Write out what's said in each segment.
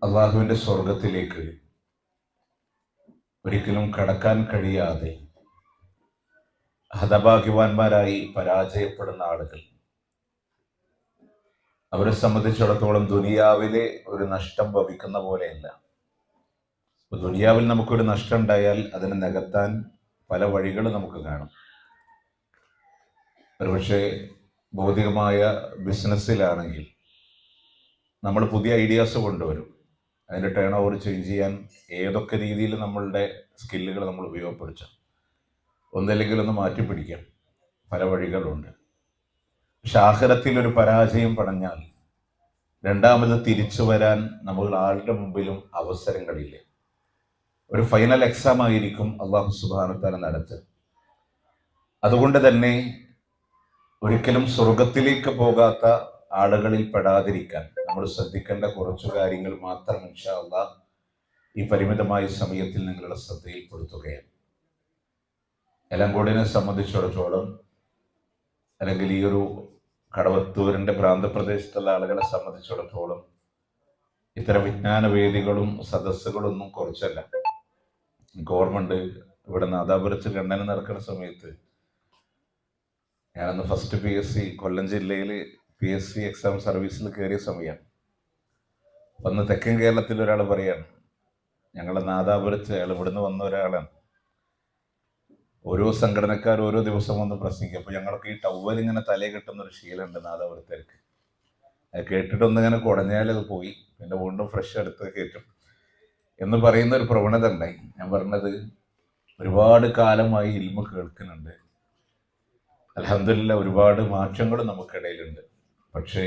അള്ളാഹുവിൻ്റെ സ്വർഗത്തിലേക്ക് ഒരിക്കലും കടക്കാൻ കഴിയാതെ ഹതഭാഗ്യവാന്മാരായി പരാജയപ്പെടുന്ന ആളുകൾ, അവരെ സംബന്ധിച്ചിടത്തോളം ദുനിയാവിലെ ഒരു നഷ്ടം ഭവിക്കുന്ന പോലെയല്ല. ദുനിയാവിൽ നമുക്കൊരു നഷ്ടം ഉണ്ടായാൽ അതിനെ നികത്താൻ പല വഴികൾ നമുക്ക് കാണും. ഒരുപക്ഷെ ഭൗതികമായ ബിസിനസ്സിലാണെങ്കിൽ നമ്മൾ പുതിയ ഐഡിയാസ് കൊണ്ടുവരും. അതിൻ്റെ ടേൺ ഓവർ ചേഞ്ച് ചെയ്യാൻ ഏതൊക്കെ രീതിയിൽ നമ്മളുടെ സ്കില്ലുകൾ നമ്മൾ ഉപയോഗപ്പെടുത്താം, ഒന്നല്ലെങ്കിൽ ഒന്ന് മാറ്റിപ്പിടിക്കാം. പല വഴികളുണ്ട്. പക്ഷെ ആഖിറത്തിൽ ഒരു പരാജയം പടഞ്ഞാൽ രണ്ടാമത് തിരിച്ചു വരാൻ നമ്മൾ ആളുടെ മുമ്പിലും അവസരങ്ങളില്ല. ഒരു ഫൈനൽ എക്സാം ആയിരിക്കും അള്ളാഹു സുബ്ഹാനഹു വ തആല നടത്തുക. അതുകൊണ്ട് തന്നെ ഒരിക്കലും സ്വർഗത്തിലേക്ക് പോകാത്ത ആളുകളിൽ പെടാതിരിക്കാൻ നമ്മൾ ശ്രദ്ധിക്കേണ്ട കുറച്ചു കാര്യങ്ങൾ മാത്രം ഇൻഷാ അല്ലാഹ് ഈ പരിമിതമായ സമയത്തിൽ നിങ്ങളുടെ ശ്രദ്ധയിൽപ്പെടുത്തുകയാണ്. എലങ്കോടിനെ സംബന്ധിച്ചിടത്തോളം, അല്ലെങ്കിൽ ഈ ഒരു കടവത്തൂരിൻ്റെ പ്രാന്തപ്രദേശത്തുള്ള ആളുകളെ സംബന്ധിച്ചിടത്തോളം ഇത്തരം വിജ്ഞാന വേദികളും സദസ്സുകളൊന്നും കുറച്ചല്ല. എനിക്ക് ഓർമ്മയുണ്ട്, ഇവിടെ നാദാപുരത്ത് ലണ്ടന് നടക്കുന്ന സമയത്ത് ഞാനന്ന് ഫസ്റ്റ് PSC കൊല്ലം ജില്ലയിൽ PSC എക്സാം സർവീസിൽ കയറിയ സമയമാണ്. അന്ന് തെക്കൻ കേരളത്തിൽ ഒരാൾ പറയാണ്, ഞങ്ങളുടെ നാദാപുരത്ത്, അയാൾ ഇവിടുന്ന് വന്ന ഒരാളാണ്, ഓരോ സംഘടനക്കാർ ഓരോ ദിവസം വന്ന് പ്രസംഗിക്കും. അപ്പോൾ ഞങ്ങൾക്ക് ഈ ടവൽ ഇങ്ങനെ തലയിൽ കിട്ടുന്ന ഒരു ശീലമുണ്ട് നാദാപുരത്തേക്ക്. അത് കേട്ടിട്ടൊന്നിങ്ങനെ കുടഞ്ഞാൽ അത് പോയി, പിന്നെ വീണ്ടും ഫ്രഷ് എടുത്ത് കയറ്റും എന്ന് പറയുന്ന ഒരു പ്രവണത ഉണ്ടായി. ഞാൻ പറഞ്ഞത്, ഒരുപാട് കാലമായി ഇൽമ കേൾക്കുന്നുണ്ട്, അൽഹംദുലില്ലാഹ് ഒരുപാട് മാറ്റങ്ങൾ നമുക്കിടയിലുണ്ട്. പക്ഷേ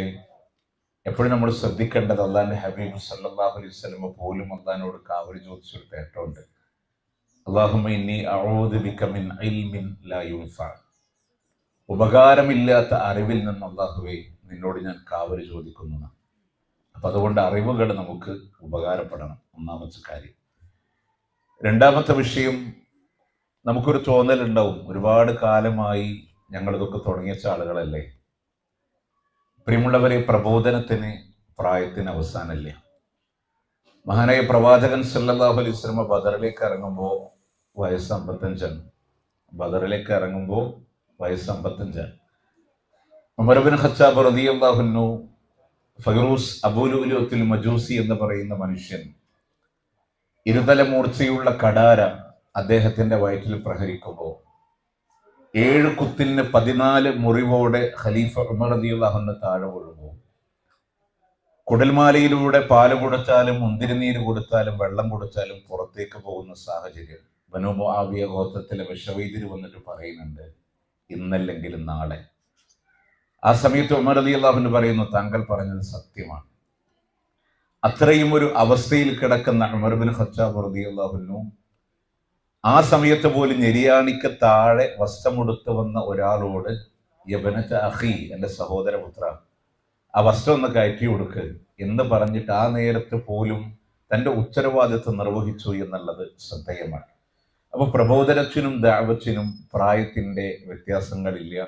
എപ്പോഴും നമ്മൾ ശ്രദ്ധിക്കേണ്ടത്, അള്ളാഹിൻ്റെ ഹബീബ് സല്ലല്ലാഹു അലൈഹി വസല്ലം പോലും അള്ളാഹിനോട് കാവല് ചോദിച്ചൊരു തേട്ടമുണ്ട്. അല്ലാഹുമ്മ ഇന്നി അഊദു ബിക മിൻ ഇൽമിൻ ലാ യുൻഫഅ. ഉപകാരമില്ലാത്ത അറിവിൽ നിന്ന് അല്ലാഹുവേ നിന്നോട് ഞാൻ കാവല് ചോദിക്കുന്നു. അപ്പം അതുകൊണ്ട് അറിവുകൾ നമുക്ക് ഉപകാരപ്പെടണം, ഒന്നാമത്തെ കാര്യം. രണ്ടാമത്തെ വിഷയം, നമുക്കൊരു തോന്നലുണ്ടാവും, ഒരുപാട് കാലമായി ഞങ്ങളിതൊക്കെ തുടങ്ങിയ ആളുകളല്ലേ. പ്രിയമുള്ളവരെ, പ്രബോധനത്തിന് പ്രായത്തിന് അവസാനമില്ല. മഹാനായ പ്രവാചകൻ സല്ലല്ലാഹു അലൈഹി വസല്ലം ബദറിലേക്ക് ഇറങ്ങുമ്പോൾ വയസ്സ് 55ആണ്. ബദറിലേക്ക് ഇറങ്ങുമ്പോൾ വയസ്സ് 55ആണ്. ഉമർ ഇബ്നു ഖത്താബ് റളിയല്ലാഹു അൻഹു, ഫൈറൂസ് അബൂ ലുഅ്ലുഅത്തുൽ മജൂസി എന്ന് പറയുന്ന മനുഷ്യൻ ഇരുതല മൂർച്ചയുള്ള കടാര അദ്ദേഹത്തിന്റെ വയറ്റിൽ പ്രഹരിക്കുമ്പോൾ 7 കുത്തിന് 14 മുറിവോടെ ഖലീഫ ഉമർ റളിയല്ലാഹു അൻഹു താഴെ വീഴുമ്പോൾ, കുടൽമാലയിലൂടെ പാല് കൊടുത്താലും മുന്തിരിനീര് കൊടുത്താലും വെള്ളം കൊടുത്താലും പുറത്തേക്ക് പോകുന്ന സാഹചര്യം. ബനൂ മുആവിയ ഗോത്രത്തിലെ വിഷവൈദ്യർ വന്നിട്ട് പറയുന്നുണ്ട്, ഇന്നല്ലെങ്കിലും നാളെ. ആ സമയത്ത് ഉമർ റളിയല്ലാഹു അൻഹു പറയുന്നു, താങ്കൾ പറഞ്ഞത് സത്യമാണ്. അത്രയും ഒരു അവസ്ഥയിൽ കിടക്കുന്ന ഉമർ ഇബ്നു ഖത്താബ് റളിയല്ലാഹു അൻഹു ആ സമയത്ത് പോലും ഞെരിയാണിക്ക് താഴെ വസ്ത്രമെടുത്ത് വന്ന ഒരാളോട്, യബ്നത അഖി, എൻ്റെ സഹോദരപുത്ര, ആ വസ്ത്രം ഒന്ന് കയറ്റി കൊടുക്ക് എന്ന് പറഞ്ഞിട്ട് ആ നേരത്ത് പോലും തൻ്റെ ഉത്തരവാദിത്വം നിർവഹിച്ചു എന്നുള്ളത് ശ്രദ്ധേയമാണ്. അപ്പോൾ പ്രബോധനത്തിനും ദഅവത്തിനും പ്രായത്തിൻ്റെ വ്യത്യാസങ്ങളില്ല.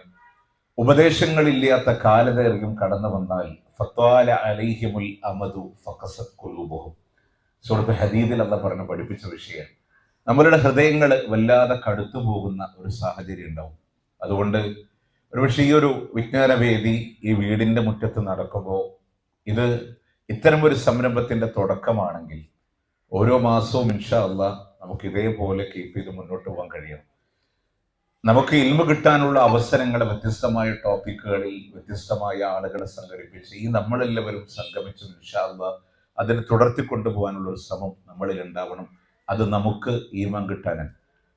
ഉപദേശങ്ങളില്ലാത്ത കാലദൈർഘ്യം കടന്നു വന്നാൽ ഫത്വാല അലൈഹിമുൽ അമദു ഫഖസത് ഖുലൂബുഹും, സൂറത്ത് ഹദീദിൽ അല്ലാഹ് പറഞ്ഞ് പഠിപ്പിച്ച വിഷയം. നമ്മളുടെ ഹൃദയങ്ങൾ വല്ലാതെ കടുത്തു പോകുന്ന ഒരു സാഹചര്യം ഉണ്ടാവും. അതുകൊണ്ട് ഒരുപക്ഷെ ഈ ഒരു വിജ്ഞാനവേദി ഈ വീടിൻ്റെ മുറ്റത്ത് നടക്കുമ്പോൾ ഇത് ഇത്തരമൊരു സംരംഭത്തിൻ്റെ തുടക്കമാണെങ്കിൽ ഓരോ മാസവും ഇൻഷാ അല്ലാഹ് നമുക്ക് ഇതേപോലെ കീപ്പ് ചെയ്ത് മുന്നോട്ട് പോകാൻ കഴിയണം. നമുക്ക് ഇൽമ കിട്ടാനുള്ള അവസരങ്ങൾ വ്യത്യസ്തമായ ടോപ്പിക്കുകളിൽ വ്യത്യസ്തമായ ആളുകളെ സംഘടിപ്പിച്ച് ഈ നമ്മളെല്ലാവരും സംഗമിച്ച് ഇൻഷാ അല്ലാഹ് അതിന് തുടർത്തി കൊണ്ടുപോകാനുള്ള ഒരു ശ്രമം നമ്മളിൽ ഉണ്ടാവണം. അത് നമുക്ക് ഈമാൻ കിട്ടാനാണ്.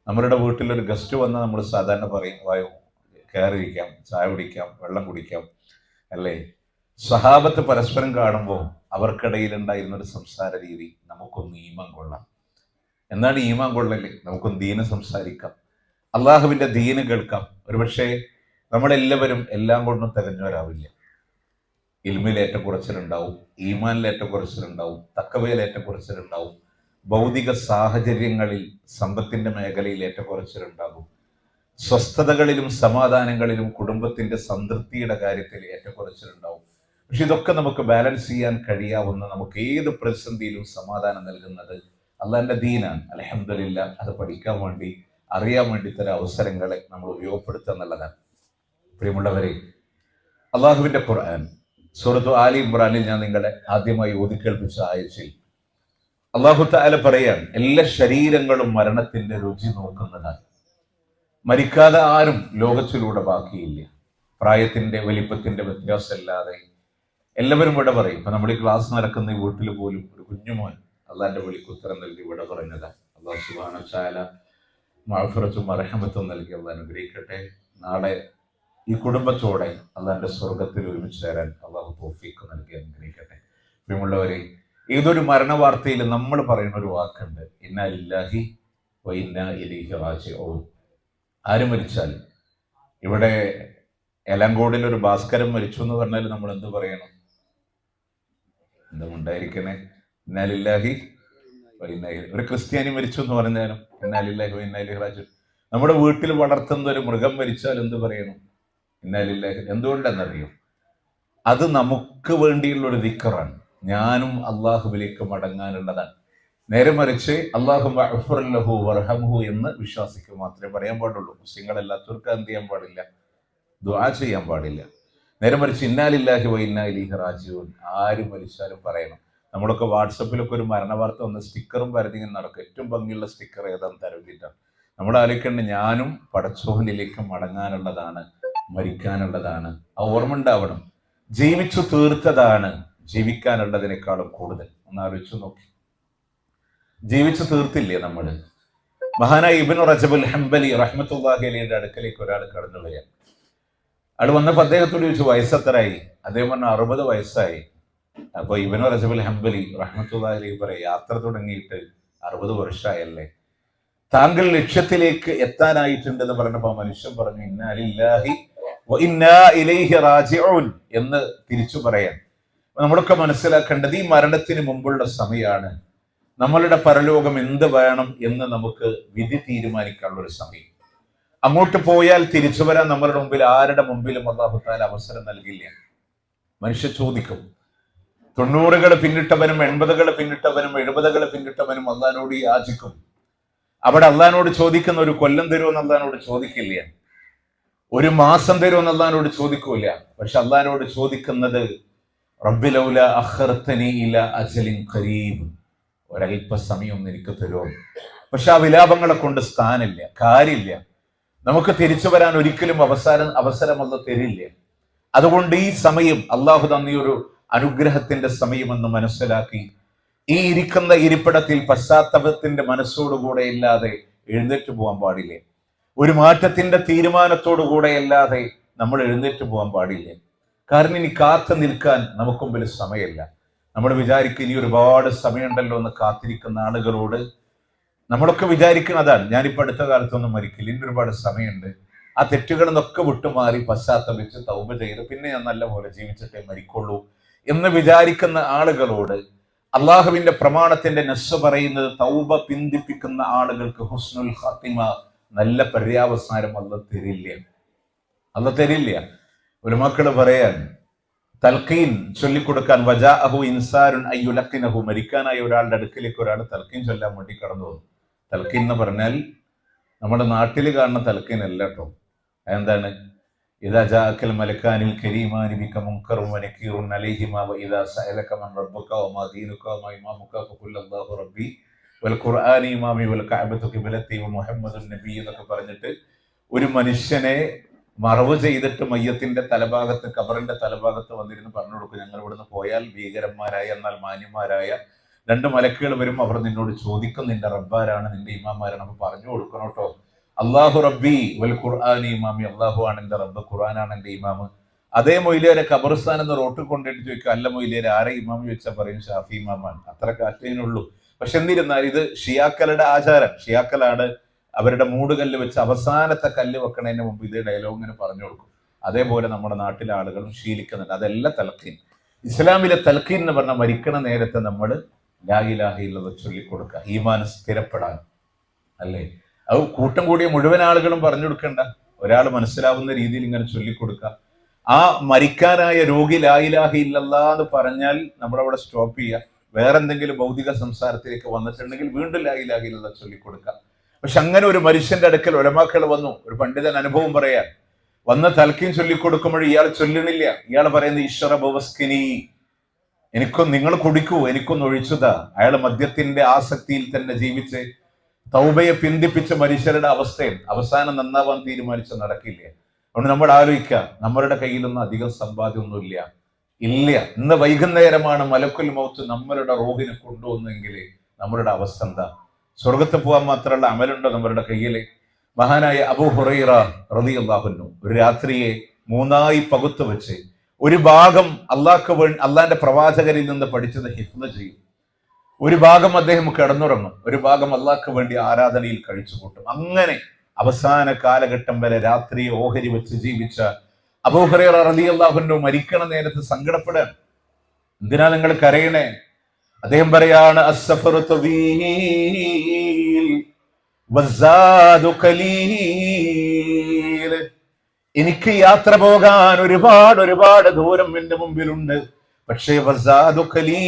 നമ്മളുടെ വീട്ടിലൊരു ഗസ്റ്റ് വന്നാൽ നമ്മൾ സാധാരണ പറയും, വായോ കയറിയിരിക്കാം, ചായ കുടിക്കാം, വെള്ളം കുടിക്കാം, അല്ലേ? സ്വഹാബത്ത് പരസ്പരം കാണുമ്പോൾ അവർക്കിടയിൽ ഉണ്ടായിരുന്നൊരു സംസാര രീതി, നമുക്കൊന്ന് ഈമാൻ കൊള്ളാം. എന്താണ് ഈമാൻ കൊള്ളല്ലേ? നമുക്കൊന്ന് ദീന് സംസാരിക്കാം, അള്ളാഹുവിൻ്റെ ദീന് കേൾക്കാം. ഒരുപക്ഷെ നമ്മളെല്ലാവരും എല്ലാം കൊണ്ടും തികഞ്ഞവരാവില്ല. ഇൽമിൽ ഏറ്റക്കുറച്ചിലുണ്ടാവും, ഈമാനിൽ ഏറ്റക്കുറച്ചിലുണ്ടാവും, തഖ്വയിൽ ഏറ്റക്കുറച്ചിലുണ്ടാവും, ഭൗതിക സാഹചര്യങ്ങളിൽ സമ്പത്തിൻ്റെ മേഖലയിൽ ഏറ്റക്കുറച്ചിലുണ്ടാകും, സ്വസ്ഥതകളിലും സമാധാനങ്ങളിലും കുടുംബത്തിൻ്റെ സംതൃപ്തിയുടെ കാര്യത്തിൽ ഏറ്റക്കുറച്ചിലുണ്ടാവും. പക്ഷെ ഇതൊക്കെ നമുക്ക് ബാലൻസ് ചെയ്യാൻ കഴിയാവുന്ന, നമുക്ക് ഏത് പ്രതിസന്ധിയിലും സമാധാനം നൽകുന്നത് അള്ളാഹിന്റെ ദീനാണ്. അൽഹംദുലില്ലാ, അത് പഠിക്കാൻ വേണ്ടി, അറിയാൻ വേണ്ടി തരം അവസരങ്ങളെ നമ്മൾ ഉപയോഗപ്പെടുത്തുക എന്നുള്ളതാണ്. പ്രിയമുള്ളവരെ, അള്ളാഹുവിന്റെ ഖുർആൻ സൂറത്തു ആലി ഇമ്രാനിൽ ഞാൻ നിങ്ങളെ ആദ്യമായി ഓതിക്കേൾപ്പിച്ച ആയത്തിൽ അള്ളാഹു തആല പറയാൻ, എല്ലാ ശരീരങ്ങളും മരണത്തിന്റെ രുചി നോക്കുന്നതാണ്. മരിക്കാതെ ആരും ലോകത്തിലൂടെ ബാക്കിയില്ല. പ്രായത്തിന്റെ വലിപ്പത്തിന്റെ വ്യത്യാസമല്ലാതെ എല്ലാവരും ഇവിടെ പറയും. ഇപ്പൊ നമ്മൾ ഈ ക്ലാസ് നടക്കുന്ന ഈ വീട്ടിൽ പോലും ഒരു കുഞ്ഞുമോൻ അള്ളാന്റെ വിളിക്ക് ഉത്തരം നൽകി ഇവിടെ പറഞ്ഞതാണ്. അള്ളാഹു സുബ്ഹാനഹു വ തആല മഗ്ഫിറത്തും റഹ്മത്തും നൽകി അള്ളാഹ് അനുഗ്രഹിക്കട്ടെ. നാളെ ഈ കുടുംബത്തോടെ അള്ളാന്റെ സ്വർഗത്തിൽ ഒരുമിച്ച് ചേരാൻ അള്ളാഹു തൗഫീഖ് നൽകി അനുഗ്രഹിക്കട്ടെ. പ്രിയമുള്ളവരെ, ഏതൊരു മരണ വാർത്തയിൽ നമ്മൾ പറയുന്ന ഒരു വാക്കുണ്ട്, ഇന്നാ ലില്ലാഹി വ ഇന്നാ ഇലൈഹി റാജിഊൻ. ആര് മരിച്ചാലും, ഇവിടെ എലങ്കോടിൽ ഒരു ഭാസ്കരൻ മരിച്ചു എന്ന് പറഞ്ഞാൽ നമ്മൾ എന്ത് പറയണം? എന്തുണ്ടായിരിക്കണേ? ഇന്നാ ലില്ലാഹി വ ഇന്നാ ഇലൈഹി. ഒരു ക്രിസ്ത്യാനി മരിച്ചു എന്ന് പറഞ്ഞാലും ഇന്നാ ലില്ലാഹി വ ഇന്നാ ഇലൈഹി റാജിഊൻ. നമ്മുടെ വീട്ടിൽ വളർത്തുന്ന ഒരു മൃഗം മരിച്ചാൽ എന്ത് പറയണം? ഇന്നാ ലില്ലാഹി. എന്തുകൊണ്ടെന്നറിയും? അത് നമുക്ക് വേണ്ടിയുള്ള ഒരു ദിക്റാണ്. ഞാനും അള്ളാഹുവിലേക്ക് മടങ്ങാനുള്ളതാണ്. നേരെ മറിച്ച് അല്ലാഹുമ്മ അഗ്ഫിർ ലഹു വർഹംഹു എന്ന് വിശ്വാസിക്കുക മാത്രമേ പറയാൻ പാടുള്ളൂ. മുസ്ലിങ്ങളല്ലാത്തവർക്ക് എന്ത് ചെയ്യാൻ പാടില്ല? ദുആ ചെയ്യാൻ പാടില്ല. നേരെ മറിച്ച് ഇന്നാ ലില്ലാഹി വ ഇന്നാ ഇലൈഹി റാജിഊൻ ആര് മരിച്ചാലും പറയണം. നമ്മളൊക്കെ വാട്സപ്പിലൊക്കെ ഒരു മരണ വാർത്ത വന്ന് സ്റ്റിക്കറും പരതിയും നടക്കും. ഏറ്റവും ഭംഗിയുള്ള സ്റ്റിക്കർ ഏതാന്ന് തരവിട്ടാണ്. നമ്മൾ ആലോചിക്കേണ്ട, ഞാനും പടച്ചോനിലേക്ക് മടങ്ങാനുള്ളതാണ്, മരിക്കാനുള്ളതാണ്. ആ ഓർമ്മ ഉണ്ടാവണം. ജീവിച്ചു തീർത്തതാണ് ജീവിക്കാനുള്ളതിനേക്കാളും കൂടുതൽ. ഒന്ന് ആലോചിച്ചു നോക്കി. ജീവിച്ചു തീർത്തില്ലേ നമ്മള്? മഹാനായ ഇബ്നു റജബുൽ ഹംബലി റഹ്മത്തുള്ളാഹി അലൈഹിയുടെ അടുക്കലേക്ക് ഒരാൾ കടന്നു വരികയാണ്. ആൾ വന്നപ്പോൾ അദ്ദേഹത്തോട് ചോദിച്ചു, വയസ്സെത്രയായി? അദ്ദേഹം പറഞ്ഞു 60 വയസ്സായി. അപ്പൊ ഇബ്നു റജബുൽ ഹംബലി റഹ്മത്തുള്ളാഹി അലൈഹി പറയാം, യാത്ര തുടങ്ങിയിട്ട് 60 വർഷമായല്ലേ? താങ്കൾ ലക്ഷ്യത്തിലേക്ക് എത്താനായിട്ടുണ്ടെന്ന് പറഞ്ഞപ്പോ മനുഷ്യൻ പറഞ്ഞു, ഇന്നാ ലില്ലാഹി വ ഇന്നാ ഇലൈഹി റാജിഊൻ എന്ന് തിരിച്ചു പറയാൻ. നമ്മളൊക്കെ മനസ്സിലാക്കേണ്ടത്, ഈ മരണത്തിന് മുമ്പുള്ള സമയമാണ് നമ്മളുടെ പരലോകം എന്ത് വേണം എന്ന് നമുക്ക് വിധി തീരുമാനിക്കാനുള്ള ഒരു സമയം. അങ്ങോട്ട് പോയാൽ തിരിച്ചു വരാൻ നമ്മളുടെ മുമ്പിൽ ആരുടെ മുമ്പിലും അല്ലാഹു തആല അവസരം നൽകില്ല. മനുഷ്യ ചോദിക്കും. 90കൾ പിന്നിട്ടവനും 80കൾ പിന്നിട്ടവനും 70കൾ പിന്നിട്ടവനും അള്ളാഹിനോട് യാചിക്കും. അവിടെ അള്ളാഹിനോട് ചോദിക്കുന്ന ഒരു കൊല്ലം തരുമെന്ന് അള്ളാഹിനോട് ചോദിക്കില്ല, ഒരു മാസം തരുമെന്ന് അള്ളാഹിനോട് ചോദിക്കൂല. പക്ഷെ അള്ളാഹിനോട് ചോദിക്കുന്നത് റബ്ബി ലൗല അഖർതനി ഇലാ അജലിൻ ഖരീബ്, ഒരല്പസമയം എനിക്ക് തരുമോ. പക്ഷെ ആ വിലാപങ്ങളെ കൊണ്ട് സ്ഥാനമില്ല, കാര്യമില്ല. നമുക്ക് തിരിച്ചു വരാൻ ഒരിക്കലും അവസരം അല്ല തരില്ല. അതുകൊണ്ട് ഈ സമയം അള്ളാഹു തന്നിയൊരു അനുഗ്രഹത്തിന്റെ സമയമെന്ന് മനസ്സിലാക്കി ഈ ഇരിക്കുന്ന ഇരിപ്പിടത്തിൽ പശ്ചാത്തലത്തിന്റെ മനസ്സോടുകൂടെ ഇല്ലാതെ എഴുന്നേറ്റ് പോകാൻ പാടില്ല. ഒരു മാറ്റത്തിന്റെ തീരുമാനത്തോടുകൂടെ അല്ലാതെ നമ്മൾ എഴുന്നേറ്റ് പോകാൻ പാടില്ല. കാരണം ഇനി കാത്തു നിൽക്കാൻ നമുക്ക് മുമ്പിൽ സമയമില്ല. നമ്മൾ വിചാരിക്കും ഇനി ഒരുപാട് സമയമുണ്ടല്ലോ എന്ന് കാത്തിരിക്കുന്ന ആളുകളോട് നമ്മളൊക്കെ വിചാരിക്കുന്നതാണ്, ഞാനിപ്പോൾ അടുത്ത കാലത്തൊന്നും മരിക്കില്ല, ഇനി ഒരുപാട് സമയമുണ്ട്, ആ തെറ്റുകളിൽ നിന്നൊക്കെ വിട്ടുമാറി പശ്ചാത്തപിച്ച് തൗബ ചെയ്ത് പിന്നെ ഞാൻ നല്ല പോലെ ജീവിച്ചിട്ടേ മരിക്കുള്ളൂ എന്ന് വിചാരിക്കുന്ന ആളുകളോട് അള്ളാഹുവിന്റെ പ്രമാണത്തിന്റെ നസ്സ് പറയുന്നത്, തൗബ പിന്തിപ്പിക്കുന്ന ആളുകൾക്ക് ഹുസ്നുൽ ഖാത്തിമ, നല്ല പര്യാവസാനം അല്ല തരില്ല. ഒരു മക്കള് പറയാൻ, തൽക്കീൻ ചൊല്ലിക്കൊടുക്കാൻ, വജാഅഹു ഇൻസാനുൻ അയ്യുലഖിനഹു, മരിക്കാനായ ഒരാളുടെ അടുക്കിലേക്ക് ഒരാൾ തൽക്കീൻ ചൊല്ലാൻ വേണ്ടി കടന്നു വന്നു. തൽക്കീൻ എന്ന് പറഞ്ഞാൽ നമ്മുടെ നാട്ടിൽ കാണുന്ന തൽക്കീൻ അല്ല കേട്ടോ. എന്താണ്? ഇദാ ജാഅക്കൽ മലക്കാനിൽ കരീമാനി ബിക മുൻകറുൻ വനകീറുൻ അലൈഹിമാ വഇദാ സഅലക മൻ റബ്ബുക വമാ ദീനുക വമാ ഇമാമുക ഫഖുൽ അല്ലാഹു റബ്ബി വൽ ഖുർആനി ഇമാമി വൽ കഅബതു ഖിബ്ലതി വമുഹമ്മദുൻ നബി എന്നൊക്കെ പറഞ്ഞിട്ട് ഒരു മനുഷ്യനെ മറവ് ചെയ്തിട്ട് മയ്യത്തിന്റെ തലഭാഗത്ത്, ഖബറിന്റെ തലഭാഗത്ത് വന്നിരുന്ന് പറഞ്ഞു കൊടുക്കും, ഞങ്ങൾ ഇവിടുന്ന് പോയാൽ ഭീകരന്മാരായ എന്നാൽ മാന്യന്മാരായ 2 മലക്കുകൾ വരും, അവർ നിന്നോട് ചോദിക്കും നിന്റെ റബ്ബാരാണ്, നിന്റെ ഇമാമാരാണ്. അപ്പൊ പറഞ്ഞു കൊടുക്കണം കേട്ടോ, അള്ളാഹു റബ്ബി വൽ ഖുർആനി ഇമാമി, അള്ളാഹു ആണ് എന്റെ റബ്ബ്, ഖുർആനാണ് എന്റെ ഇമാമ്. അതേ മൊയിലേരെ ഖബർസ്ഥാൻ എന്ന് റോട്ടിൽ കൊണ്ടിട്ട് ചോദിക്കുക, അല്ല മൊയിലേരെ ആരെ ഇമാമി വെച്ചാൽ പറയും ഷാഫി ഇമാമാണ്. അത്ര കാറ്റേനുള്ളൂ. പക്ഷെ എന്നിരുന്നാൽ ഇത് ഷിയാക്കളുടെ ആചാരം. ഷിയാക്കളാണ് അവരുടെ മൂടുകല്ല് വെച്ച് അവസാനത്തെ കല്ല് വെക്കണതിന് മുമ്പ് ഇതേ ഡയലോഗ് ഇങ്ങനെ പറഞ്ഞു കൊടുക്കും. അതേപോലെ നമ്മുടെ നാട്ടിലെ ആളുകളും ശീലിക്കുന്നുണ്ട്. അതല്ല തൽക്കീൻ. ഇസ്ലാമിലെ തൽക്കീൻ എന്ന് പറഞ്ഞാൽ മരിക്കണ നേരത്തെ നമ്മൾ ലാ ഇലാഹ ഇല്ലല്ലാഹ് ചൊല്ലിക്കൊടുക്കുക, ഈമാൻ സ്ഥിരപ്പെടാൻ. അല്ലേ? അത് കൂട്ടം കൂടിയ മുഴുവൻ ആളുകളും പറഞ്ഞു കൊടുക്കണ്ട, ഒരാൾ മനസ്സിലാവുന്ന രീതിയിൽ ഇങ്ങനെ ചൊല്ലിക്കൊടുക്കുക. ആ മരിക്കാനായ രോഗി ലാ ഇലാഹ ഇല്ലല്ലാഹ് എന്ന് പറഞ്ഞാൽ നമ്മളവിടെ സ്റ്റോപ്പ് ചെയ്യുക. വേറെന്തെങ്കിലും ഭൗതിക സംസാരത്തിലേക്ക് വന്നിട്ടുണ്ടെങ്കിൽ വീണ്ടും ലാ ഇലാഹ ഇല്ലല്ലാഹ് ചൊല്ലിക്കൊടുക്കാം. പക്ഷെ അങ്ങനെ ഒരു മനുഷ്യന്റെ അടുക്കൽ ഉലമാക്കൾ വന്നു, ഒരു പണ്ഡിതൻ അനുഭവം പറയാൻ വന്ന് തൽക്കീൻ ചൊല്ലിക്കൊടുക്കുമ്പോൾ ഇയാൾ ചൊല്ലണില്ല. ഇയാൾ പറയുന്നത് ഈശ്വര ബവസ്കിനി, നിങ്ങൾ കുടിക്കൂ, എനിക്കൊന്ന് ഒഴിച്ചുതാ. അയാൾ മദ്യത്തിന്റെ ആസക്തിയിൽ തന്നെ ജീവിച്ച് തൗബയെ പിന്തിപ്പിച്ച മനുഷ്യരുടെ അവസ്ഥയും അവസാനം നന്നാവാൻ തീരുമാനിച്ച നടക്കില്ല. അതുകൊണ്ട് നമ്മൾ ആലോചിക്കുക, നമ്മളുടെ കയ്യിലൊന്നും അധികം സമ്പാദ്യമൊന്നുമില്ല. ഇന്ന് വൈകുന്നേരമാണ് മലക്കുൽ മൗത്ത് നമ്മളുടെ റൂഹിനെ കൊണ്ടുവന്നെങ്കിൽ നമ്മളുടെ അവസ്ഥ എന്താ? സ്വർഗത്ത് പോകാൻ മാത്രമുള്ള അമലുണ്ടോ നമ്മളുടെ കയ്യില്? മഹാനായ അബൂ ഹുറൈറ റളിയല്ലാഹു അൻഹു ഒരു രാത്രിയെ 3 പകുത്തു വെച്ച് ഒരു ഭാഗം അള്ളാന്റെ പ്രവാചകരിൽ നിന്ന് പഠിച്ചത് ഹിഫ്ള് ചെയ്യും, ഒരു ഭാഗം അദ്ദേഹം കിടന്നുറങ്ങും, ഒരു ഭാഗം അള്ളാഹ്ക്ക് വേണ്ടി ആരാധനയിൽ കഴിച്ചു കൂട്ടും. അങ്ങനെ അവസാന കാലഘട്ടം വരെ രാത്രിയെ ഓഹരി വെച്ച് ജീവിച്ച അബൂ ഹുറൈറ റളിയല്ലാഹു അൻഹു മരിക്കണ നേരത്ത് സങ്കടപ്പെടാൻ. എന്തിനാ നിങ്ങൾ കരയണേ? അദ്ദേഹം പറയാണ്, അസ്സഫറു തവീൽ വസ്സാദു ഖലീൽ. എനിക്ക് യാത്ര പോകാൻ ഒരുപാട് ദൂരം എന്റെ മുമ്പിലുണ്ട്, പക്ഷേ വസ്സാദു ഖലീൽ,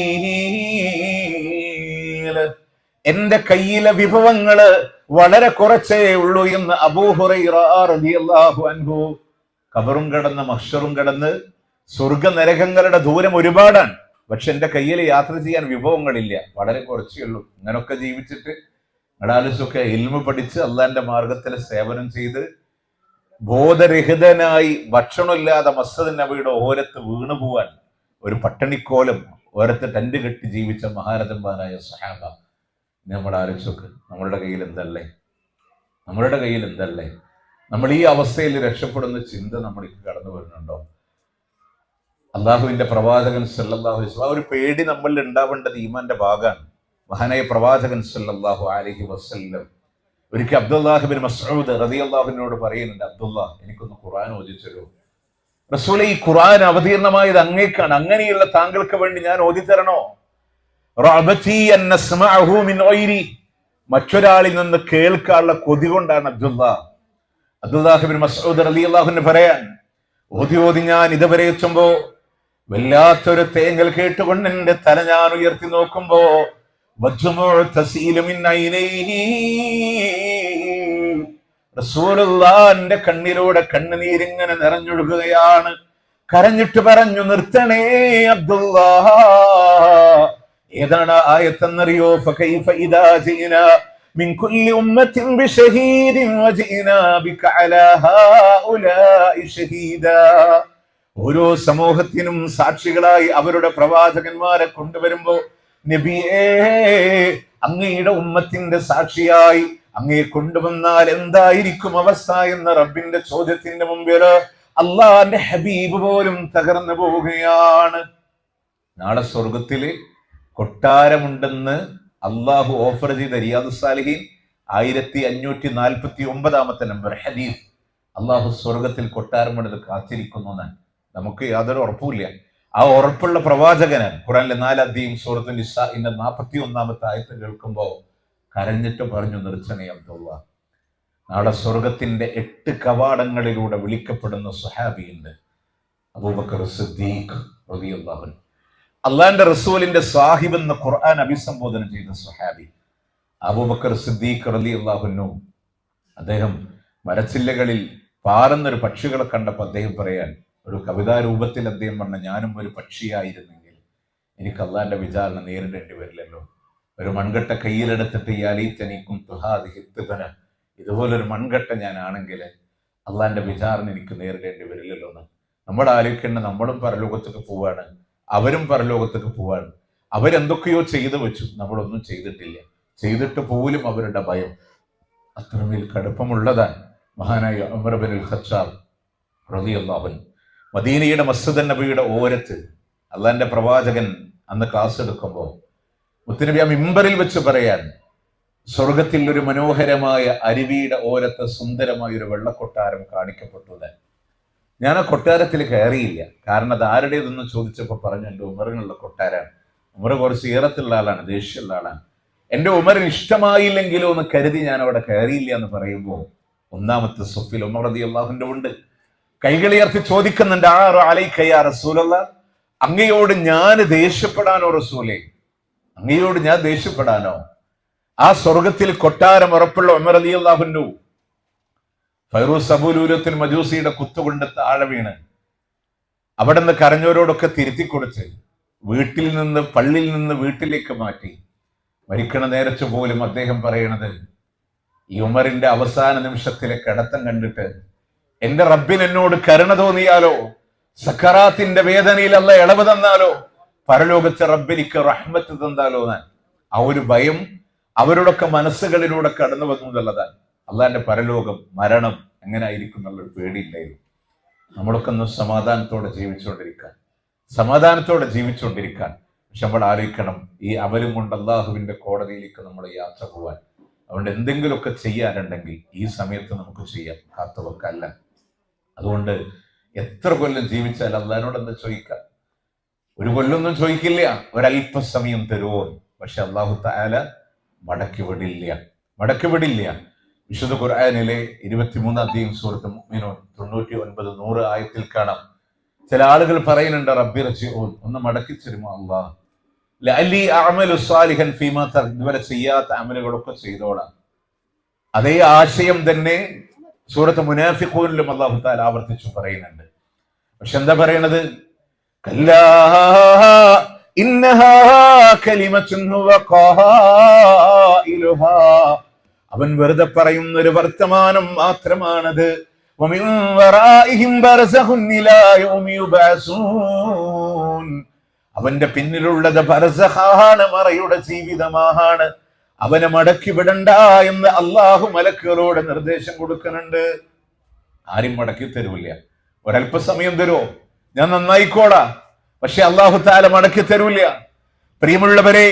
എന്റെ കയ്യിലെ വിഭവങ്ങള് വളരെ കുറച്ചേ ഉള്ളൂ എന്ന് അബൂ ഹുറൈറ റളിയല്ലാഹു അൻഹു. ഖബറും കടന്ന് മഹ്ശറും കടന്ന് സ്വർഗ നരകങ്ങളുടെ ദൂരം ഒരുപാടാണ്, പക്ഷെ എന്റെ കയ്യിൽ യാത്ര ചെയ്യാൻ വിഭവങ്ങളില്ല, വളരെ കുറച്ചേ ഉള്ളൂ. ഇങ്ങനൊക്കെ ജീവിച്ചിട്ട് അടാലിസൊക്കെ ഇൽമ പഠിച്ച് അള്ളാന്റെ മാർഗത്തിൽ സേവനം ചെയ്ത് ബോധരഹിതനായി ഭക്ഷണമില്ലാതെ മസ്ജിദ് നബിയുടെ ഓരത്ത് വീണു പോവാൻ ഒരു പട്ടണിക്കോലം ഓരത്ത് ടെന്റ് കെട്ടി ജീവിച്ച മഹാരഥന്മാരായ സഹാബ. നമ്മൾ ആലോചിച്ചോക്ക്, നമ്മളുടെ കയ്യിൽ എന്തല്ലേ? നമ്മൾ ഈ അവസ്ഥയിൽ രക്ഷപ്പെടുന്ന ചിന്ത നമ്മൾക്ക് കടന്നു വരുന്നുണ്ടോ? അള്ളാഹുവിന്റെ പ്രവാചകൻ സല്ലല്ലാഹു അലൈഹി വസല്ലം, ആ ഒരു പേടി നമ്മളിൽ ഉണ്ടാവേണ്ടത് ഈമാന്റെ ഭാഗമാണ്. മഹാനായ പ്രവാചകൻ സല്ലല്ലാഹു അലൈഹി വസല്ലം ഒരിക്കൽ അബ്ദുല്ലാഹ് ബിൻ മസ്ഊദ് റളിയല്ലാഹു അൻഹുവിനോട് പറയുന്നുണ്ട്, അബ്ദുല്ലാ, എനിക്കൊന്ന് ഖുർആൻ ഓതിത്തരൂ. റസൂലേ, ഈ ഖുർആൻ അവതീർണമായത് അങ്ങേക്കാണ്, അങ്ങനെയുള്ള താങ്കൾക്ക് വേണ്ടി ഞാൻ ഓതിത്തരണോ? റഅബതി അൻ നസ്മഅഹു മിൻ ഗൈരി, മറ്റൊരാളിൽ നിന്ന് കേൾക്കാനുള്ള കൊതി കൊണ്ടാണ് അബ്ദുല്ലാഹ് ബിൻ മസ്ഊദ് റളിയല്ലാഹു അൻഹു പറയാൻ, ഓതി ഞാൻ ഇതുവരെ എത്തുമ്പോ വല്ലാത്തൊരു തേങ്ങൽ കേട്ടുകൊണ്ട് എന്റെ തല ഞാൻ ഉയർത്തി നോക്കുമ്പോ റസൂലുള്ളാഹിന്റെ കണ്ണിലൂടെ കണ്ണുനീരിങ്ങനെ നിറഞ്ഞൊഴുകുകയാണ്. കരഞ്ഞിട്ട് പറഞ്ഞു, നിർത്തണേ അബ്ദുല്ലാ. ഏതാണ് ആയത്തെന്നറിയോ? ഫകൈഫ ഇദാ ജിനാ മിൻ കുല്ലി ഉമ്മത്തിൻ ബിശഹീദിൻ വജിനാ ബിക അലാ ഹൗലാഇ ഷഹീദാ. ഓരോ സമൂഹത്തിനും സാക്ഷികളായി അവരുടെ പ്രവാചകന്മാരെ കൊണ്ടുവരുമ്പോ, നബിയേ, അങ്ങയുടെ ഉമ്മത്തിന്റെ സാക്ഷിയായി അങ്ങയെ കൊണ്ടുവന്നാൽ എന്തായിരിക്കും അവസ്ഥ എന്ന റബ്ബിന്റെ ചോദ്യത്തിന്റെ മുമ്പിൽ അള്ളാന്റെ ഹബീബ് പോലും തകർന്നു പോവുകയാണ്. നാളെ സ്വർഗത്തില് കൊട്ടാരമുണ്ടെന്ന് അള്ളാഹു ഓഫർ ചെയ്ത റിയാദുസ് സാലിഹീൻ 1549 നമ്പർ ഹദീസ്. അള്ളാഹു സ്വർഗത്തിൽ കൊട്ടാരമുണ്ടെന്ന് കാത്തിരിക്കുന്നു. നമുക്ക് യാതൊരു ഉറപ്പുമില്ല. ആ ഉറപ്പുള്ള പ്രവാചകനാണ്. ഖുറാനിലെ 4 അധ്യായം സൂറത്തുൽ നിസാഇന്റെ 41 ആയത്ത് കേൾക്കുമ്പോ കരഞ്ഞിട്ട് പറഞ്ഞു, നിർത്തണേ അബ്ദുള്ള. നാളെ സ്വർഗത്തിന്റെ 8 കവാടങ്ങളിലൂടെ വിളിക്കപ്പെടുന്ന സ്വഹാബിയുണ്ട്, അബൂബക്കർ സിദ്ദീഖ് റളിയല്ലാഹു അൻഹു. അള്ളാന്റെ റസൂലിന്റെ സാഹിബ് എന്ന് ഖുർആൻ അഭിസംബോധന ചെയ്ത സ്വഹാബി അബൂബക്കർ സിദ്ദീഖ് റളിയല്ലാഹു അൻഹു. അദ്ദേഹം മരച്ചില്ലകളിൽ പാറുന്നൊരു പക്ഷികളെ കണ്ടപ്പോൾ അദ്ദേഹം പറയാൻ, ഒരു കവിതാ രൂപത്തിൽ അദ്ദേഹം പറഞ്ഞ, ഞാനും ഒരു പക്ഷിയായിരുന്നെങ്കിൽ എനിക്ക് അള്ളാന്റെ വിചാരണ നേരിടേണ്ടി വരില്ലല്ലോ. ഒരു മൺകട്ട കയ്യിലെടുത്തിട്ട് യാലീത്തനിക്കും തുഹാദിഹിത്തുബന, ഇതുപോലൊരു മൺകട്ട ഞാനാണെങ്കിൽ അള്ളാന്റെ വിചാരണ എനിക്ക് നേരിടേണ്ടി വരില്ലല്ലോ എന്ന് നമ്മൾ ആലോചിക്കേണ്ട. നമ്മളും പരലോകത്തേക്ക് പോവാണ്, അവരും പരലോകത്തേക്ക് പോവാണ്. അവരെന്തൊക്കെയോ ചെയ്തു വെച്ചു, നമ്മളൊന്നും ചെയ്തിട്ടില്ല. ചെയ്തിട്ട് പോലും അവരുടെ ഭയം അത്രമേൽ കടുപ്പമുള്ളതാണ്. മഹാനായ ഉമർ ഇബ്നുൽ ഖത്താബ് റളിയല്ലാഹു അൻഹു മദീനയുടെ മസ്ജിദ് നബിയുടെ ഓരത്ത് അള്ളാന്റെ പ്രവാചകൻ അന്ന് ക്ലാസ് എടുക്കുമ്പോൾ മുത്തുനബി ആ മിമ്പറിൽ വെച്ച് പറയാൻ, സ്വർഗത്തിൽ ഒരു മനോഹരമായ അരുവിയുടെ ഓരത്ത് സുന്ദരമായ ഒരു വെള്ളക്കൊട്ടാരം കാണിക്കപ്പെട്ടു. ഞാൻ ആ കൊട്ടാരത്തിൽ കയറിയില്ല, കാരണം അത് ആരുടേതെന്ന് ചോദിച്ചപ്പോൾ പറഞ്ഞു, എൻ്റെ ഉമറിനുള്ള കൊട്ടാരാണ്. ഉമർ കുറച്ച് ഈറത്തുള്ള ആളാണ്, ദേഷ്യമുള്ള ആളാണ്. എൻ്റെ ഉമറിന് ഇഷ്ടമായില്ലെങ്കിലോ എന്ന് കരുതി ഞാൻ അവിടെ കയറിയില്ല എന്ന് പറയുമ്പോൾ 1-ാമത്തെ സഫിൽ ഉമർ റളിയല്ലാഹു അൻഹു ഉണ്ട്. കൈകളുയർത്തി ചോദിക്കുന്നുണ്ട്, ആറു അലൈക്കയ്യാ റസൂലല്ലാഹ്, അങ്ങയോട് ഞാൻ ദേഷ്യപ്പെടാനോ റസൂലേ, അങ്ങയോട് ഞാൻ ദേഷ്യപ്പെടാനോ? ആ സ്വർഗത്തിൽ കൊട്ടാരം ഉറപ്പുള്ള ഉമർ റളിയല്ലാഹു അൻഹു ഫൈറൂസ് അബൂലൂലത്തിൽ മജൂസിയുടെ കുത്തുകൊണ്ട് താഴെ വീണ് അവിടെ നിന്ന് കരഞ്ഞവരോടൊക്കെ തിരുത്തി കൊടുത്ത് വീട്ടിൽ നിന്ന്, പള്ളിയിൽ നിന്ന് വീട്ടിലേക്ക് മാറ്റി. മരിക്കണ നേരത്ത് പോലും അദ്ദേഹം പറയണത്, ഈ ഉമറിന്റെ അവസാന നിമിഷത്തിലെ കിടത്തം കണ്ടിട്ട് എന്റെ റബ്ബിന് എന്നോട് കരുണ തോന്നിയാലോ, സക്കറാത്തിന്റെ വേദനയിൽ അല്ല ഇളവ് തന്നാലോ, പരലോകത്തെ റബ്ബിനിക്ക് റഹ്മത്ത് തന്നാലോ ഞാൻ. ആ ഒരു ഭയം അവരുടെയൊക്കെ മനസ്സുകളിലൂടെ കടന്നു വന്നു എന്നുള്ളതാണ്. അള്ളാന്റെ പരലോകം, മരണം എങ്ങനെ ആയിരിക്കും എന്നുള്ളൊരു പേടിയില്ലായിരുന്നു. നമ്മളൊക്കെ ഒന്ന് സമാധാനത്തോടെ ജീവിച്ചുകൊണ്ടിരിക്കാൻ. പക്ഷെ നമ്മൾ ആലോചിക്കണം, ഈ അമലും കൊണ്ട് അള്ളാഹുവിന്റെ കോടതിയിലേക്ക് നമ്മൾ യാത്ര പോവാൻ. അതുകൊണ്ട് എന്തെങ്കിലുമൊക്കെ ചെയ്യാനുണ്ടെങ്കിൽ ഈ സമയത്ത് നമുക്ക് ചെയ്യാം, കാത്തുവെക്കല്ല. അതുകൊണ്ട് എത്ര കൊല്ലം ജീവിച്ചാൽ അള്ളാഹിനോട് എന്താ ചോദിക്കാം? ഒരു കൊല്ലമൊന്നും ചോദിക്കില്ല, ഒരല്പസമയം തരുമോ. പക്ഷെ അള്ളാഹു തആല മടക്കി വിടില്ല. വിശുദ്ധ ഖുർആനിലെ 23 അധ്യായം സൂറത്ത് മുഅ്മിനൂൻ 99, 100 ആയത്തിൽ കാണാം, ചില ആളുകൾ പറയുന്നുണ്ട്, റബ്ബി റജിഊൻ, ഒന്ന് മടക്കി തരുമോ അല്ലാഹ്, ലഅല്ലി അഅമലു സാലിഹൻ ഫീമാ തറക്, ഇതുവരെ ചെയ്യാത്ത അമലുകളൊക്കെ ചെയ്തോളാം. അതേ ആശയം തന്നെ സൂറത്ത് മുനാഫിഖൂനിലും അല്ലാഹു തആല ആവർത്തിച്ചു പറയുന്നുണ്ട്. പക്ഷെ എന്താ പറയണത്? കല്ലാ ഇന്നഹാ കലിമത്തുൻ ഹുവ ഖായിലുഹാ, അവൻ വെറുതെ പറയുന്ന ഒരു വർത്തമാനം മാത്രമാണത്. വമിൻ വറാഇഹിം ബർസഖുൻ ഇലാ യൗമി യുബഅസൂൻ, അവന്റെ പിന്നിലുള്ളത് ബർസഖാണ്, മറയുടെ ജീവിതമാണ്. അവനെ മടക്കി വിടണ്ട എന്ന് അള്ളാഹു മലക്കുകളോട് നിർദ്ദേശം കൊടുക്കുന്നുണ്ട്. ആരും മടക്കി തരൂല്ല. ഒരല്പസമയം തരുമോ, ഞാൻ നന്നായിക്കോളാ, പക്ഷെ അള്ളാഹു തആല മടക്കി തരൂല്ല. പ്രിയമുള്ളവരെ,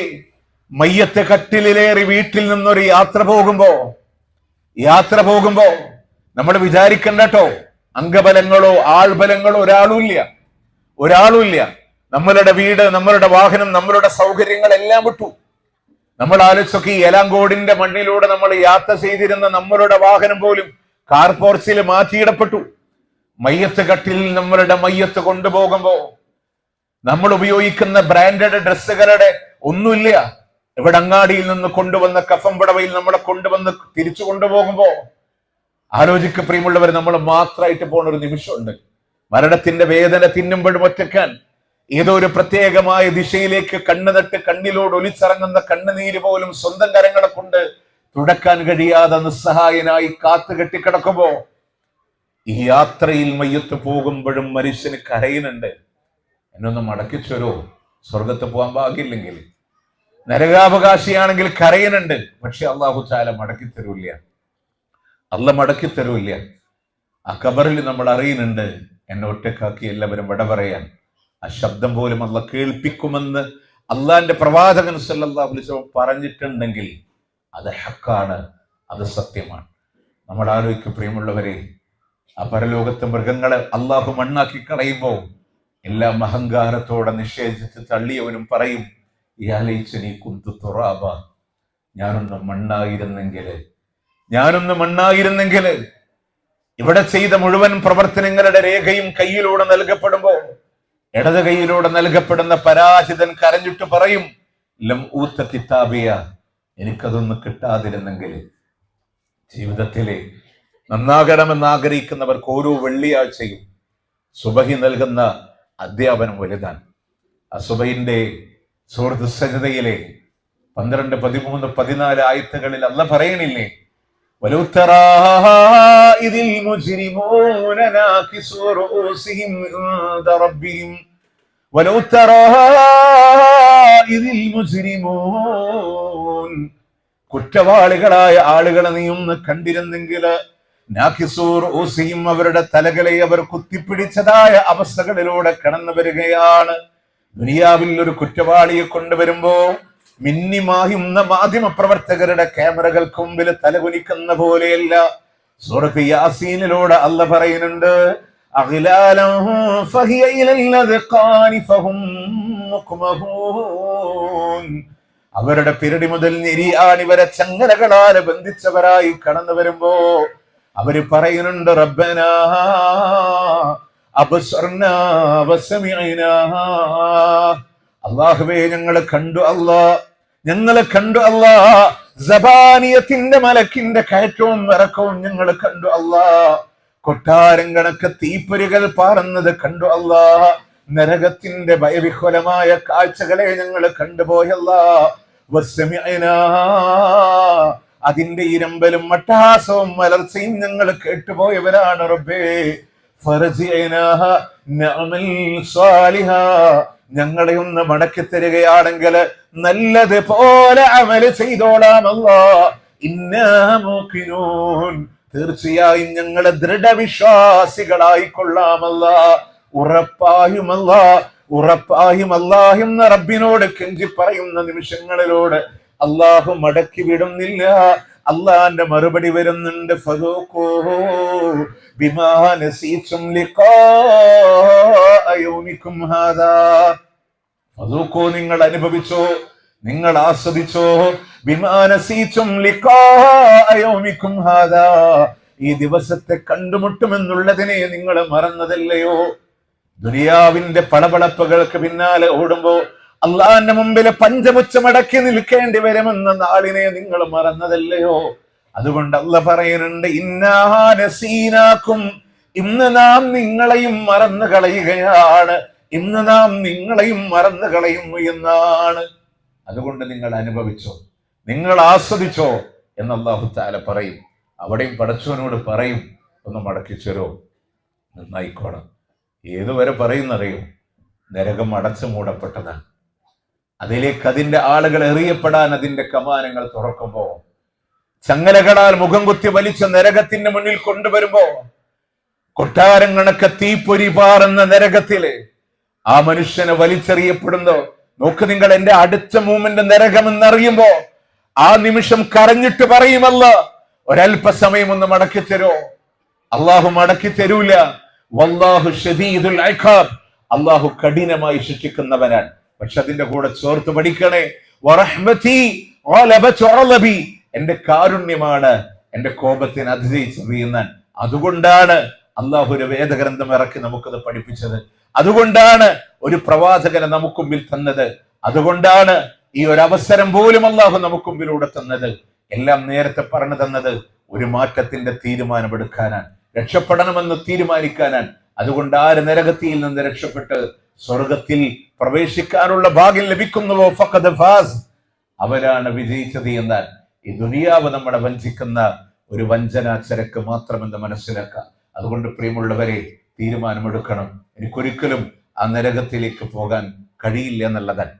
മയ്യത്ത് കട്ടിലേറി വീട്ടിൽ നിന്നൊരു യാത്ര പോകുമ്പോ നമ്മൾ വിചാരിക്കണ്ട കേട്ടോ, അംഗബലങ്ങളോ ആൾബലങ്ങളോ ഒരാളുമില്ല. നമ്മളുടെ വീട്, നമ്മളുടെ വാഹനം, നമ്മളുടെ സൗകര്യങ്ങളെല്ലാം വിട്ടു. നമ്മൾ ആലോചിച്ചൊക്കെ ഈ എലാങ്കോടിന്റെ മണ്ണിലൂടെ നമ്മൾ യാത്ര ചെയ്തിരുന്ന നമ്മളുടെ വാഹനം പോലും കാർ പോർച്ചിൽ മാറ്റിയിടപ്പെട്ടു. മയ്യത്ത് കട്ടിൽ നമ്മളുടെ മയ്യത്ത് കൊണ്ടുപോകുമ്പോ നമ്മൾ ഉപയോഗിക്കുന്ന ബ്രാൻഡഡ് ഡ്രസ്സുകളുടെ ഒന്നുമില്ല. ഇവിടെ അങ്ങാടിയിൽ നിന്ന് കൊണ്ടുവന്ന കഫം പടവയിൽ നമ്മളെ കൊണ്ടുവന്ന് തിരിച്ചു കൊണ്ടുപോകുമ്പോ ആലോചിക്ക പ്രിയമുള്ളവർ, നമ്മൾ മാത്രമായിട്ട് പോണ ഒരു നിമിഷമുണ്ട്. മരണത്തിന്റെ വേദന തിന്നുമ്പോഴും ഒറ്റക്കാൻ ഏതോ ഒരു പ്രത്യേകമായ ദിശയിലേക്ക് കണ്ണുനട്ട് കണ്ണിലോട് ഒലിച്ചിറങ്ങുന്ന കണ്ണുനീര് പോലും സ്വന്തം കരങ്ങളെ കൊണ്ട് തുടക്കാൻ കഴിയാതെ നിസ്സഹായനായി കാത്തു കെട്ടിക്കിടക്കുമ്പോ ഈ യാത്രയിൽ മയ്യത്ത് പോകുമ്പോഴും മനുഷ്യന് കരയുന്നുണ്ട്, എന്നൊന്ന് മടക്കിച്ചൊരോ, സ്വർഗത്ത് പോകാൻ ഭാഗ്യമില്ലെങ്കിൽ. നരകാവകാശിയാണെങ്കിൽ കരയുന്നുണ്ട്, പക്ഷെ അള്ളാഹു തആല മടക്കി തരൂല്ല. ആ ഖബറിൽ നമ്മൾ അറിയുന്നുണ്ട്, എന്നെ ഒറ്റക്കാക്കി എല്ലാവരും വിട പറയാൻ. ആ ശബ്ദം പോലും അള്ളാഹ് കേൾപ്പിക്കുമെന്ന് അള്ളാന്റെ പ്രവാചകൻ സല്ലല്ലാഹു അലൈഹി വസല്ലം പറഞ്ഞിട്ടുണ്ടെങ്കിൽ അത് ഹക്കാണ്, അത് സത്യമാണ്. നമ്മൾ ആലോചിക്കും പ്രിയമുള്ളവരെ, ആ പരലോകത്തെ മൃഗങ്ങളെ അള്ളാഹു മണ്ണാക്കി കളയുമ്പോ എല്ലാം അഹങ്കാരത്തോടെ നിഷേധിച്ച് തള്ളിയവനും പറയും, യാലൈച്ചനി കുന്തു തുറാബ, ഞാനൊന്ന് മണ്ണായിരുന്നെങ്കിൽ. ഇവിടെ ചെയ്ത മുഴുവൻ പ്രവർത്തനങ്ങളുടെ രേഖയും കയ്യിലൂടെ നൽകപ്പെടുമ്പോ ഇടത് കൈയിലൂടെ നൽകപ്പെടുന്ന പരാജിതൻ കരഞ്ഞിട്ട് പറയും, ലം ഊത്ത കിതാബിയ, എനിക്കതൊന്ന് കിട്ടാതിരുന്നെങ്കിൽ. ജീവിതത്തിലെ നന്നാകണമെന്ന് ആഗ്രഹിക്കുന്നവർക്ക് ഓരോ വെള്ളിയാഴ്ചയും സുബഹി നൽകുന്ന അധ്യാപനം വലുതാണ്. ആ സുബഹിന്റെ സൂറത്ത് സജ്ദയിലെ 12, 13, 14 ആയത്തുകളിൽ അല്ലാഹ് പറയണില്ലേ, വലൗ തറാ ഇദിൽ മുജ്രിമൂന നാകിസു റൂസിഹിം ഇൻദ റബ്ബിഹിം, വലൗ തറാ ഇദിൽ മുജ്രിമൂൻ, കുറ്റവാളികളായ ആളുകളെ നീ ഒന്ന് കണ്ടിരുന്നെങ്കിൽ, നാകിസു റൂസിഹിം, അവരുടെ തലകളെ അവർ കുത്തിപ്പിടിച്ചതായ അവസ്ഥകളിലൂടെ കടന്നു വരികയാണ്. ദുനിയാവിൽ ഒരു കുറ്റവാളിയെ കൊണ്ടുവരുമ്പോ മിന്നിമായുന്ന മാധ്യമ പ്രവർത്തകരുടെ ക്യാമറകൾക്ക് മുമ്പിൽ തലകുനിക്കുന്ന പോലെയല്ല. സൂറത്ത് യാസീനിലൂടെ അല്ലാഹ് പറയുന്നുണ്ട്, അഗ്ലാലൻ ഫഹിയ ഇലൽ അദ്ഖാനി ഫഹും മുഖ്മഹൂൻ, അവരുടെ പിരടി മുതൽ ഞെരിയാണി വരെ ചങ്ങലകളാൽ ബന്ധിച്ചവരായി കടന്നു വരുമ്പോ അവര് പറയുന്നുണ്ട്, റബ്ബനാ അബ്സർനാ വസമിഅനാ. അല്ലാഹുവേ ഞങ്ങൾ കണ്ടു അല്ലാ, ഞങ്ങൾ കണ്ടു അല്ലാ. സബാനിയത്തിന്റെ മലക്കിന്റെ കയറ്റവും ഇറക്കവും ഞങ്ങൾ കണ്ടു അല്ലാ. കൊട്ടാരം കണക്ക് തീപ്പൊരികൾ പാറുന്നത് കണ്ടു അല്ലാ. നരകത്തിന്റെ ഭയവിഹ്വലമായ കാഴ്ചകളെ ഞങ്ങൾ കണ്ടുപോയല്ലാ. വസമിഅനാ, അതിന്റെ ഇരമ്പലും മട്ടഹാസവും മലർച്ചയും ഞങ്ങൾ കേട്ടുപോയവരാണ് റബ്ബേ. ഫർജിഅനാ നഅമൽ സ്വാലിഹാ, ഞങ്ങളെ ഒന്ന് മടക്കി തരികയാണെങ്കിൽ നല്ലത് പോലെ അമല് ചെയ്തോളാം അല്ലാ. ഇന്നാ മൂഖിനൂൻ, തീർച്ചയായും ഞങ്ങളെ ദൃഢവിശ്വാസികളായിക്കൊള്ളാമല്ല. ഉറപ്പായുമല്ല, ഉറപ്പായുമല്ല എന്ന റബ്ബിനോട് കെഞ്ചി പറയുന്ന നിമിഷങ്ങളിലൂടെ അള്ളാഹു മടക്കി വിടുന്നില്ല. അള്ളാന്റെ മറുപടി വരുന്നുണ്ട്. ഫദൂഖൂ ബിമാ നസീതും ലിഖാഅ യൗമികും ഹാദാ. ഫദൂഖൂ, നിങ്ങൾ അനുഭവിച്ചോ, നിങ്ങൾ ആസ്വദിച്ചോ. ബിമാ നസീതും ലിഖാഅ യൗമികും ഹാദാ, ഈ ദിവസത്തെ കണ്ടുമുട്ടുമെന്നുള്ളതിനെ നിങ്ങൾ മറന്നതല്ലയോ? ദുനിയാവിന്റെ പളപളപ്പുകൾക്ക് പിന്നാലെ ഓടുമ്പോ അള്ളാന്റെ മുമ്പിൽ പഞ്ചമുച്ചമടക്കി നിൽക്കേണ്ടി വരുമെന്ന നാളിനെ നിങ്ങൾ മറന്നതല്ലയോ? അതുകൊണ്ട് അള്ളാഹ് പറയുന്നുണ്ട്, ഇന്നാ നസീനാക്കും, ഇന്ന് നാം നിങ്ങളെയും മറന്നു കളയുകയാണ്, ഇന്ന് നാം നിങ്ങളെയും മറന്നു കളയുന്നു എന്നാണ്. അതുകൊണ്ട് നിങ്ങൾ അനുഭവിച്ചോ, നിങ്ങൾ ആസ്വദിച്ചോ എന്ന് അല്ലാഹു തആല പറയും. അവിടെയും പടച്ചവനോട് പറയും, ഒന്ന് മടക്കി ചേരോ, നന്നായിക്കോണം. ഏതുവരെ പറയുന്നറിയോ? നരകം അടച്ചു മൂടപ്പെട്ടതാണ്. അതിലേക്ക് അതിന്റെ ആളുകൾ എറിയപ്പെടാൻ അതിന്റെ കമാനങ്ങൾ തുറക്കുമ്പോ, ചങ്ങലകളാൽ മുഖം കുത്തി വലിച്ച നരകത്തിന്റെ മുന്നിൽ കൊണ്ടുവരുമ്പോ, കൊട്ടാരം കണക്ക് തീപ്പൊരി പാറുന്ന നരകത്തില് ആ മനുഷ്യനെ വലിച്ചെറിയപ്പെടുന്നോ നോക്ക് നിങ്ങൾ. എന്റെ അടുത്ത മൂമെന്റ് നരകമെന്നറിയുമ്പോ ആ നിമിഷം കരഞ്ഞിട്ട് പറയുമല്ല, ഒരല്പസമയം ഒന്ന് മടക്കി തരോ. അള്ളാഹു മടക്കി തരൂല. വല്ലാഹു ശദീദുൽ ഇഖാബ്, അള്ളാഹു കഠിനമായി ശിക്ഷിക്കുന്നവനാണ്. പക്ഷെ അതിന്റെ കൂടെ ചേർത്ത് പഠിക്കണേ, വറഹ്മതി ഗലബത് ഗളബി, എന്റെ കാരുണ്യമാണ് എന്റെ കോപത്തിന് അതിജയിച്ചറിയുന്നാൻ. അതുകൊണ്ടാണ് അള്ളാഹു ഒരു വേദഗ്രന്ഥം ഇറക്കി നമുക്കത് പഠിപ്പിച്ചത്. അതുകൊണ്ടാണ് ഒരു പ്രവാചകനെ നമുക്ക് മുമ്പിൽ തന്നത്. അതുകൊണ്ടാണ് ഈ ഒരു അവസരം പോലും അള്ളാഹു നമുക്ക് മുമ്പിലൂടെ തന്നത്. എല്ലാം നേരത്തെ പറഞ്ഞു തന്നത് ഒരു മാറ്റത്തിന്റെ തീരുമാനമെടുക്കാനാണ്, രക്ഷപ്പെടണമെന്ന് തീരുമാനിക്കാനാണ്. അതുകൊണ്ട് ആര് നരകത്തിയിൽ നിന്ന് രക്ഷപ്പെട്ട് സ്വർഗത്തിൽ പ്രവേശിക്കാനുള്ള ഭാഗ്യം ലഭിക്കുന്നുവോ ഫഖദ് ഫാസ്, അവരാണ് വിജയിച്ചത് എന്നാൽ ഈ ദുനിയാവ് നമ്മളെ വഞ്ചിക്കുന്ന ഒരു വഞ്ചന ചരക്ക് മാത്രമെന്ന് മനസ്സിലാക്കാം. അതുകൊണ്ട് പ്രിയമുള്ളവരെ, തീരുമാനമെടുക്കണം. എനിക്കൊരിക്കലും ആ നരകത്തിലേക്ക് പോകാൻ കഴിയില്ല എന്നുള്ളതാണ്.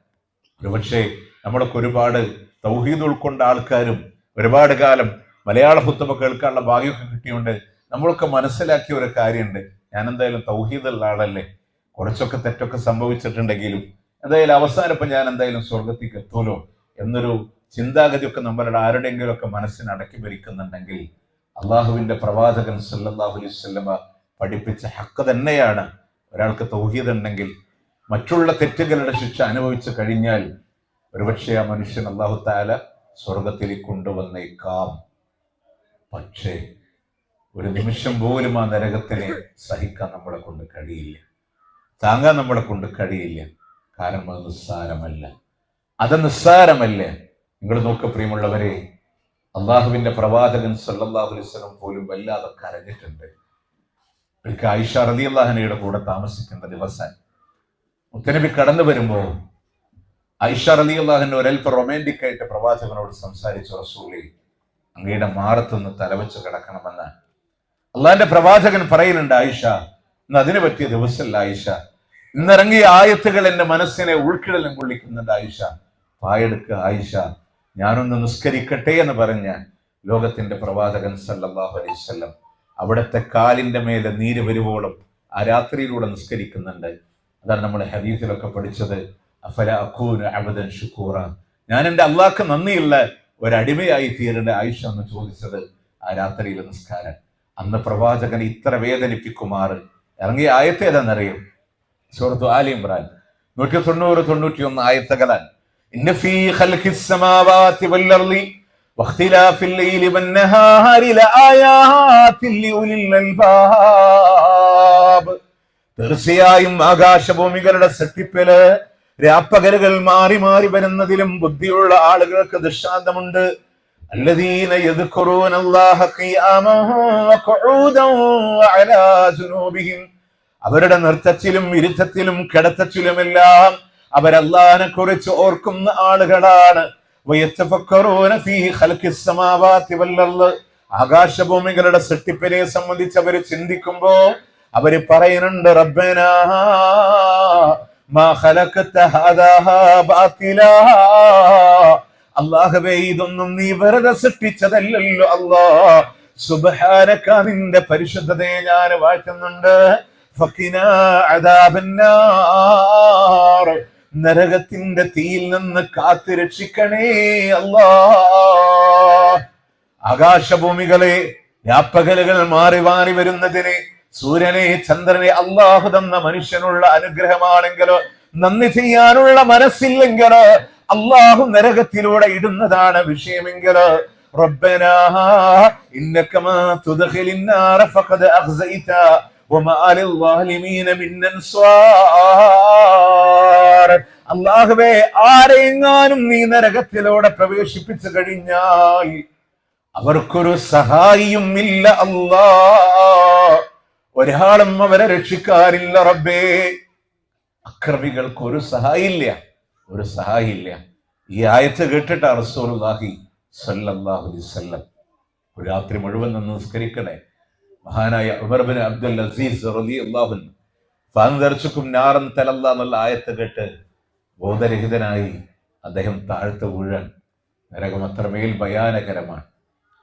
ഒരുപക്ഷെ നമ്മളൊക്കെ ഒരുപാട് തൗഹീദ് ഉൾക്കൊണ്ട ആൾക്കാരും ഒരുപാട് കാലം മലയാള ഹുത്തുബ കേൾക്കാനുള്ള ഭാഗ്യമൊക്കെ കിട്ടിയുണ്ട്. നമ്മളൊക്കെ മനസ്സിലാക്കിയ ഒരു കാര്യമുണ്ട്, ഞാൻ എന്തായാലും തൗഹീദുള്ള ആളല്ലേ, കുറച്ചൊക്കെ തെറ്റൊക്കെ സംഭവിച്ചിട്ടുണ്ടെങ്കിലും എന്തായാലും അവസാനം ഇപ്പം ഞാൻ എന്തായാലും സ്വർഗത്തേക്ക് എത്തുമല്ലോ എന്നൊരു ചിന്താഗതിയൊക്കെ നമ്മളുടെ ആരുടെയെങ്കിലും ഒക്കെ മനസ്സിന് അടക്കി ഭരിക്കുന്നുണ്ടെങ്കിൽ, അള്ളാഹുവിന്റെ പ്രവാചകൻ സല്ലല്ലാഹു അലൈഹി വസല്ലമ പഠിപ്പിച്ച ഹക്ക് തന്നെയാണ്. ഒരാൾക്ക് തൗഹീദ് ഉണ്ടെങ്കിൽ മറ്റുള്ള തെറ്റുകളുടെ ശിക്ഷ അനുഭവിച്ചു കഴിഞ്ഞാൽ ഒരുപക്ഷെ ആ മനുഷ്യൻ അല്ലാഹു തആല സ്വർഗത്തിലേക്ക് കൊണ്ടുവന്നേക്കാം. പക്ഷേ ഒരു നിമിഷം പോലും ആ നരകത്തിനെ സഹിക്കാൻ നമ്മളെ കൊണ്ട് കഴിയില്ല, താങ്ങാൻ നമ്മളെ കൊണ്ട് കഴിയില്ല. കാരണം അത് നിസ്സാരമല്ല, അത് നിസ്സാരമല്ല. നിങ്ങൾ നോക്ക് പ്രിയമുള്ളവരെ, അള്ളാഹുവിന്റെ പ്രവാചകൻ സല്ലല്ലാഹു അലൈഹി വസല്ലം പോലും വല്ലാതെ കരഞ്ഞിട്ടുണ്ട്. ഒരിക്കൽ ആയിഷ റളിയല്ലാഹു അൻഹയുടെ കൂടെ താമസിക്കുന്ന ദിവസം മുത്തനബി കടന്നു വരുമ്പോ ആയിഷ റളിയല്ലാഹു അൻഹ ഒരൽപ്പം റൊമാൻറ്റിക് ആയിട്ട് പ്രവാചകനോട് സംസാരിച്ചു, റസൂലേ അങ്ങയുടെ മാറത്തുനിന്ന് തലവെച്ച് കിടക്കണമെന്ന്. അള്ളാഹിന്റെ പ്രവാചകൻ പറയുന്നുണ്ട്, ആയിഷ ഇന്ന് അതിന് പറ്റിയ ദിവസമല്ല ആയിഷ, ഇന്നിറങ്ങിയ ആയത്തുകൾ എന്റെ മനസ്സിനെ ഉൾക്കിടലും കൊള്ളിക്കുന്നുണ്ട് ആയിഷ, പായെടുക്കുക ആയിഷ, ഞാനൊന്ന് നിസ്കരിക്കട്ടെ എന്ന് പറഞ്ഞ ലോകത്തിന്റെ പ്രവാചകൻ സല്ലല്ലാഹു അലൈഹി വസല്ലം അവിടുത്തെ കാലിന്റെ മേലെ നീര് വരുവോളം ആ രാത്രിയിലൂടെ നിസ്കരിക്കുന്നുണ്ട്. അതാണ് നമ്മൾ ഹദീസിലൊക്കെ പഠിച്ചത്, അഫല അകൂനു അബ്ദൻ ശുക്കൂറ, ഞാൻ എൻ്റെ അള്ളാഹ്ക്ക് നന്ദിയുള്ള ഒരടിമയായി തീരേണ്ട ആയിഷ എന്ന് ചോദിച്ചത് ആ രാത്രിയിലെ നിസ്കാരം. അന്ന് പ്രവാചകൻ ഇത്ര വേദനിപ്പിക്കുമാറ് ഇറങ്ങിയ ആയത്ത് ഏതാണെന്നറിയും? സൂറത്തു ആലി ഇംറാൻ 190-191 ആയത്തുകളാണ്. ഇന്ന ഫീ ഖൽഖിസ് സമാവാതി വൽ അർളി വഖ്തിലാഫിൽ ലൈലി വൻ നഹാരി ലആയാതിൻ ലിഉലിൽ അൽബാബ്. തീർച്ചയായും ആകാശഭൂമികളുടെ സൃഷ്ടിപ്പില് രാപ്പകലുകൾ മാറി മാറി വരുന്നതിലും ബുദ്ധിയുള്ള ആളുകൾക്ക് ദൃഷ്ടാന്തമുണ്ട്. الذين يذكرون الله قياما وقعودا وعلى جنوبهم. അവരുടെ നൃത്തത്തിലും ഇരുത്തത്തിലും കിടത്തത്തിലുമെല്ലാം അവരല്ലാഹനെ കുറിച്ച് ഓർക്കുന്ന ആളുകളാണ്. വയതഫക്കറൂന ഫീ ഖൽഖിസ് സമാവാതി വൽ അർള്. ആകാശഭൂമികളുടെ സൃഷ്ടിപ്പിനെ സംബന്ധിച്ച് അവർ ചിന്തിക്കുമ്പോ അവര് പറയുന്നുണ്ട്, റബ്ബനാ മാ ഖലഖത ഹാദാ ബാതിലാ. അല്ലാഹുവേ, ഇതൊന്നും നീ വെറുതെ സൃഷ്ടിച്ചതല്ലല്ലോ അല്ലാഹ്. സുബ്ഹാനക, നിന്റെ പരിശുദ്ധതയെ ഞാൻ വാഴ്ത്തുന്നുണ്ട്. ഫഖിനാ അദാബന്നാർ, നരകത്തിന്റെ തീയിൽ നിന്ന് കാത്തു രക്ഷിക്കണേ അല്ലാഹ്. ആകാശഭൂമികളെ, രാപ്പകലുകൾ മാറി മാറി വരുന്നതിന്, സൂര്യനെ ചന്ദ്രനെ അല്ലാഹു തന്ന മനുഷ്യനുള്ള അനുഗ്രഹമാണെങ്കിലോ, നന്ദി ചെയ്യാനുള്ള മനസ്സില്ലെങ്കിലോ, അല്ലാഹു നരകത്തിലൂടെ ഇടുന്നതാണ് വിഷയമെങ്കിലോ, റബ്ബനാ ഇന്നക മാ തുദ്ഖിലിൻ നാറ ഫഖദ് അഖ്സൈത വമാ ലിൽളാലിമീന മിൻ അൻസാർ. അല്ലാഹുവേ, ആരെയെങ്ങാനും നീ നരകത്തിലൂടെ പ്രവേശിപ്പിച്ചു കഴിഞ്ഞാൽ അവർക്കൊരു സഹായിയും ഇല്ല അല്ലാഹ്. ഒരാളും അവരെ രക്ഷിക്കാനില്ല റബ്ബേ. അക്രമികൾക്ക് ഒരു സഹായില്ല, ഒരു സഹായില്ല. ഈ ആയത്ത് കേട്ടിട്ട് റസൂലുള്ളാഹി സ്വല്ലല്ലാഹു അലൈഹി വസല്ലം ഒരു രാത്രി മുഴുവൻ നിന്ന് നിസ്കരിക്കണേ. മഹാനായ ഉമർ ബിൻ അബ്ദുൽ അസീസ് റളിയല്ലാഹു അൻഹു ഫഅൻദർച്ചുക്കും നാറൻ തലല്ലാ എന്നുള്ള ആയത്ത് കേട്ട് ബോധരഹിതനായി അദ്ദേഹം താഴ്ത്തു വീഴാൻ. നരകം അത്രമേൽ ഭയാനകരമാണ്,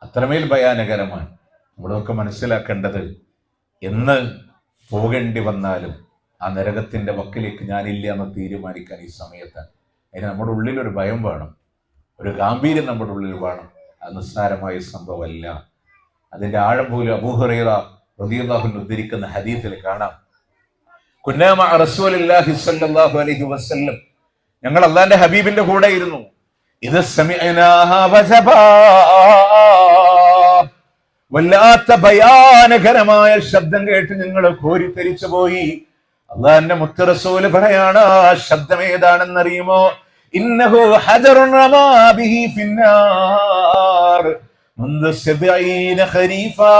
അത്രമേൽ ഭയാനകരമാണ്. നമ്മളൊക്കെ മനസ്സിലാക്കേണ്ടത്, എന്ന് പോകേണ്ടി വന്നാലും ആ നരകത്തിന്റെ വക്കിലേക്ക് ഞാനില്ല എന്ന് തീരുമാനിക്കാൻ ഈ സമയത്ത് അതിന് നമ്മുടെ ഉള്ളിൽ ഒരു ഭയം വേണം, ഒരു ഗാംഭീര്യം നമ്മുടെ ഉള്ളിൽ വേണം. അത് നിസ്സാരമായ സംഭവമല്ല. അതിന്റെ ആഴം പോലും അബൂ ഹുറൈറ റളിയല്ലാഹു അൻഹു ഉദ്ധരിക്കുന്ന ഹദീസിൽ കാണാം. കുന്നാ മഅ റസൂലില്ലാഹി സ്വല്ലല്ലാഹു അലൈഹി വസല്ലം, ഞങ്ങൾ അല്ലാഹുവിന്റെ ഹബീബിന്റെ കൂടെ ഇരുന്നു. ഇത് സമിഅനാഹാ വജബാ, വല്ലാത്ത ഭയാനകരമായ ശബ്ദം കേട്ട് ഞങ്ങൾ കോരിത്തരിച്ചു പോയി. അല്ലാഹുവിന്റെ മുത്ത് റസൂൽ പറയാണ്, ആ ശബ്ദം ഏതാണെന്നറിയുമോ? ഇന്നഹു ഹജറുൻ റമാ ബിഹി ഫിന്നാർ മുൻദു 70 ഖരീഫാ.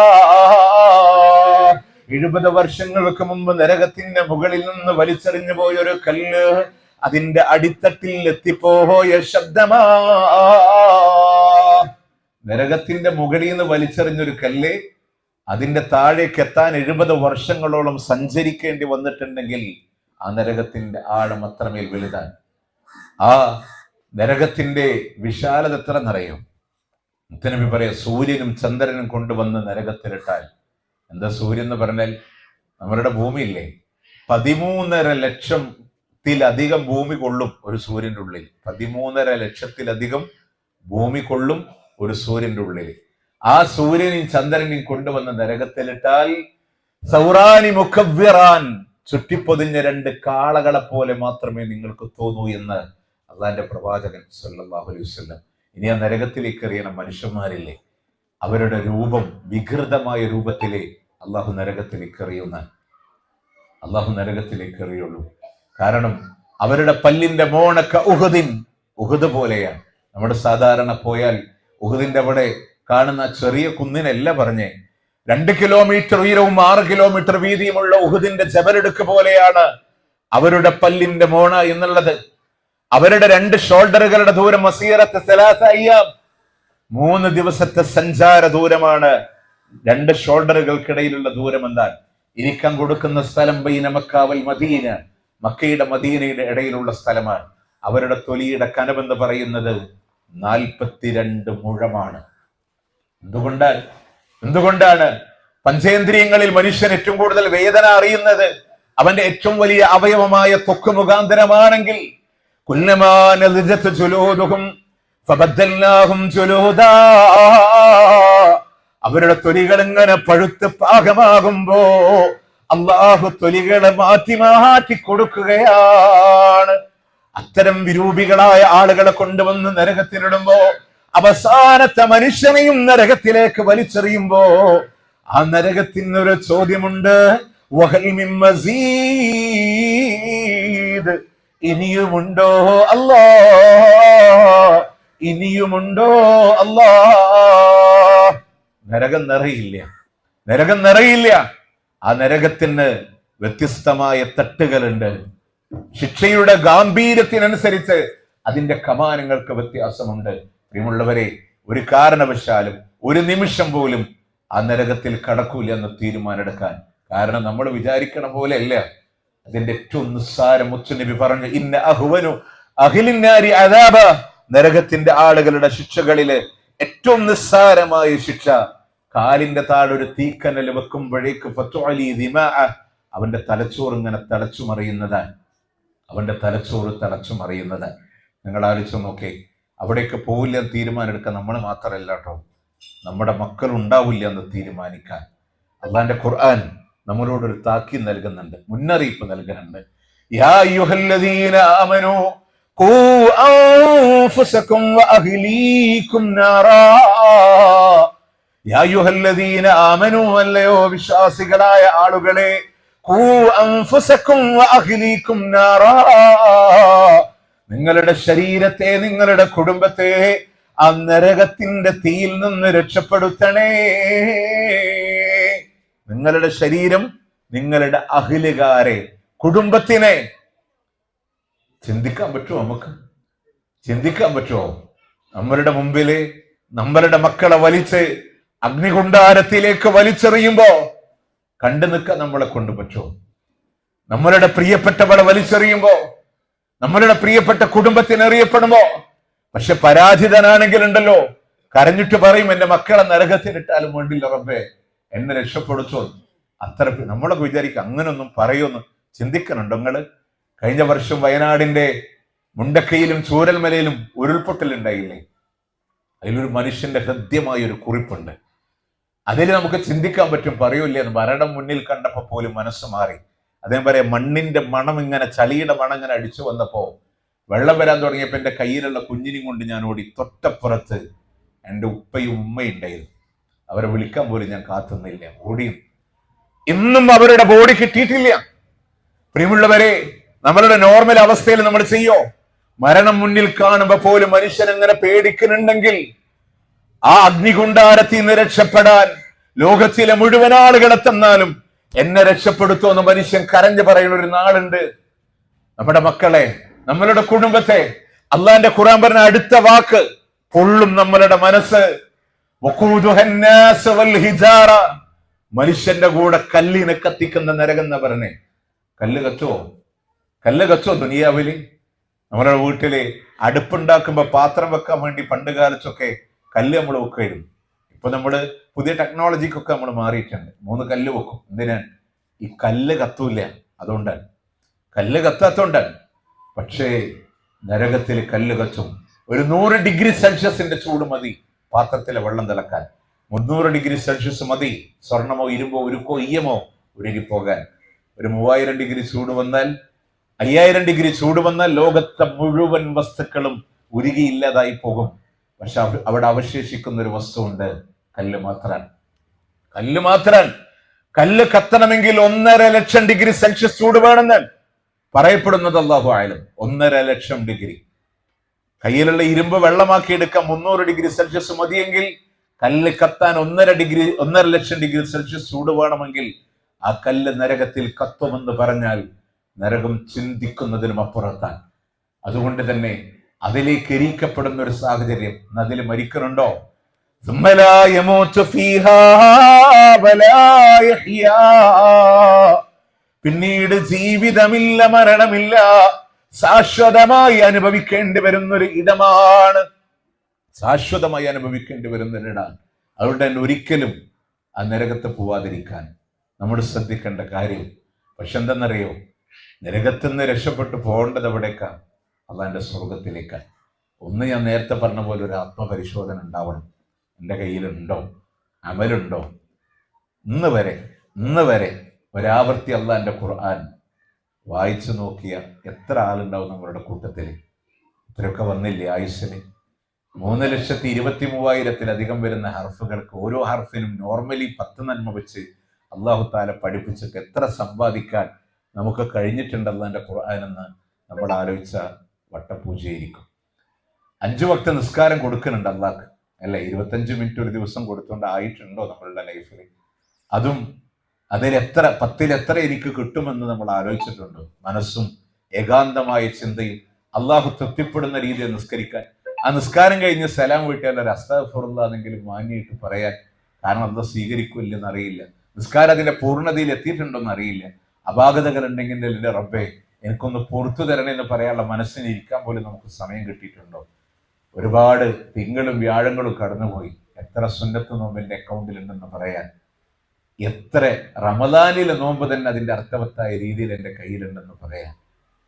70 വർഷങ്ങൾക്ക് മുമ്പ് നരകത്തിന്റെ മുകളിൽ നിന്ന് വലിച്ചെറിഞ്ഞു പോയ ഒരു കല്ല് അതിന്റെ അടിത്തട്ടിൽ എത്തിപ്പോയ ശബ്ദമാ. നരകത്തിന്റെ മുകളിൽ നിന്ന് വലിച്ചെറിഞ്ഞൊരു കല്ല് അതിന്റെ താഴേക്ക് എത്താൻ 70 വർഷങ്ങളോളം സഞ്ചരിക്കേണ്ടി വന്നിട്ടുണ്ടെങ്കിൽ ആ നരകത്തിന്റെ ആഴം അത്രമേൽ വലുതാണ്. ആ നരകത്തിന്റെ വിശാലത എത്ര എന്നറിയും? മുത്തനബി പറയാം, സൂര്യനും ചന്ദ്രനും കൊണ്ടുവന്ന് നരകത്തിലിട്ടാൽ, എന്താ സൂര്യൻ എന്ന് പറഞ്ഞാൽ നമ്മളുടെ ഭൂമിയില്ലേ, 13.5 ലക്ഷത്തിലധികം ഭൂമി കൊള്ളും ഒരു സൂര്യന്റെ ഉള്ളിൽ. 13.5 ലക്ഷത്തിലധികം ഭൂമി കൊള്ളും ഒരു സൂര്യന്റെ ഉള്ളിൽ. ആ സൂര്യനെയും ചന്ദ്രനെയും കൊണ്ടുവന്ന് നരകത്തിലിട്ടാൽ സൗറാനി മുഖവ്വിറാൻ, ചുറ്റിപ്പൊതിഞ്ഞ 2 കാളകളെ പോലെ മാത്രമേ നിങ്ങൾക്ക് തോന്നൂ എന്ന് അള്ളാന്റെ പ്രവാചകൻ സല്ലല്ലാഹു അലൈഹി വസല്ലം. ഇനി ആ നരകത്തിലേക്ക് എറിയണ മനുഷ്യന്മാരില്ലേ, അവരുടെ രൂപം വികൃതമായ രൂപത്തിലെ അള്ളാഹു നരകത്തിലേക്ക് എറിയുന്ന, അള്ളാഹു നരകത്തിലേക്ക് എറിയുള്ളൂ. കാരണം അവരുടെ പല്ലിന്റെ മോണക്ക ഉഹുദിൻ, ഉഹുദ് പോലെയാണ്. നമ്മുടെ സാധാരണ പോയാൽ ഉഹുദിന്റെ അവിടെ കാണുന്ന ചെറിയ കുന്നിനല്ല പറഞ്ഞേ, 2 കിലോമീറ്റർ ഉയരവും 6 കിലോമീറ്റർ വീതിയുമുള്ള ഉഹുദിന്റെ ജബലെടുക്ക് പോലെയാണ് അവരുടെ പല്ലിന്റെ മോണ എന്നുള്ളത്. അവരുടെ 2 ഷോൾഡറുകളുടെ ദൂരം മസീറത്ത് 3 അയ്യാം, 3 ദിവസത്തെ സഞ്ചാര ദൂരമാണ് 2 ഷോൾഡറുകൾക്കിടയിലുള്ള ദൂരം. എന്നാൽ ഇരിക്കാൻ കൊടുക്കുന്ന സ്ഥലം ബൈന മക്ക വൽ മദീന, മക്കയുടെ മദീനയുടെ ഇടയിലുള്ള സ്ഥലമാണ്. അവരുടെ തൊലിയുടെ കനവെന്ന് പറയുന്നത് 42 മുഴമാണ്. എന്തുകൊണ്ടാണ് പഞ്ചേന്ദ്രിയങ്ങളിൽ മനുഷ്യൻ ഏറ്റവും കൂടുതൽ വേദന അറിയുന്നത് അവന്റെ ഏറ്റവും വലിയ അവയവമായ ത്വക്ക് മുഖാന്തരമാണെങ്കിൽ, കുല്ലമാ നദിജത് ജുലൂദുഹും ഫബദ്ദൽനാഹും ജുലൂദാ, അവരുടെ തൊലികൾ ഇങ്ങനെ പഴുത്ത് പാകമാകുമ്പോ അല്ലാഹു തൊലികളെ മാറ്റി മാറ്റി കൊടുക്കുകയാണ്. അത്തരം വിരൂപികളായ ആളുകളെ കൊണ്ടുവന്ന് നരകത്തിലിടുമ്പോ അവസാനത്തെ മനുഷ്യനെയും നരകത്തിലേക്ക് വലിച്ചെറിയുമ്പോ ആ നരകത്തിനൊരു ചോദ്യമുണ്ട്. വഹൽ മിൻ മസീദ്, ഇനിയുമുണ്ടോ അല്ലാ, ഇനിയുമുണ്ടോ അല്ലാ. നരകം നിറയില്ല, നരകം നിറയില്ല. ആ നരകത്തിന് വ്യത്യസ്തമായ തട്ടുകളുണ്ട്. ശിക്ഷയുടെ ഗാംഭീര്യത്തിനനുസരിച്ച് അതിന്റെ കമാനങ്ങൾക്ക് വ്യത്യാസമുണ്ട്. പ്രിയമുള്ളവരെ, ഒരു കാരണവശാലും ഒരു നിമിഷം പോലും ആ നരകത്തിൽ കടക്കൂല എന്ന് തീരുമാനമെടുക്കാൻ. കാരണം നമ്മൾ വിചാരിക്കണ പോലെ അല്ല. അതിന്റെ ഏറ്റവും നിസ്സാരം മുത്തുനബി പറഞ്ഞു, ഇന്ന അഹ്വനു അഹ്ലിന്നാരി അദാബ, നരകത്തിന്റെ ആളുകളുടെ ശിക്ഷകളില് ഏറ്റവും നിസ്സാരമായ ശിക്ഷ കാലിന്റെ താഴെ ഒരു തീക്കനൽ വെക്കുമ്പോഴേക്ക് ഫതുഅലി ദിമാഅ, അവന്റെ തലച്ചോറ് ഇങ്ങനെ തളച്ചു മറിയുന്നതാണ്. അവന്റെ തലച്ചോറ് തളച്ചു മറിയുന്നത്. നിങ്ങൾ ആലോചിച്ച് നോക്കേ, അവിടേക്ക് പോവില്ല എന്ന് തീരുമാനം നമ്മൾ മാത്രമല്ല കേട്ടോ, നമ്മുടെ മക്കൾ ഉണ്ടാവില്ല എന്ന് തീരുമാനിക്കാൻ അള്ളാന്റെ ഖുർആൻ നമ്മളോടൊരു താക്കീ നൽകുന്നുണ്ട്, മുന്നറിയിപ്പ് നൽകുന്നുണ്ട്. യാ അയ്യുഹല്ലദീന ആമനൂ ഖൂ അൻഫുസകും വഅഹ്ലീകും നാറാ. യാ അയ്യുഹല്ലദീന ആമനൂ, അല്ലയോ വിശ്വാസികളായ ആളുകളെ, ഖൂ അൻഫുസകും വഅഹ്ലീകും നാറാ, നിങ്ങളുടെ ശരീരത്തെ നിങ്ങളുടെ കുടുംബത്തെ ആ നരകത്തിന്റെ തീയിൽ നിന്ന് രക്ഷപ്പെടുത്തണേ. നിങ്ങളുടെ ശരീരം, നിങ്ങളുടെ അഹ്ലുകാരെ, കുടുംബത്തിനെ. ചിന്തിക്കാൻ പറ്റുമോ? നമുക്ക് ചിന്തിക്കാൻ പറ്റുമോ? നമ്മളുടെ മുമ്പില് നമ്മളുടെ മക്കളെ വലിച്ച് അഗ്നികുണ്ടാരത്തിലേക്ക് വലിച്ചെറിയുമ്പോ കണ്ടു നിൽക്കാൻ നമ്മളെ കൊണ്ട് പറ്റുമോ? നമ്മളുടെ പ്രിയപ്പെട്ടവളെ വലിച്ചെറിയുമ്പോ, നമ്മളുടെ പ്രിയപ്പെട്ട കുടുംബത്തിന് എറിയപ്പെടുമ്പോ, പക്ഷെ പരാജിതനാണെങ്കിൽ ഉണ്ടല്ലോ, കരഞ്ഞിട്ട് പറയും, എന്റെ മക്കളെ നരകത്തിലിട്ടാലും വേണ്ടില്ല റബ്ബേ, എന്നെ രക്ഷപ്പെടുത്തോ. അത്ര നമ്മളൊക്കെ വിചാരിക്കും അങ്ങനൊന്നും പറയുമെന്ന്. ചിന്തിക്കണുണ്ടോ നിങ്ങള്? കഴിഞ്ഞ വർഷം വയനാടിന്റെ മുണ്ടക്കയിലും ചൂരൽമലയിലും ഉരുൾപൊട്ടലുണ്ടായില്ലേ? അതിലൊരു മനുഷ്യന്റെ ഹൃദ്യമായ ഒരു കുറിപ്പുണ്ട്. അതിൽ നമുക്ക് ചിന്തിക്കാൻ പറ്റും, പറയൂല്ലേ എന്ന്. മരണം മുന്നിൽ കണ്ടപ്പോ പോലും മനസ്സ് മാറി. അദ്ദേഹം പറയാം, മണ്ണിന്റെ മണം ഇങ്ങനെ, ചളിയുടെ മണം ഇങ്ങനെ അടിച്ചു വന്നപ്പോ, വെള്ളം വരാൻ തുടങ്ങിയപ്പോ എന്റെ കയ്യിലുള്ള കുഞ്ഞിനെയും കൊണ്ട് ഞാൻ ഓടി. തൊട്ടപ്പുറത്ത് എൻ്റെ ഉപ്പയും ഉമ്മയും ഉണ്ടായിരുന്നു. അവരെ വിളിക്കാൻ പോലും ഞാൻ കാത്തുന്നില്ല, ഓടിയും. ഇന്നും അവരുടെ ബോഡി കിട്ടിയിട്ടില്ല. പ്രിയമുള്ളവരെ, നമ്മളുടെ നോർമൽ അവസ്ഥയിൽ നമ്മൾ ചെയ്യോ? മരണം മുന്നിൽ കാണുമ്പോ പോലും മനുഷ്യൻ എങ്ങനെ പേടിക്കുന്നുണ്ടെങ്കിൽ, ആ അഗ്നികുണ്ടാരത്തിൽ നിന്ന് രക്ഷപ്പെടാൻ ലോകത്തിലെ മുഴുവൻ ആളുകളെ തന്നാലും എന്നെ രക്ഷപ്പെടുത്തുമെന്ന് മനുഷ്യൻ കരഞ്ഞു പറയുന്ന ഒരു നാളുണ്ട്. നമ്മുടെ മക്കളെ, നമ്മളുടെ കുടുംബത്തെ. അള്ളാന്റെ ഖുർആൻ പറഞ്ഞ അടുത്ത വാക്ക് പൊള്ളും നമ്മളുടെ മനസ്സ്. മനുഷ്യന്റെ കൂടെ കല്ലിനെ കത്തിക്കുന്ന നരകം എന്ന് പറഞ്ഞേ. കല്ല് കത്തുവോ? കല്ല് കത്തുവോ ദുനിയാവില്? നമ്മുടെ വീട്ടില് അടുപ്പുണ്ടാക്കുമ്പോ പാത്രം വെക്കാൻ വേണ്ടി പണ്ട് കാലത്തൊക്കെ കല്ല് നമ്മൾ വെക്കുമായിരുന്നു. ഇപ്പൊ നമ്മള് പുതിയ ടെക്നോളജിക്കൊക്കെ നമ്മൾ മാറിയിട്ടുണ്ട്. 3 കല്ല് വെക്കും. എന്തിനാണ്? ഈ കല്ല് കത്തൂല്ല, അതുകൊണ്ടാണ്. കല്ല് കത്താത്തോണ്ടാണ്. പക്ഷേ നരകത്തിൽ കല്ല് കത്തും. ഒരു 100 ഡിഗ്രി സെൽഷ്യസിന്റെ ചൂട് മതി പാത്രത്തിലെ വെള്ളം തിളക്കാൻ. 300 ഡിഗ്രി സെൽഷ്യസ് മതി സ്വർണമോ ഇരുമ്പോ ഉരുക്കോ ഈയമോ ഉരുകിപ്പോകാൻ. ഒരു 3000 ഡിഗ്രി ചൂട് വന്നാൽ, 5000 ഡിഗ്രി ചൂട് വന്നാൽ ലോകത്തെ മുഴുവൻ വസ്തുക്കളും ഉരുകിയില്ലാതായി പോകും. പക്ഷെ അവിടെ അവശേഷിക്കുന്ന ഒരു വസ്തുവുണ്ട്, കല്ല് മാത്രാണ്. കല്ല് മാത്രാണ്. കല്ല് കത്തണമെങ്കിൽ 1.5 ലക്ഷം ഡിഗ്രി സെൽഷ്യസ് ചൂട് വേണമെന്ന് പറയപ്പെടുന്നത് അല്ലാഹു ആലം. 1.5 ലക്ഷം ഡിഗ്രി. കയ്യിലുള്ള ഇരുമ്പ് വെള്ളമാക്കി എടുക്കാൻ 300 ഡിഗ്രി സെൽഷ്യസ് മതിയെങ്കിൽ, കല്ല് കത്താൻ 1.5 ലക്ഷം ഡിഗ്രി സെൽഷ്യസ് ചൂട് വേണമെങ്കിൽ ആ കല്ല് നരകത്തിൽ കത്തുമെന്ന് പറഞ്ഞാൽ നരകം ചിന്തിക്കുന്നതിനും അപ്പുറത്താണ്. അതുകൊണ്ട് തന്നെ അതിലേക്ക് എരിക്കപ്പെടുന്ന ഒരു സാഹചര്യം. അതിൽ മരിക്കണുണ്ടോ? പിന്നീട് ജീവിതമില്ല, മരണമില്ല, ശാശ്വതമായി അനുഭവിക്കേണ്ടി വരുന്നൊരു ഇടമാണ്. ശാശ്വതമായി അനുഭവിക്കേണ്ടി വരുന്നൊരിടാണ്. അതുകൊണ്ട് തന്നെ ഒരിക്കലും ആ നരകത്ത് പോവാതിരിക്കാൻ നമ്മൾ ശ്രദ്ധിക്കേണ്ട കാര്യം. പക്ഷെ എന്തെന്നറിയോ? നരകത്തിൽ നിന്ന് രക്ഷപ്പെട്ടു പോകേണ്ടത് എവിടേക്കാണ്? അള്ളാന്റെ സ്വർഗത്തിലേക്കാണ്. ഒന്ന്, ഞാൻ നേരത്തെ പറഞ്ഞ പോലെ ഒരു ആത്മപരിശോധന ഉണ്ടാവണം. എൻ്റെ കയ്യിലുണ്ടോ? അമലുണ്ടോ? ഇന്ന് വരെ ഒരാവർത്തി അള്ളാന്റെ ഖുർആൻ വായിച്ചു നോക്കിയ എത്ര ആളുണ്ടാവും നമ്മളുടെ കൂട്ടത്തിൽ? ഇത്രയൊക്കെ വന്നില്ലേ ആയുസ്സിന്? 3,23,000-ലധികം വരുന്ന ഹർഫുകൾക്ക് ഓരോ ഹർഫിനും നോർമലി 10 നന്മ വെച്ച് അള്ളാഹു താല പഠിപ്പിച്ചിട്ട് എത്ര സമ്പാദിക്കാൻ നമുക്ക് കഴിഞ്ഞിട്ടുണ്ടല്ലോ എൻ്റെ ഖുർആനെന്ന് നമ്മൾ ആലോചിച്ച വട്ടപൂജയായിരിക്കും. 5 വക്ത നിസ്കാരം കൊടുക്കുന്നുണ്ട് അള്ളാഹ് അല്ലെ, 25 മിനിറ്റ് ഒരു ദിവസം കൊടുത്തുകൊണ്ട് ആയിട്ടുണ്ടോ നമ്മളുടെ ലൈഫിൽ? അതും അതിലെത്ര 10-ൽ എത്ര എനിക്ക് കിട്ടുമെന്ന് നമ്മൾ ആലോചിച്ചിട്ടുണ്ടോ? മനസ്സും ഏകാന്തമായ ചിന്തയും അള്ളാഹു തൃപ്തിപ്പെടുന്ന രീതിയിൽ നിസ്കരിക്കാൻ, ആ നിസ്കാരം കഴിഞ്ഞ് സലാം വീട്ടിയാൽ ഒരു അസ്തഗ്ഫിറുല്ലാഹ് എന്നെങ്കിലും മാനിയിട്ട് പറയാൻ, കാരണം അള്ളാഹ് സ്വീകരിക്കില്ലെന്ന് അറിയില്ല, നിസ്കാരം അതിന്റെ പൂർണ്ണതയിൽ എത്തിയിട്ടുണ്ടോന്ന് അറിയില്ല, അപാകതകൾ ഉണ്ടെങ്കിൽ എൻ്റെ റബ്ബേ എനിക്കൊന്ന് പുറത്തു തരണേന്ന് പറയാനുള്ള മനസ്സിന് ഇരിക്കാൻ പോലും നമുക്ക് സമയം കിട്ടിയിട്ടുണ്ടോ? ഒരുപാട് തിങ്കളും വ്യാഴങ്ങളും കടന്നുപോയി. എത്ര സുന്നത്ത് നോമ്പ് എൻ്റെ അക്കൗണ്ടിലുണ്ടെന്ന് പറയാൻ, എത്ര റമദാനിലെ നോമ്പ് തന്നെ അതിൻ്റെ അർത്ഥവത്തായ രീതിയിൽ എൻ്റെ കയ്യിലുണ്ടെന്ന് പറയാൻ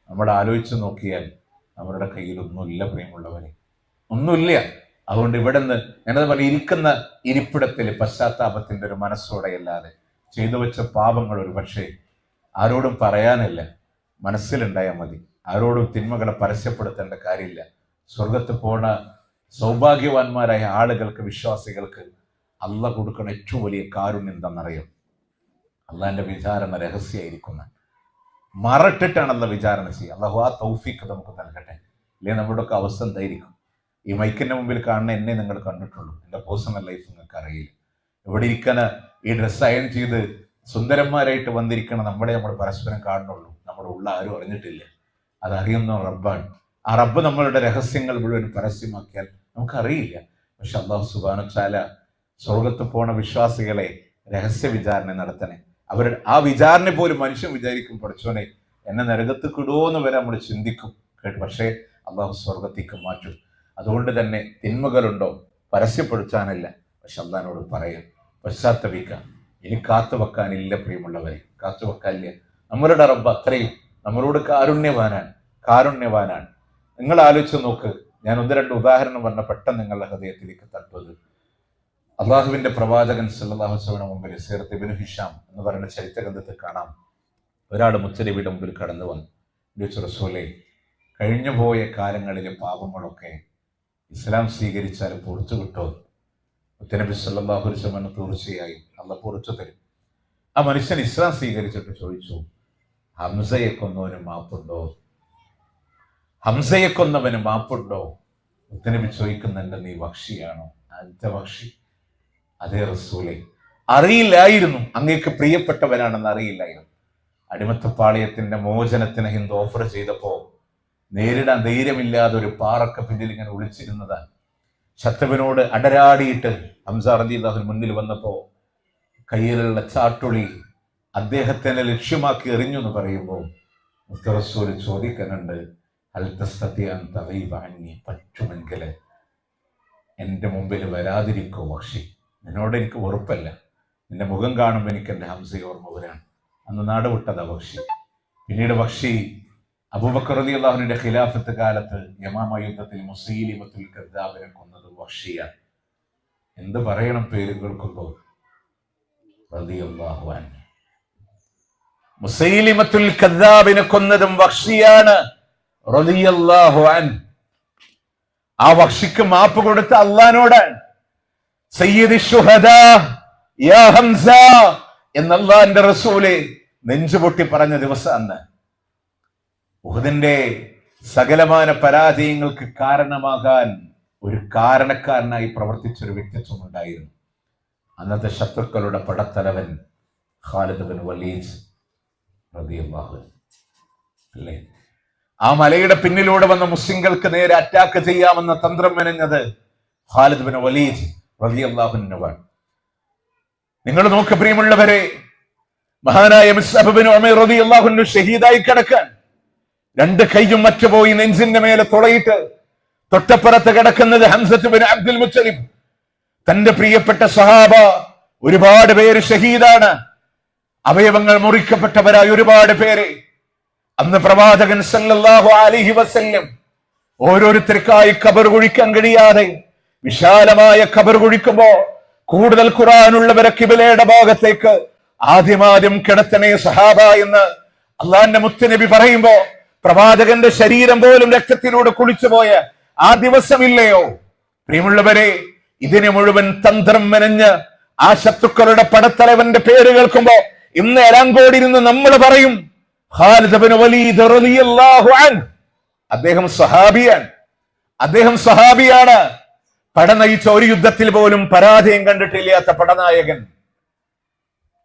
നമ്മൾ ആലോചിച്ച് നോക്കിയാൽ നമ്മളുടെ കയ്യിൽ ഒന്നുമില്ല പ്രിയമുള്ളവരെ, ഒന്നുമില്ല. അതുകൊണ്ട് ഇവിടെ നിന്ന് ഞാനത് പറഞ്ഞ ഇരിക്കുന്ന ഇരിപ്പിടത്തിൽ പശ്ചാത്താപത്തിന്റെ ഒരു മനസ്സോടെയല്ലാതെ ചെയ്തു വെച്ച പാപങ്ങൾ ഒരു പക്ഷേ ആരോടും പറയാനില്ല, മനസ്സിലുണ്ടായാൽ മതി. ആരോടും തിന്മകളെ പരസ്യപ്പെടുത്തേണ്ട കാര്യമില്ല. സ്വർഗത്ത് പോണ സൗഭാഗ്യവാന്മാരായ ആളുകൾക്ക്, വിശ്വാസികൾക്ക് അള്ള കൊടുക്കുന്ന ഏറ്റവും വലിയ കാരുണ്യം എന്താണെന്നറിയാം? അള്ളാഹിന്റെ വിചാരണ രഹസ്യമായിരിക്കുന്ന മറട്ടിട്ടാണ് അള്ള വിചാരണ ചെയ്യുക. അള്ളാഹു ആ തൗഫീഖ് നമുക്ക് നൽകട്ടെ. ഇല്ലെങ്കിൽ നമ്മുടെയൊക്കെ അവസ്ഥ എന്തായിരിക്കും? ഈ മൈക്കിന്റെ മുമ്പിൽ കാണുന്ന എന്നെ നിങ്ങൾ കണ്ടിട്ടുള്ളൂ, എൻ്റെ പേഴ്സണൽ ലൈഫ് നിങ്ങൾക്ക് അറിയില്ല. ഇവിടെ ഇരിക്കണ ഈ ഡ്രസ്സ് അയൺ ചെയ്ത് സുന്ദരന്മാരായിട്ട് വന്നിരിക്കണം നമ്മൾ പരസ്പരം കാണുന്നുള്ളൂ, നമ്മുടെ ഉള്ള ആരും അറിഞ്ഞിട്ടില്ല. അതറിയുന്ന റബ്ബാണ്. ആ റബ്ബ് നമ്മളുടെ രഹസ്യങ്ങൾ മുഴുവൻ പരസ്യമാക്കിയാൽ നമുക്കറിയില്ല. പക്ഷെ അള്ളാഹു സുബ്ഹാനഹു വ തആല സ്വർഗത്ത് പോണ വിശ്വാസികളെ രഹസ്യ വിചാരണ നടത്തണേ. അവരുടെ ആ വിചാരണ പോലും മനുഷ്യൻ വിചാരിക്കും, പഠിച്ചോനെ എന്നെ നരകത്ത് കിടുവോന്ന് വരെ നമ്മൾ ചിന്തിക്കും. പക്ഷേ അള്ളാഹു സ്വർഗത്തേക്ക് മാറ്റും. അതുകൊണ്ട് തന്നെ തിന്മകളുണ്ടോ പരസ്യപ്പെടുത്താനല്ല, പക്ഷെ അള്ളാഹിനോട് പറയാം, പശ്ചാത്തപിക്കാം. ഇനി കാത്തുവെക്കാനില്ല പ്രിയമുള്ളവരെ, കാത്തുവെക്കാനില്ല. നമ്മളുടെ റബ്ബ് അത്രയും നമ്മളോട് കാരുണ്യവാനാണ്. നിങ്ങൾ ആലോചിച്ച് നോക്ക്. ഞാൻ 1-2 ഉദാഹരണം പറഞ്ഞ പെട്ടെന്ന് നിങ്ങളുടെ ഹൃദയത്തിലേക്ക് തട്ടുന്നത്. അള്ളാഹുവിന്റെ പ്രവാചകൻ സല്ലല്ലാഹു അലൈഹി വസല്ലം മുമ്പിൽ സീറത്ത് ഇബ്നു ഹിഷാം എന്ന് പറയുന്ന ചരിത്രഗ്രന്ഥത്തിൽ കാണാം, ഒരാൾ മുത്തനബിയുടെ മുമ്പിൽ കടന്നു വന്നു. റസൂലേ, കഴിഞ്ഞുപോയ കാലങ്ങളിലെ പാപങ്ങളൊക്കെ ഇസ്ലാം സ്വീകരിച്ചാൽ പൊറിച്ചു കിട്ടുമോ? മുത്തനബി സല്ലല്ലാഹു അലൈഹി വസല്ലം തീർച്ചയായും അള്ളാഹ് പൊറിച്ചു തരും. ആ മനുഷ്യൻ ഇസ്ലാം സ്വീകരിച്ചിട്ട് ചോദിച്ചു, ഹംസയെ കൊന്നവന് മാപ്പുണ്ടോ? ഹംസയെ കൊന്നവന് മാപ്പുണ്ടോ? മുത്തനബി ചോദിക്കുന്നുണ്ട്, നീ വക്ഷിയാണോ? അന്ത വക്ഷി? അതേ റസൂലേ, അറിയില്ലായിരുന്നു, അങ്ങേക്ക് പ്രിയപ്പെട്ടവനാണെന്ന് അറിയില്ലായിരുന്നു. അടിമത്തപ്പാളയത്തിന്റെ മോചനത്തിന് ഹിന്ദു ഓഫർ ചെയ്തപ്പോ നേരിടാൻ ധൈര്യമില്ലാതെ ഒരു പാറക്ക് പിന്നിൽ ഇങ്ങനെ ഒളിച്ചിരുന്നതാണ്. ശത്രുവിനോട് അടരാടിയിട്ട് ഹംസ റളിയല്ലാഹു അൻഹു മുന്നിൽ വന്നപ്പോ കയ്യിലുള്ള ചാട്ടുളി അദ്ദേഹത്തിനെ ലക്ഷ്യമാക്കി എറിഞ്ഞു എന്ന് പറയുമ്പോൾ മുത്ത് റസൂൽ ചോദിക്കുന്നുണ്ട്, ഹൽ തസ്തതി അൻ തഗീബ അന്നി, പറ്റുമെങ്കിൽ എൻ്റെ മുമ്പിൽ വരാതിരിക്കോ വക്ഷി? നിന്നോട് എനിക്ക് വെറുപ്പല്ല, നിന്റെ മുഖം കാണുമ്പോൾ എനിക്ക് എൻ്റെ ഹംസയെ ഓർമ്മ വരാണ്. അന്ന് നാട് വിട്ടതാ വക്ഷി. പിന്നീട് വക്ഷി അബൂബക്കർ റളിയല്ലാഹു അൻഹുവിന്റെ ഖിലാഫത്ത് കാലത്ത് യമാമ യുദ്ധത്തിൽ മുസൈലിമത്തുൽ കദ്ദാബിനെ കൊന്നത് വക്ഷിയാണ്. എന്ത് പറയണം പേര് കേൾക്കുമ്പോൾ? റളിയല്ലാഹു അൻഹു. മുസൈലിമത്തുൽ കദ്ദാബിനെ കൊന്നതും വക്ഷിയാണ് റളിയല്ലാഹു അൻഹു. ആ വക്ഷിക്ക് മാപ്പ് കൊടുത്ത അള്ളാഹിനോടാണ്. സയ്യിദി ശുഹദാ യാ ഹംസ എന്ന് അല്ലാഹുവിന്റെ റസൂല് നെഞ്ചുപൊട്ടി പറഞ്ഞ ദിവസം അന്ന്. ഉഹദിന്റെ സകലമാന പരാജയങ്ങൾക്ക് കാരണമാകാൻ ഒരു കാരണക്കാരനായി പ്രവർത്തിച്ചൊരു വ്യക്തിത്വം ഉണ്ടായിരുന്നു. അന്നത്തെ ശത്രുക്കളുടെ പടത്തലവൻ ഖാലിദ് ബിൻ വലീദ് റളിയല്ലാഹു അൻഹു അല്ലേ? ആ മലയുടെ പിന്നിലൂടെ വന്ന മുസ്ലിങ്ങൾക്ക് നേരെ അറ്റാക്ക് ചെയ്യാമെന്ന തന്ത്രം മെനഞ്ഞത് ഖാലിദ് ബിൻ വലീദ് റളിയല്ലാഹു അൻഹുവാണ്. നിങ്ങൾ നോക്ക് പ്രിയമുള്ളവരെ, മഹാനായ മുസ്അബ് ബിൻ ഉമൈർ റളിയല്ലാഹു അൻഹു ഷഹീദായി കിടക്കാൻ, 2 കൈയും മറ്റുപോയി നെഞ്ചിന്റെ മേലെ തുളയിട്ട് തൊട്ടപ്പുറത്ത് കിടക്കുന്നത് ഹംസത്ത് ബിൻ അബ്ദുൽ മുത്തലിബ്. തന്റെ പ്രിയപ്പെട്ട സഹാബ ഒരുപാട് പേര് ഷഹീദാണ്, അവയവങ്ങൾ മുറിക്കപ്പെട്ടവരായ ഒരുപാട് പേര്. അന്ന് പ്രവാചകൻ സല്ലല്ലാഹു അലൈഹി വസല്ലം ഓരോരുത്തർക്കായി ഖബർ കുഴിക്കാൻ കഴിയാതെ വിശാലമായ ഖബർ കുഴിക്കുമ്പോ കൂടുതൽ ഖുർആനുള്ളവരെ ഖിബലയുടെ ഭാഗത്തേക്ക് ആദ്യം കിടത്തണേ സഹാബ എന്ന് അള്ളാഹിന്റെ മുത്തുനബി പറയുമ്പോ പ്രവാചകന്റെ ശരീരം പോലും രക്തത്തിലൂടെ കുളിച്ചുപോയ ആ ദിവസമില്ലയോ പ്രിയമുള്ളവരെ? ഇതിനെ മുഴുവൻ തന്ത്രം മെനഞ്ഞ് ആ ശത്രുക്കളുടെ പടത്തലവന്റെ പേര് കേൾക്കുമ്പോ ഇന്ന് എലാങ്കോടിരുന്ന് നമ്മൾ പറയും ഖാലിദ് ഇബ്നു വലീദ് റളിയല്ലാഹു അൻഹു. അദ്ദേഹം സഹാബിയാണ്. പട നയിച്ച ഒരു യുദ്ധത്തിൽ പോലും പരാജയം കണ്ടിട്ടില്ലാത്ത പടനായകൻ.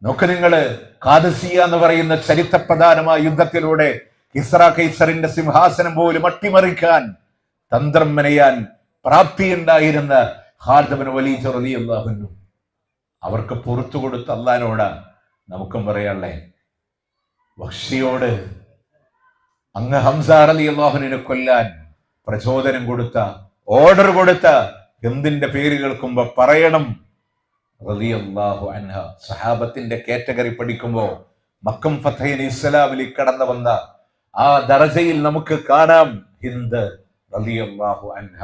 നോക്ക് നിങ്ങള്, ഖാദിസിയ എന്ന് പറയുന്ന ചരിത്രപ്രധാനമായ യുദ്ധത്തിലൂടെ കിസ്റ കൈസറിന്റെ സിംഹാസനം പോലും അട്ടിമറിക്കാൻ തന്ത്രം മെനയാൻ പ്രാപ്തിയുണ്ടായിരുന്ന ഖാലിദ് ഇബ്നു വലീദ് റളിയല്ലാഹു അൻഹു. അവർക്ക് പുറത്തു കൊടുത്ത അല്ലാഹുവോട് നമുക്കും പറയാനുള്ളേ, വഹ്ഷിയോട് അങ്ങ് ഹംസ റളിയല്ലാഹു അൻഹുവിനെ കൊല്ലാൻ പ്രചോദനം കൊടുത്ത, ഓർഡർ കൊടുത്ത എന്തിന്റെ പേര് കേൾക്കുമ്പോ പറയണം റളിയല്ലാഹു അൻഹ. സഹാബത്തിന്റെ കാറ്റഗറി പഠിക്കുമ്പോ മക്കം ഫതഹിന് ഇസ്ലാമിലേക്ക് കടന്നു വന്ന ആ ദറജയിൽ നമുക്ക് കാണാം ഹിന്ദ് റളിയല്ലാഹു അൻഹ.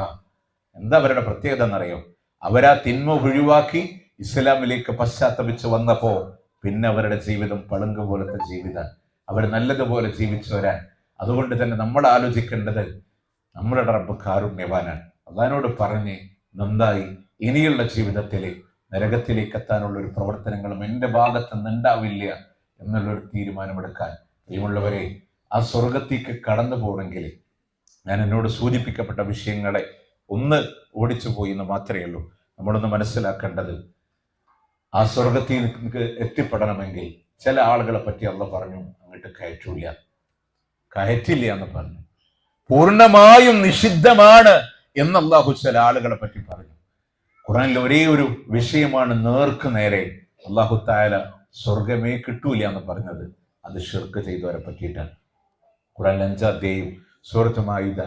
എന്താ അവരുടെ പ്രത്യേകത എന്നറിയോ? അവരാ തിന്മ ഒഴിവാക്കി ഇസ്ലാമിലേക്ക് പശ്ചാത്തപിച്ച് വന്നപ്പോ പിന്നെ അവരുടെ ജീവിതം പളുങ്ക് പോലത്തെ ജീവിതം. അവർ നല്ലതുപോലെ ജീവിച്ചു വരാൻ. അതുകൊണ്ട് തന്നെ നമ്മൾ ആലോചിക്കേണ്ടത് നമ്മളുടെ റബ്ബ് കാരുണ്യവാനാണ്. അള്ളാഹിനോട് പറഞ്ഞ് നന്നായി ഇനിയുള്ള ജീവിതത്തിൽ നരകത്തിലേക്ക് എത്താനുള്ള ഒരു പ്രവർത്തനങ്ങളും എൻ്റെ ഭാഗത്ത് നിന്നുണ്ടാവില്ല എന്നുള്ളൊരു തീരുമാനമെടുക്കാൻ. പ്രിയമുള്ളവരെ, ആ സ്വർഗത്തേക്ക് കടന്നു പോകണമെങ്കിൽ ഞാൻ എന്നോട് സൂചിപ്പിക്കപ്പെട്ട വിഷയങ്ങളെ ഒന്ന് ഓടിച്ചു പോയി എന്ന് മാത്രമേ ഉള്ളൂ. നമ്മളൊന്ന് മനസ്സിലാക്കേണ്ടത്, ആ സ്വർഗത്തിലേക്ക് എത്തിപ്പെടണമെങ്കിൽ ചില ആളുകളെ പറ്റി അള്ളാഹ് പറഞ്ഞു അങ്ങോട്ട് കയറ്റില്ല എന്ന് പറഞ്ഞു. പൂർണ്ണമായും നിഷിദ്ധമാണ് എന്ന് അള്ളാഹു ചില ആളുകളെ പറ്റി പറഞ്ഞു. ഖുർആനിൽ ഒരേ ഒരു വിഷയമാണ് നേർക്ക് നേരെ അള്ളാഹു തആല സ്വർഗമേ കിട്ടൂല എന്ന് പറഞ്ഞത്. അത് ശിർക്ക് ചെയ്തവരെ പറ്റിയിട്ടാണ്. ഖുർആൻ 5 അധ്യായം സൂറത്ത് മാഇദ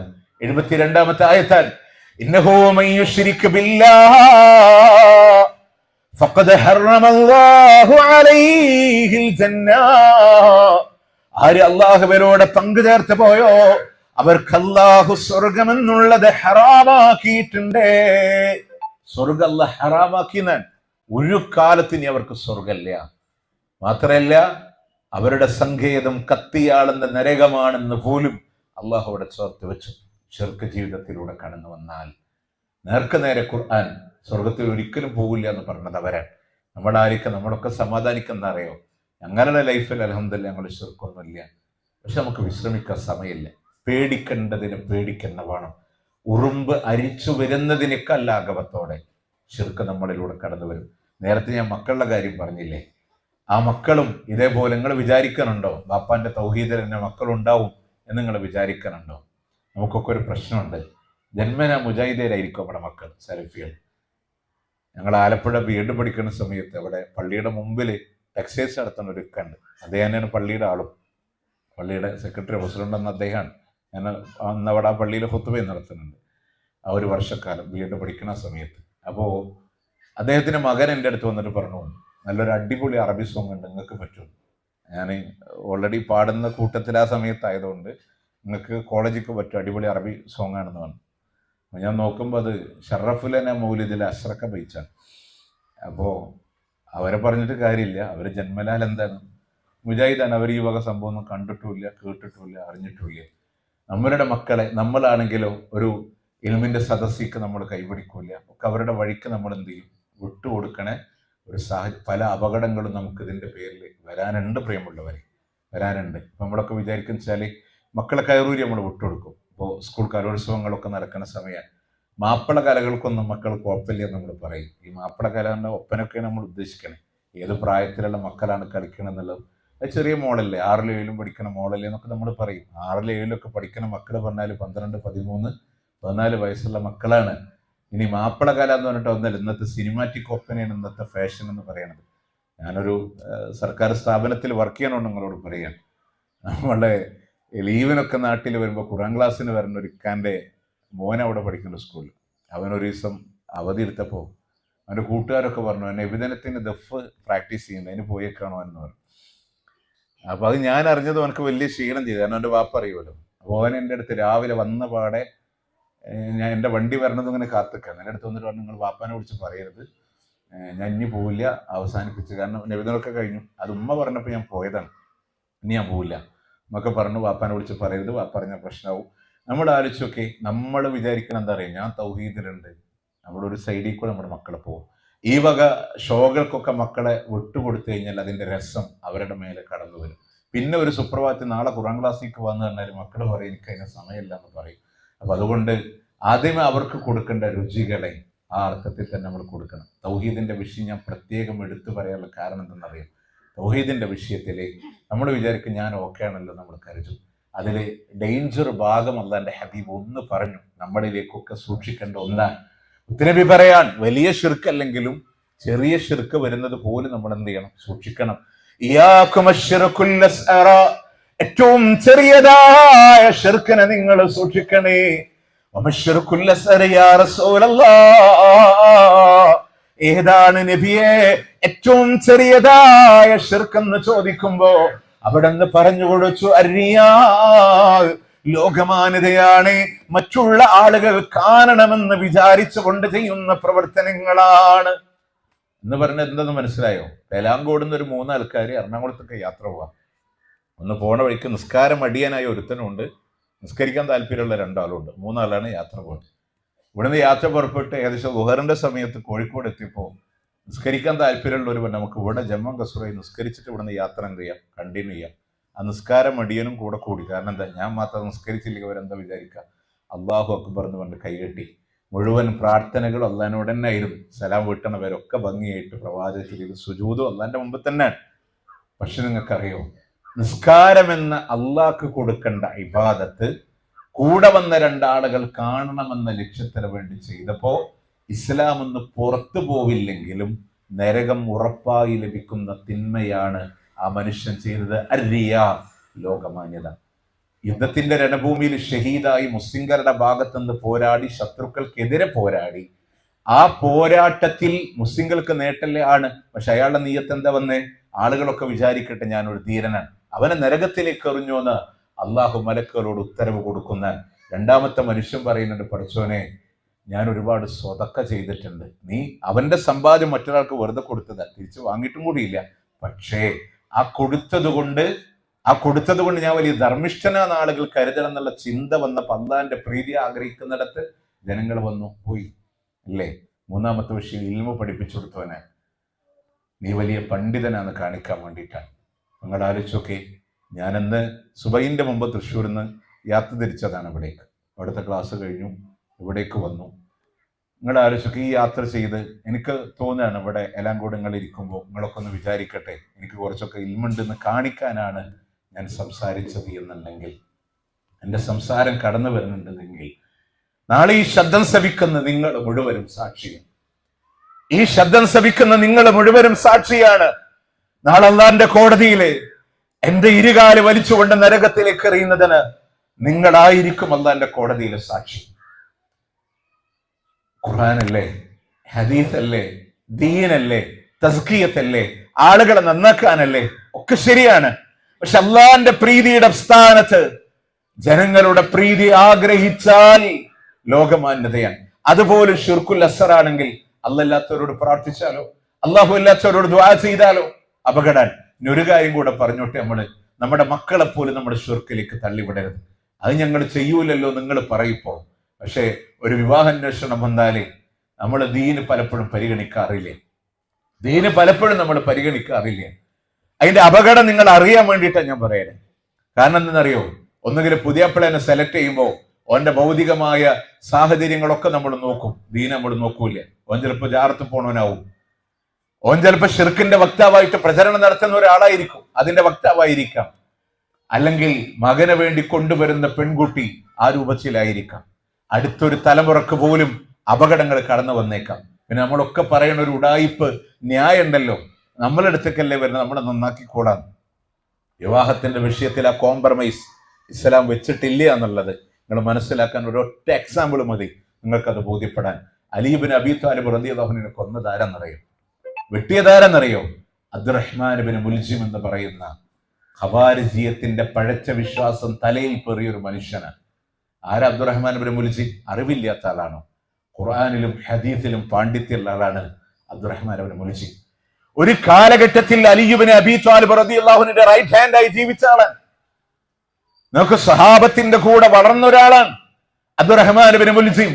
72-ാമത്തെ ആയത്താൽ ഇന്നഹു മൻ യുശ്രിക് ബില്ലാഹ് ഫഖദ് ഹറമല്ലാഹു അലൈഹിൽ ജന്ന. ആര് അല്ലാഹുവിനോട് പങ്കു ചേർത്ത് പോയോ അവർക്ക് അല്ലാഹു സ്വർഗമെന്നുള്ളത് ഹറാമാക്കിയിട്ടുണ്ട്. സ്വർഗം അല്ലാഹ് ഹറാമാക്കിനാൻ ഒരു കാലത്തിന് അവർക്ക് സ്വർഗമില്ല. മാത്രമല്ല അവരുടെ സങ്കേതം കത്തിയാളുന്ന നരകമാണെന്ന് പോലും അള്ളാഹു അവിടെ ചേർത്ത് വെച്ചു. ശിർക്ക് ജീവിതത്തിലൂടെ കടന്നു വന്നാൽ നേർക്ക് നേരെ ഖുർആൻ സ്വർഗത്തിൽ ഒരിക്കലും പോകില്ല എന്ന് പറഞ്ഞത് അവരാണ്. നമ്മളൊക്കെ സമാധാനിക്കുന്ന അറിയോ, ഞങ്ങളുടെ ലൈഫിൽ അൽഹംദുലില്ലാഹ് ഞങ്ങൾ ശിർക്കൊന്നുമില്ല. പക്ഷെ നമുക്ക് വിശ്രമിക്കാൻ സമയമില്ല. പേടിക്കേണ്ടതിന് പേടിക്കുന്ന വേണം. ഉറുമ്പ് അരിച്ചു വരുന്നതിനേക്കാൾ ലാഘവത്തോടെ ശിർക്ക് നമ്മളിലൂടെ കടന്നു വരും. നേരത്തെ ഞാൻ മക്കളുടെ കാര്യം പറഞ്ഞില്ലേ, ആ മക്കളും ഇതേപോലെ നിങ്ങൾ വിചാരിക്കാനുണ്ടോ ബാപ്പാന്റെ തൗഹീദിൽ തന്നെ മക്കളുണ്ടാവും എന്ന് നിങ്ങൾ വിചാരിക്കാനുണ്ടോ? നമുക്കൊക്കെ ഒരു പ്രശ്നമുണ്ട്. ജന്മന മുജാഹിദയിലായിരിക്കും നമ്മുടെ മക്കൾ, സലഫികൾ. ഞങ്ങൾ ആലപ്പുഴ ബി.എഡ് പഠിക്കുന്ന സമയത്ത് അവിടെ പള്ളിയുടെ മുമ്പിൽ ടെക്സ്റ്റൈൽസ് നടത്തുന്ന ഒരു ഇക്കണ്ട്. അദ്ദേഹം തന്നെയാണ് പള്ളിയുടെ ആളും, പള്ളിയുടെ സെക്രട്ടറി പ്രസിഡന്റ് എന്ന അദ്ദേഹമാണ്. ഞാൻ അന്ന് അവിടെ ആ പള്ളിയിൽ ഖുത്ബ നടത്തുന്നുണ്ട് ആ ഒരു വർഷക്കാലം ബി.എഡ് പഠിക്കുന്ന സമയത്ത്. അപ്പോൾ അദ്ദേഹത്തിൻ്റെ മകൻ എൻ്റെ അടുത്ത് വന്നിട്ട് പറഞ്ഞു, നല്ലൊരു അടിപൊളി അറബി സോങ് ഉണ്ട്, നിങ്ങൾക്ക് പറ്റും. ഞാൻ ഓൾറെഡി പാടുന്ന കൂട്ടത്തിൽ ആ സമയത്തായതുകൊണ്ട് നിങ്ങൾക്ക് കോളേജിലേക്ക് പറ്റും, അടിപൊളി അറബി സോങ് ആണെന്ന് പറഞ്ഞു. അപ്പോൾ ഞാൻ നോക്കുമ്പോൾ അത് ഷറഫുലന മൗലിദിലെ അഷ്റഖ ബൈച്ചാണ്. അപ്പോൾ അവരെ പറഞ്ഞിട്ട് കാര്യമില്ല, അവർ ജന്മലാൽ എന്താണ് മുജാഹിദാണ്. അവർ ഈ വക സംഭവം ഒന്നും കണ്ടിട്ടുമില്ല, കേട്ടിട്ടുമില്ല, അറിഞ്ഞിട്ടുമില്ല. നമ്മളുടെ മക്കളെ നമ്മളാണെങ്കിലോ ഒരു ഇൽമിന്റെ സദസ്സിക്ക് നമ്മൾ കൈപിടിക്കൂല. ഒക്കെ അവരുടെ വഴിക്ക് നമ്മൾ എന്ത് ചെയ്യും, വിട്ടുകൊടുക്കണേ. ഒരു പല അപകടങ്ങളും നമുക്ക് ഇതിന്റെ പേരിൽ വരാനുണ്ട്. പ്രിയമുള്ളവരെ, വരാനുണ്ട്. ഇപ്പം നമ്മളൊക്കെ വിചാരിക്കുന്ന വെച്ചാൽ മക്കളെ കയറൂരി നമ്മൾ വിട്ടുകൊടുക്കും. ഇപ്പോൾ സ്കൂൾ കലോത്സവങ്ങളൊക്കെ നടക്കുന്ന സമയം മാപ്പിള കലകൾക്കൊന്നും മക്കൾ കുഴപ്പമില്ല എന്ന് നമ്മൾ പറയും. ഈ മാപ്പിള കലകളുടെ ഒപ്പനൊക്കെ നമ്മൾ ഉദ്ദേശിക്കണേ. ഏത് പ്രായത്തിലുള്ള മക്കളാണ് കളിക്കണം എന്നുള്ളത്. അത് ചെറിയ മോളല്ലേ, 6ലും 7ലും പഠിക്കണ മോളല്ലേ എന്നൊക്കെ നമ്മൾ പറയും. 6ലും 7ലൊക്കെ പഠിക്കണ മക്കൾ പറഞ്ഞാൽ 12, 13, 14 വയസ്സുള്ള മക്കളാണ്. ഇനി മാപ്പിള കല എന്ന് പറഞ്ഞിട്ട് ഒന്നല്ല, ഇന്നത്തെ സിനിമാറ്റിക് ഒപ്പനയാണ് ഇന്നത്തെ ഫാഷൻ എന്ന് പറയണത്. ഞാനൊരു സർക്കാർ സ്ഥാപനത്തിൽ വർക്ക് ചെയ്യണമെന്ന് നിങ്ങളോട് പറയാം. നമ്മളെ ലീവിനൊക്കെ നാട്ടിൽ വരുമ്പോൾ ഖുർആൻ ക്ലാസ്സിന് വരുന്ന ഒരു ഇക്കാൻ്റെ മോൻ അവിടെ പഠിക്കുന്ന സ്കൂളിൽ അവനൊരു ദിവസം അവധി എടുത്തപ്പോൾ അവൻ്റെ കൂട്ടുകാരൊക്കെ പറഞ്ഞു, എന്നെ നബിദിനത്തിന് ദഫ് പ്രാക്ടീസ് ചെയ്യുന്നത്, അതിന് പോയേക്കാണോ എന്ന് പറഞ്ഞു. അപ്പോൾ അത് ഞാൻ അറിഞ്ഞത് അവനക്ക് വലിയ ക്ഷീണം ചെയ്തു, കാരണം അവൻ്റെ വാപ്പ അറിയുമല്ലോ. അപ്പോൾ അവൻ എൻ്റെ അടുത്ത് രാവിലെ വന്ന പാടെ ഞാൻ എൻ്റെ വണ്ടി വരണത് ഇങ്ങനെ കാത്തിക്കാം. എൻ്റെ അടുത്ത് വന്നിട്ട് പറഞ്ഞു, നിങ്ങൾ വാപ്പാനെ വിളിച്ച് പറയരുത്, ഞാൻ ഇനി പോവില്ല, അവസാനിപ്പിച്ചു. കാരണം നബിദിനമൊക്കെ കഴിഞ്ഞു. അത് ഉമ്മ പറഞ്ഞപ്പോൾ ഞാൻ പോയതാണ്, ഇനി ഞാൻ പോവില്ല എന്നൊക്കെ പറഞ്ഞു. വാപ്പാനെ വിളിച്ച് പറയരുത്, വാപ്പ പറഞ്ഞ പ്രശ്നമാവും. നമ്മൾ ആലോചിച്ചൊക്കെ നമ്മൾ വിചാരിക്കണം എന്താ പറയുക, ഞാൻ തൗഹീദിലുണ്ട്, നമ്മുടെ ഒരു സൈഡിൽ കൂടെ നമ്മുടെ മക്കളെ പോകും. ഈ വക ഷോകൾക്കൊക്കെ മക്കളെ വിട്ടുകൊടുത്തു കഴിഞ്ഞാൽ അതിന്റെ രസം അവരുടെ മേലെ കടന്നു വരും. പിന്നെ ഒരു സുപ്രഭാതത്തിൽ നാളെ ഖുർആൻ ക്ലാസ്സിലേക്ക് വന്നു പറഞ്ഞാൽ മക്കൾ പറയും എനിക്ക് അതിന് സമയമില്ല എന്ന് പറയും. അപ്പൊ അതുകൊണ്ട് ആദ്യമേ അവർക്ക് കൊടുക്കേണ്ട രുചികളെ ആ അർത്ഥത്തിൽ തന്നെ നമ്മൾ കൊടുക്കണം. തൗഹീദിന്റെ വിഷയം ഞാൻ പ്രത്യേകം എടുത്തു പറയാനുള്ള കാരണം എന്തെന്നറിയാം. തൗഹീദിന്റെ വിഷയത്തിൽ നമ്മൾ വിചാരിക്കും ഞാൻ ഓക്കെ ആണല്ലോ നമ്മൾ കരുതും. അതിൽ ഡേഞ്ചർ ഭാഗം അല്ലാന്റെ ഹബീബ് ഒന്ന് പറഞ്ഞു നമ്മളിലേക്കൊക്കെ സൂക്ഷിക്കേണ്ട ഒന്നാണ്. മുത്തുനബി പറയാൻ വലിയ ഷിർക്ക് ചെറിയ ഷിർക്ക് വരുന്നത് പോലും നമ്മൾ എന്ത് ചെയ്യണം, സൂക്ഷിക്കണം. ഏറ്റവും ചെറിയതായ ഷിർക്കിനെ നിങ്ങൾ സൂക്ഷിക്കണേ. ഏതാണ് നബിയെ ഏറ്റവും ചെറിയതായ ഷിർക്ക് എന്ന് ചോദിക്കുമ്പോ അവിടെ നിന്ന് പറഞ്ഞു കൊടുത്തു അറിയാ ലോകമാന്യതയാണ്, മറ്റുള്ള ആളുകൾ കാണണമെന്ന് വിചാരിച്ചുകൊണ്ട് ചെയ്യുന്ന പ്രവർത്തനങ്ങളാണ് എന്ന് പറഞ്ഞ എന്തെന്ന് മനസ്സിലായോ? പേലാങ്കോടുന്ന ഒരു 3 ആൾക്കാർ എറണാകുളത്തൊക്കെ യാത്ര പോവാം. ഒന്ന് പോണ വഴിക്ക് നിസ്കാരം അടിയാനായ ഒരുത്തനുണ്ട്, നിസ്കരിക്കാൻ താല്പര്യമുള്ള 2 ആളുണ്ട്. 3 ആളാണ് യാത്ര പോകുന്നത്. ഇവിടുന്ന് യാത്ര പുറപ്പെട്ട് ഏകദേശം ളുഹറിന്റെ സമയത്ത് കോഴിക്കോട് എത്തിയപ്പോൾ നിസ്കരിക്കാൻ താല്പര്യമുള്ളവർ നമുക്ക് ഇവിടെ ജമ്മം കസൂറായി നിസ്കരിച്ചിട്ട് ഇവിടുന്ന് യാത്ര എന്ത് ചെയ്യാം, കണ്ടിന്യൂ ചെയ്യാം. ആ നിസ്കാരം മടിയനും കൂടെ കൂടി. കാരണം എന്താ, ഞാൻ മാത്രം നിസ്കരിച്ചില്ലെങ്കിൽ അവരെന്താ വിചാരിക്കുക, അള്ളാഹു അക്ബർ എന്ന് പറഞ്ഞ് കൈകെട്ടി മുഴുവൻ പ്രാർത്ഥനകളും അള്ളഹാനോട് തന്നെ ആയിരുന്നു. സലാം വീട്ടണവരൊക്കെ ഭംഗിയായിട്ട് പ്രവാചക ചെയ്ത് സുജൂദും അള്ളാന്റെ മുമ്പ് തന്നെയാണ്. പക്ഷെ നിങ്ങൾക്കറിയോ, നിസ്കാരം എന്ന അള്ളാഹ്ക്ക് കൊടുക്കേണ്ട ഇബാദത്ത് കൂടെ വന്ന 2 ആളുകൾ കാണണമെന്ന ലക്ഷ്യത്തിന് വേണ്ടി ചെയ്തപ്പോ ഇസ്ലാം ഒന്ന് പുറത്തു പോവില്ലെങ്കിലും നരകം ഉറപ്പായി ലഭിക്കുന്ന തിന്മയാണ് ആ മനുഷ്യൻ ചെയ്തത്. അരിയാ ലോകമാന്യത. യുദ്ധത്തിന്റെ രണഭൂമിയിൽ ഷഹീദായി മുസ്ലിംകളുടെ ഭാഗത്തുനിന്ന് പോരാടി ശത്രുക്കൾക്കെതിരെ പോരാടി. ആ പോരാട്ടത്തിൽ മുസ്ലിങ്ങൾക്ക് നേട്ടല്ലേ ആണ്. പക്ഷെ അയാളുടെ നീയത്ത് എന്താ വന്നേ, ആളുകളൊക്കെ വിചാരിക്കട്ടെ ഞാനൊരു ധീരനാണ്, അവനെ നരകത്തിലേക്ക് എറിഞ്ഞോന്ന് അള്ളാഹു മലക്കുകളോട് ഉത്തരവ് കൊടുക്കുന്ന 2ാമത്തെ മനുഷ്യൻ പറയുന്നുണ്ട്, പഠിച്ചോനെ ഞാൻ ഒരുപാട് സ്വതക്ക ചെയ്തിട്ടുണ്ട്. നീ അവന്റെ സമ്പാദ്യം മറ്റൊരാൾക്ക് വെറുതെ കൊടുത്തതാ, തിരിച്ചു വാങ്ങിയിട്ടും കൂടിയില്ല. പക്ഷേ ആ കൊടുത്തത് കൊണ്ട് ഞാൻ വലിയ ധർമ്മിഷ്ഠനാണ് ആളുകൾ കരുതണം എന്നുള്ള ചിന്ത വന്നപ്പോൾ അള്ളാന്റെ പ്രീതി ആഗ്രഹിക്കുന്നിടത്ത് ജനങ്ങൾ വന്നു പോയി അല്ലേ. 3ാമത്തെ വിഷയം ഇൽമ പഠിപ്പിച്ചു കൊടുത്തവനെ നീ വലിയ പണ്ഡിതനാന്ന് കാണിക്കാൻ വേണ്ടിയിട്ടാണ്. നിങ്ങൾ ആലോചിച്ചൊക്കെ, ഞാനെന്ന് സുബൈന്റെ മുമ്പ് തൃശ്ശൂരിൽ നിന്ന് യാത്ര തിരിച്ചതാണ് ഇവിടേക്ക്. അവിടുത്തെ ക്ലാസ് കഴിഞ്ഞു ഇവിടേക്ക് വന്നു. നിങ്ങൾ ആലോചിച്ചൊക്കെ ഈ യാത്ര ചെയ്ത് എനിക്ക് തോന്നുകയാണ് ഇവിടെ എലാങ്കോട് നിങ്ങൾ ഇരിക്കുമ്പോൾ നിങ്ങളൊക്കെ ഒന്ന് വിചാരിക്കട്ടെ, എനിക്ക് കുറച്ചൊക്കെ ഇൽമുണ്ടെന്ന് കാണിക്കാനാണ് ഞാൻ സംസാരിച്ചത് എന്നുണ്ടെങ്കിൽ, എൻ്റെ സംസാരം കടന്നു വരുന്നുണ്ടെങ്കിൽ നാളെ ഈ ശബ്ദം ശ്രവിക്കുന്ന നിങ്ങൾ മുഴുവനും സാക്ഷിയാണ്. ഈ ശബ്ദം ശ്രവിക്കുന്ന നിങ്ങൾ മുഴുവനും സാക്ഷിയാണ്. നാളെ അള്ളാന്റെ കോടതിയില് എന്റെ ഇരുകാല് വലിച്ചുകൊണ്ട് നരകത്തിലേക്ക് എറിയുന്നതിന് നിങ്ങളായിരിക്കും അള്ളാന്റെ കോടതിയിലെ സാക്ഷി. ഖുർആനല്ലേ, ഹദീസല്ലേ, ദീനല്ലേ, തസ്കിയത്തല്ലേ, ആളുകളെ നന്നാക്കാനല്ലേ, ഒക്കെ ശരിയാണ്. പക്ഷെ അള്ളാന്റെ പ്രീതിയുടെ സ്ഥാനത്ത് ജനങ്ങളുടെ പ്രീതി ആഗ്രഹിച്ചാൽ ലോകമാന്യതയാണ്. അതുപോലെ ഷിർക്കുൽ അസ്ഗറാണെങ്കിൽ അല്ലാത്തവരോട് പ്രാർത്ഥിച്ചാലോ, അള്ളാഹു അല്ലാത്തവരോട് ദുആ ചെയ്താലോ അപകടം. ഇനി ഒരു കാര്യം കൂടെ പറഞ്ഞോട്ടെ, നമ്മുടെ മക്കളെ പോലും നമ്മുടെ ഷിർക്കിലേക്ക് തള്ളിവിടരുത്. അത് ഞങ്ങൾ ചെയ്യൂലല്ലോ നിങ്ങൾ പറയിപ്പോ. പക്ഷെ ഒരു വിവാഹാന്വേഷണം വന്നാലേ നമ്മൾ ദീന് പലപ്പോഴും പരിഗണിക്കാറില്ലേ. അതിന്റെ അപകടം നിങ്ങൾ അറിയാൻ വേണ്ടിയിട്ടാണ് ഞാൻ പറയണേ. കാരണം എന്തെന്നറിയോ, ഒന്നുകിൽ പുതിയപ്പിളനെ സെലക്ട് ചെയ്യുമ്പോൾ ഓന്റെ ഭൗതികമായ സാഹചര്യങ്ങളൊക്കെ നമ്മൾ നോക്കും, ദീൻ നമ്മൾ നോക്കൂല. ഓൻ ചിലപ്പോൾ ജാറത്ത് പോണവനാവും, ഓൻ ചിലപ്പോൾ ഷിർക്കിന്റെ വക്താവായിട്ട് പ്രചരണം നടത്തുന്ന ഒരാളായിരിക്കും, അതിന്റെ വക്താവായിരിക്കാം. അല്ലെങ്കിൽ മകനെ വേണ്ടി കൊണ്ടുവരുന്ന പെൺകുട്ടി ആ രൂപത്തിലായിരിക്കാം. അടുത്തൊരു തലമുറക്ക് പോലും അപകടങ്ങൾ കടന്നു വന്നേക്കാം. പിന്നെ നമ്മളൊക്കെ പറയുന്ന ഒരു ഉടായിപ്പ് ന്യായം ഉണ്ടല്ലോ, നമ്മളെടുത്തേക്കല്ലേ വരുന്നത്, നമ്മളെ നന്നാക്കിക്കൂടാം. വിവാഹത്തിന്റെ വിഷയത്തിൽ ആ കോംപ്രമൈസ് ഇസ്ലാം വെച്ചിട്ടില്ല എന്നുള്ളത് നിങ്ങൾ മനസ്സിലാക്കാൻ ഒരൊറ്റ എക്സാമ്പിൾ മതി നിങ്ങൾക്കത് ബോധ്യപ്പെടാൻ. അലി ഇബ്നു അബീ ത്വാലിബ് റളിയല്ലാഹു അൻഹു കൊന്നതാരെന്നറിയോ, വെട്ടിയതാരെന്നറിയോ? അബ്ദുറഹ്മാൻ ഇബ്നു മുൽജിം എന്ന് പറയുന്ന ഖവാരിജിയത്തിന്റെ പഴച്ച വിശ്വാസം തലയിൽ പേറിയൊരു മനുഷ്യനാണ്. ആരാ അബ്ദുറഹ്മാൻ ഇബ്നു മുൽജിം? അറിവില്ലാത്ത ആളാണോ? ഖുർആനിലും ഹദീസിലും പാണ്ഡിത്യമുള്ള ആളാണ് അബ്ദുറഹ്മാൻ ഇബ്നു മുൽജിം. ഒരു കാലഘട്ടത്തിൽ അലി ഇബ്നു അബീ ത്വാലിബ് റളിയല്ലാഹു അൻഹുവിന്റെ റൈറ്റ് ഹാൻഡ് ആയി ജീവിച്ച ആളാണ്. നമുക്ക് സഹാബത്തിന്റെ കൂടെ വളർന്ന ഒരാളാണ് അബ്ദുറഹ്മാൻ ഇബ്നു മുൽജിം.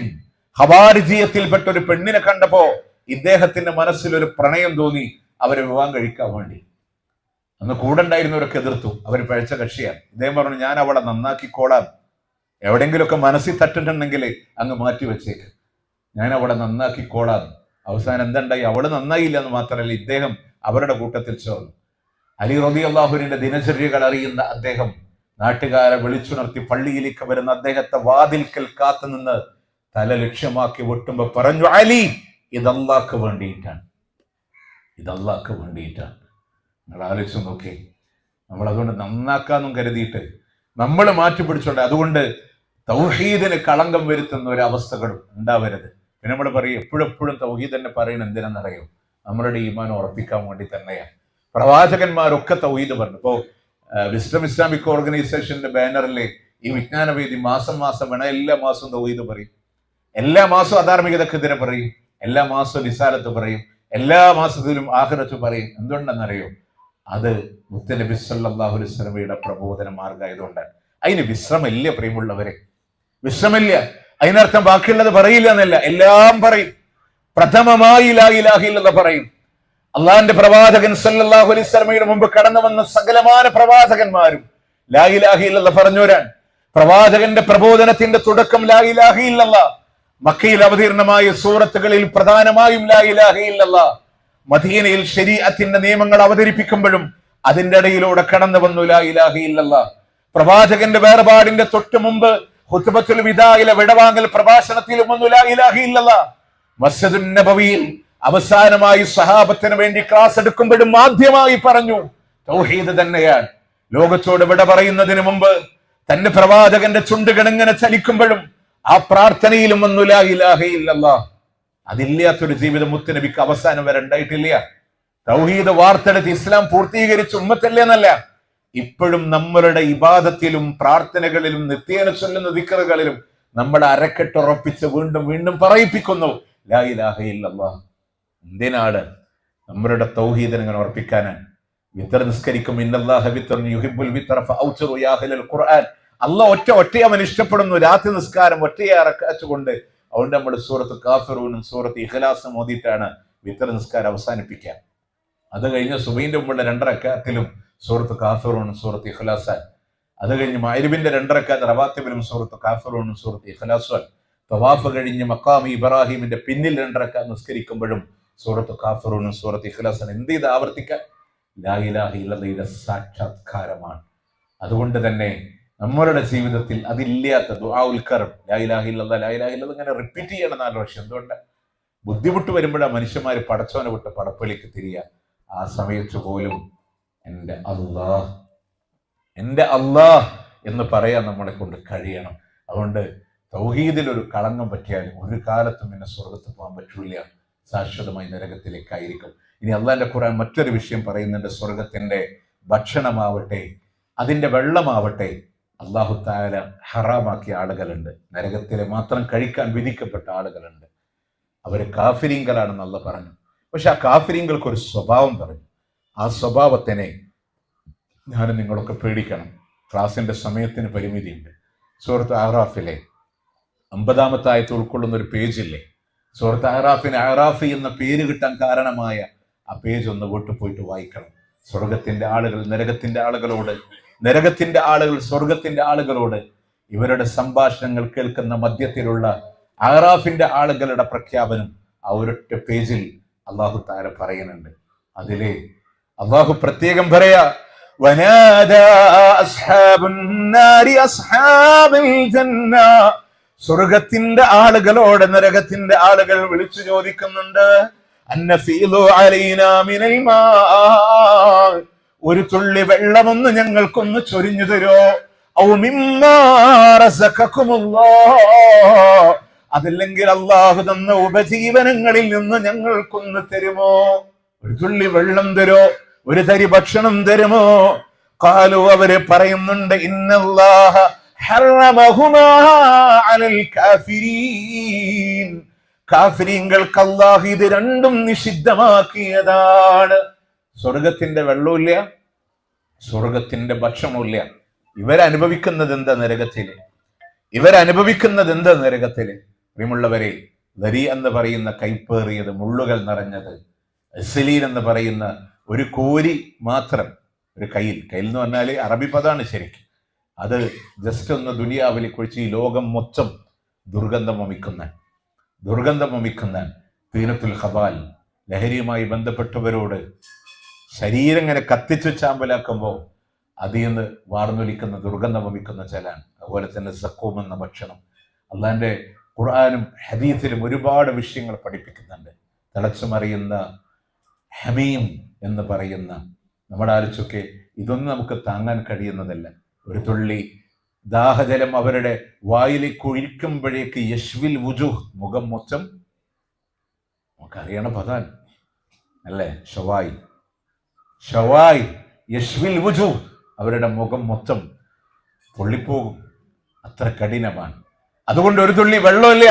ഖവാരിജിയത്തിൽപ്പെട്ട ഒരു പെണ്ണിനെ കണ്ടപ്പോ ഇദ്ദേഹത്തിന്റെ മനസ്സിൽ ഒരു പ്രണയം തോന്നി അവരെ വിവാഹം കഴിക്കാൻ വേണ്ടി. അന്ന് കൂടെ ഉണ്ടായിരുന്നവരൊക്കെ എതിർത്തു. അവർ പഴച്ച കക്ഷിയാണ്. ഇദ്ദേഹം പറഞ്ഞു, ഞാൻ അവളെ നന്നാക്കിക്കോളാം, എവിടെയെങ്കിലുമൊക്കെ മനസ്സിൽ തട്ടിട്ടുണ്ടെങ്കിൽ അങ്ങ് മാറ്റി വെച്ചേക്ക്, ഞാൻ അവളെ നന്നാക്കിക്കോളാം. അവസാനം എന്തുണ്ടായി? അവള് നന്നായില്ല എന്ന് മാത്രമല്ല, ഇദ്ദേഹം അവരുടെ കൂട്ടത്തിൽ ചേർന്നു. അലി റളിയല്ലാഹുവിന്റെ ദിനചര്യകൾ അറിയുന്ന അദ്ദേഹം നാട്ടുകാരെ വിളിച്ചുണർത്തി പള്ളിയിലേക്ക് വരുന്ന അദ്ദേഹത്തെ വാതിൽക്കൽ കാത്തുനിന്ന് തല ലക്ഷ്യമാക്കി വെട്ടുമ്പോ പറഞ്ഞു, അലി, ഇത് അല്ലാഹ്ക്ക് വേണ്ടിയിട്ടാണ്, ഇത് അല്ലാഹ്ക്ക് വേണ്ടിയിട്ടാണ്. നിങ്ങൾ ആലോചിച്ച് നോക്കി, നമ്മൾ അതുകൊണ്ട് നന്നാക്കാന്നും കരുതിയിട്ട് നമ്മൾ മാറ്റിപ്പിടിച്ചോട്ടെ. അതുകൊണ്ട് തൗഹീദിന് കളങ്കം വരുത്തുന്ന ഒരു അവസ്ഥകളും ഉണ്ടാവരുത്. പിന്നെ നമ്മൾ പറയും, എപ്പോഴെപ്പോഴും തൗഹീദ് തന്നെ പറയുന്നത് എന്തിനാണെന്നറിയോ? നമ്മളുടെ ഈമാൻ ഉറപ്പിക്കാൻ വേണ്ടി തന്നെയാണ്. പ്രവാചകന്മാരൊക്കെ തൗഹീദ് പറഞ്ഞു. ഇപ്പോ വിസ്ഡം ഇസ്ലാമിക് ഓർഗനൈസേഷന്റെ ബാനറിലെ ഈ വിജ്ഞാനവേദി മാസം വേണം, എല്ലാ മാസവും തൗഹീദ് പറയും, എല്ലാ മാസവും അധാർമികതക്കെതിരെ പറയും, എല്ലാ മാസവും റിസാലത്ത് പറയും, എല്ലാ മാസത്തിലും ആഖിറത്ത് പറയും. എന്തുകൊണ്ടെന്നറിയോ? അത് മുത്തനബി സല്ലല്ലാഹു അലൈഹി വസല്ലമയുടെ പ്രബോധന മാർഗമായതുകൊണ്ടാണ്. അതിന് വിശ്രമില്ല പ്രിയമുള്ളവരെ, വിശ്രമില്ല. അതിനർത്ഥം ബാക്കിയുള്ളത് പറയില്ല എന്നല്ല, എല്ലാം പറയും. പ്രഥമമായി ലാ ഇലാഹ ഇല്ലല്ലാഹ് പറയും. അള്ളാഹിന്റെ പ്രവാചകൻ സല്ലല്ലാഹു അലൈഹി വസല്ലമയുടെ മുമ്പ് കടന്നു വന്ന സകലമാന പ്രവാചകന്മാരും ലാ ഇലാഹ ഇല്ലല്ലാഹ് പറഞ്ഞവരാണ്. പ്രവാചകന്റെ പ്രബോധനത്തിന്റെ തുടക്കം ലാ ഇലാഹ ഇല്ലല്ലാഹ്. മക്കയിൽ അവതീർണമായ സൂറത്തുകളിൽ പ്രധാനമായും ലാ ഇലാഹ ഇല്ലല്ലാഹ്. മദീനയിൽ ശരീഅത്തിന്റെ നിയമങ്ങൾ അവതരിപ്പിക്കുമ്പോഴും അതിന്റെ ഇടയിലൂടെ കടന്നു വന്നു ലാ ഇലാഹ ഇല്ലല്ലാഹ്. പ്രവാചകന്റെ വേർപാടിന്റെ തൊട്ട് മുമ്പ് ഖുത്ബത്തുൽ വിദായിലെ വിടവാങ്ങൽ പ്രഭാഷണത്തിലും വന്നു ലാ ഇലാഹ ഇല്ലല്ലാഹ്. മസ്ജിദുൻ നബവിയിൽ അവസാനമായി സഹാബത്തിന് വേണ്ടി ക്ലാസ് എടുക്കുമ്പോഴും ആദ്യമായി പറഞ്ഞു തൗഹീദ് തന്നെയാണ്. ലോകത്തോട് വിട പറയുന്നതിന് മുമ്പ് തന്റെ പ്രവാചകന്റെ ചുണ്ടുകൾ എങ്ങനെ ചലിക്കുമ്പോഴും ആ പ്രാർത്ഥനയിലും വന്നു ലാ ഇലാഹ ഇല്ലല്ലാഹ്. അതില്ലാത്തൊരു ജീവിതം മുത്തുനബിക്ക് അവസാനം വരെ ഉണ്ടായിട്ടില്ല. തൗഹീദ് വാർത്തെടുത്ത് ഇസ്ലാം പൂർത്തീകരിച്ച ഉമ്മത്തല്ലേ എന്നല്ല, ഇപ്പോഴും നമ്മളുടെ ഇബാദത്തിലും പ്രാർത്ഥനകളിലും നിത്യേന ചൊല്ലുന്ന ദിക്റുകളിലും നമ്മളെ അരക്കെട്ടുറപ്പിച്ച് വീണ്ടും വീണ്ടും പറയിപ്പിക്കുന്നു ലാ ഇലാഹ ഇല്ലല്ലാഹ്. എന്തിനാണ്? നമ്മളുടെ തൗഹീദിനെ ഇങ്ങനെ ഉറപ്പിക്കാനാണ്. വിത്തർ നിസ്കരിക്കും, ഇന്നല്ലാഹ വിത്തറുൻ യുഹിബ്ബുൽ വിത്തറ ഫഔതിറു യാ അഹ്ലൽ ഖുർആൻ. അല്ലാഹ് ഒറ്റയെ അവൻ ഇഷ്ടപ്പെടുന്നു. രാത്രി നിസ്കാരം ഒറ്റയെ റക്അത്ത് കൊണ്ട്. അതുകൊണ്ട് നമ്മൾ സൂറത്ത് കാഫിറൂനും സൂറത്ത് ഇഖ്ലാസും ഓതിയിട്ടാണ് വിത്തർ നിസ്കാരം അവസാനിപ്പിക്കുക. അത് കഴിഞ്ഞ് സുബഹിന്റെ മുമ്പുള്ള 2 റക്അത്തിലും സൂറത്ത് കാഫിറൂനും സൂറത്ത് ഇഖ്ലാസാൻ. അത് കഴിഞ്ഞ് മഗ്രിബിന്റെ 2 റക്അത്ത് റവാത്തിബിലും സൂറത്ത് കാഫിറൂനും സൂറത്ത് ഇഖ്ലാസുൻ. തവാഫ് കഴിഞ്ഞ് മഖാം ഇബ്രാഹിമിന്റെ പിന്നിൽ 2 റക്അത്ത് നിസ്കരിക്കുമ്പോഴും സൂറത്ത് കാഫിറൂനും സൂറത്ത് ഇഖ്ലാസാൻ. എന്ത് ഇത് ആവർത്തിക്കാൻ? ലാ ഇലാഹ ഇല്ലല്ലാഹയുടെ സാക്ഷാത്കാരമാണ്. അതുകൊണ്ട് തന്നെ നമ്മളുടെ ജീവിതത്തിൽ അതില്ലാത്ത ദുആഉൽ കർബ്, ലാ ഇലാഹ ഇല്ലല്ലാഹ് ലാ ഇലാഹ ഇല്ലല്ലാഹ് ഇങ്ങനെ റിപ്പീറ്റ് ചെയ്യണം 4 പ്രാവശ്യം. എന്തുകൊണ്ട്? ബുദ്ധിമുട്ട് വരുമ്പോഴാണ് മനുഷ്യന്മാർ പടച്ചവനെ വിട്ട് പടപ്പലിക്ക് തിരിയുക. ആ സമയത്ത് പോലും എൻ്റെ അല്ലാഹ്, എൻ്റെ അല്ലാഹ് എന്ന് പറയാൻ നമ്മളെ കൊണ്ട് കഴിയണം. അതുകൊണ്ട് തൗഹീദിൽ ഒരു കളങ്കം പറ്റിയാലും ഒരു കാലത്തും പിന്നെ സ്വർഗത്ത് പോകാൻ പറ്റൂല, ശാശ്വതമായി നരകത്തിലേക്കായിരിക്കും. ഇനി അള്ളാന്റെ ഖുർആൻ മറ്റൊരു വിഷയം പറയുന്നുണ്ട്. സ്വർഗത്തിന്റെ ഭക്ഷണമാവട്ടെ അതിന്റെ വെള്ളമാവട്ടെ അല്ലാഹു തആല ഹറാമാക്കിയ ആളുകളുണ്ട്. നരകത്തിലെ മാത്രം കഴിക്കാൻ വിധിക്കപ്പെട്ട ആളുകളുണ്ട്. അവര് കാഫിരീങ്ങളാണെന്ന് അല്ലാഹ് പറഞ്ഞു. പക്ഷെ ആ കാഫിരീങ്ങൾക്ക് ഒരു സ്വഭാവം പറഞ്ഞു. ആ സ്വഭാവത്തിനെ ഞാനും നിങ്ങളൊക്കെ പേടിക്കണം. ക്ലാസിന്റെ സമയത്തിന് പരിമിതിയുണ്ട്. സൂറത്ത് അഹ്റാഫിലെ 50-ാമത്തെ ആയത്ത് ഉൾക്കൊള്ളുന്ന ഒരു പേജില്ലേ, സൂറത്ത് അഹ്റാഫിന് അഹ്റാഫി എന്ന പേര് കിട്ടാൻ കാരണമായ ആ പേജ് ഒന്ന് പോയിട്ട് വായിക്കണം. സ്വർഗത്തിന്റെ ആളുകൾ നരകത്തിന്റെ ആളുകളോട്, നരകത്തിന്റെ ആളുകൾ സ്വർഗത്തിന്റെ ആളുകളോട് ഇവരുടെ സംഭാഷണങ്ങൾ കേൾക്കുന്ന മധ്യത്തിലുള്ള അഹ്റാഫിന്റെ ആളുകളുടെ പ്രഖ്യാപനം ആ ഒരൊറ്റ പേജിൽ അല്ലാഹു തആല പറയുന്നുണ്ട്. അതിലെ അല്ലാഹു പ്രത്യേകം പറയാ, വനാദാ അസ്ഹാബുൻ നാരി അസ്ഹാബൽ ജന്ന. സ്വർഗത്തിന്റെ ആളുകളോട് നരകത്തിന്റെ ആളുകൾ വിളിച്ചു ചോദിക്കുന്നുണ്ട്, അന്നഫീലു അലൈനാ മിനൽ മാ, ഒരു തുള്ളി വെള്ളമൊന്ന് ഞങ്ങൾക്കൊന്ന് ചൊരിഞ്ഞു തരോ, ഔ മിമ്മാ റസഖകുമുല്ലാഹ്, അതല്ലെങ്കിൽ അല്ലാഹു തന്ന ഉപജീവനങ്ങളിൽ നിന്ന് ഞങ്ങൾക്കൊന്ന് തരുമോ, ഒരു തുള്ളി വെള്ളം തരോ, ഒരു തരി ഭക്ഷണം തരുമോ. ഖാലു, അവര് പറയുന്നുണ്ട്, ഇന്നല്ലാഹ ഹറമഹുമാ അലൽ കാഫിരീൻ, കാഫിരീങ്ങൾക്ക് അല്ലാഹു ഇത് രണ്ടും നിഷിദ്ധമാക്കിയതാണ്. സ്വർഗത്തിന്റെ വെള്ളമില്ല, സ്വർഗത്തിന്റെ ഭക്ഷണമില്ല. ഇവരനുഭവിക്കുന്നത് എന്താ നരകത്തില്? ഇവരനുഭവിക്കുന്നത് എന്താ നരകത്തില്? പ്രിയമുള്ളവരെ, ദരി എന്ന് പറയുന്ന കൈപ്പേറിയത്, മുള്ളുകൾ നിറഞ്ഞത്, എസലീൻ എന്ന് പറയുന്ന ഒരു കോരി മാത്രം, ഒരു കയ്യിൽ എന്ന് പറഞ്ഞാൽ അറബി പദമാണ് ശരിക്കും. അത് ജസ്റ്റ് ഒന്ന് ദുനിയാവിൽ കുഴിച്ച് ഈ ലോകം മൊത്തം ദുർഗന്ധം വമിക്കുന്ന തീനത്തുൽ ഖബാൽ, ലഹരിയുമായി ബന്ധപ്പെട്ടവരോട് ശരീരം ഇങ്ങനെ കത്തിച്ചു ചാമ്പലാക്കുമ്പോൾ അതിൽ നിന്ന് വാർന്നൊലിക്കുന്ന ദുർഗന്ധം വമിക്കുന്ന ചലാണ്. അതുപോലെ തന്നെ സക്കൂം എന്ന ഭക്ഷണം. അള്ളാന്റെ ഖുർആനും ഹദീസിലും ഒരുപാട് വിഷയങ്ങൾ പഠിപ്പിക്കുന്നുണ്ട്. തിളച്ചുമറിയുന്ന ഹമീം എന്ന് പറയുന്ന, നമ്മുടെ ആലോചിച്ചൊക്കെ ഇതൊന്നും നമുക്ക് താങ്ങാൻ കഴിയുന്നതല്ല. ഒരു തുള്ളി ദാഹജലം അവരുടെ വായിലേക്ക് ഒഴിക്കുമ്പോഴേക്ക് യശ്വിൽ വുജൂഹ്, മുഖം മൊത്തം, നമുക്കറിയണ പദാൻ അല്ലേ, ഷവായ് യശ്വിൽ വുജൂഹ്, അവരുടെ മുഖം മൊത്തം പൊള്ളിപ്പോകും, അത്ര കഠിനമാണ്. അതുകൊണ്ട് ഒരു തുള്ളി വെള്ളമില്ല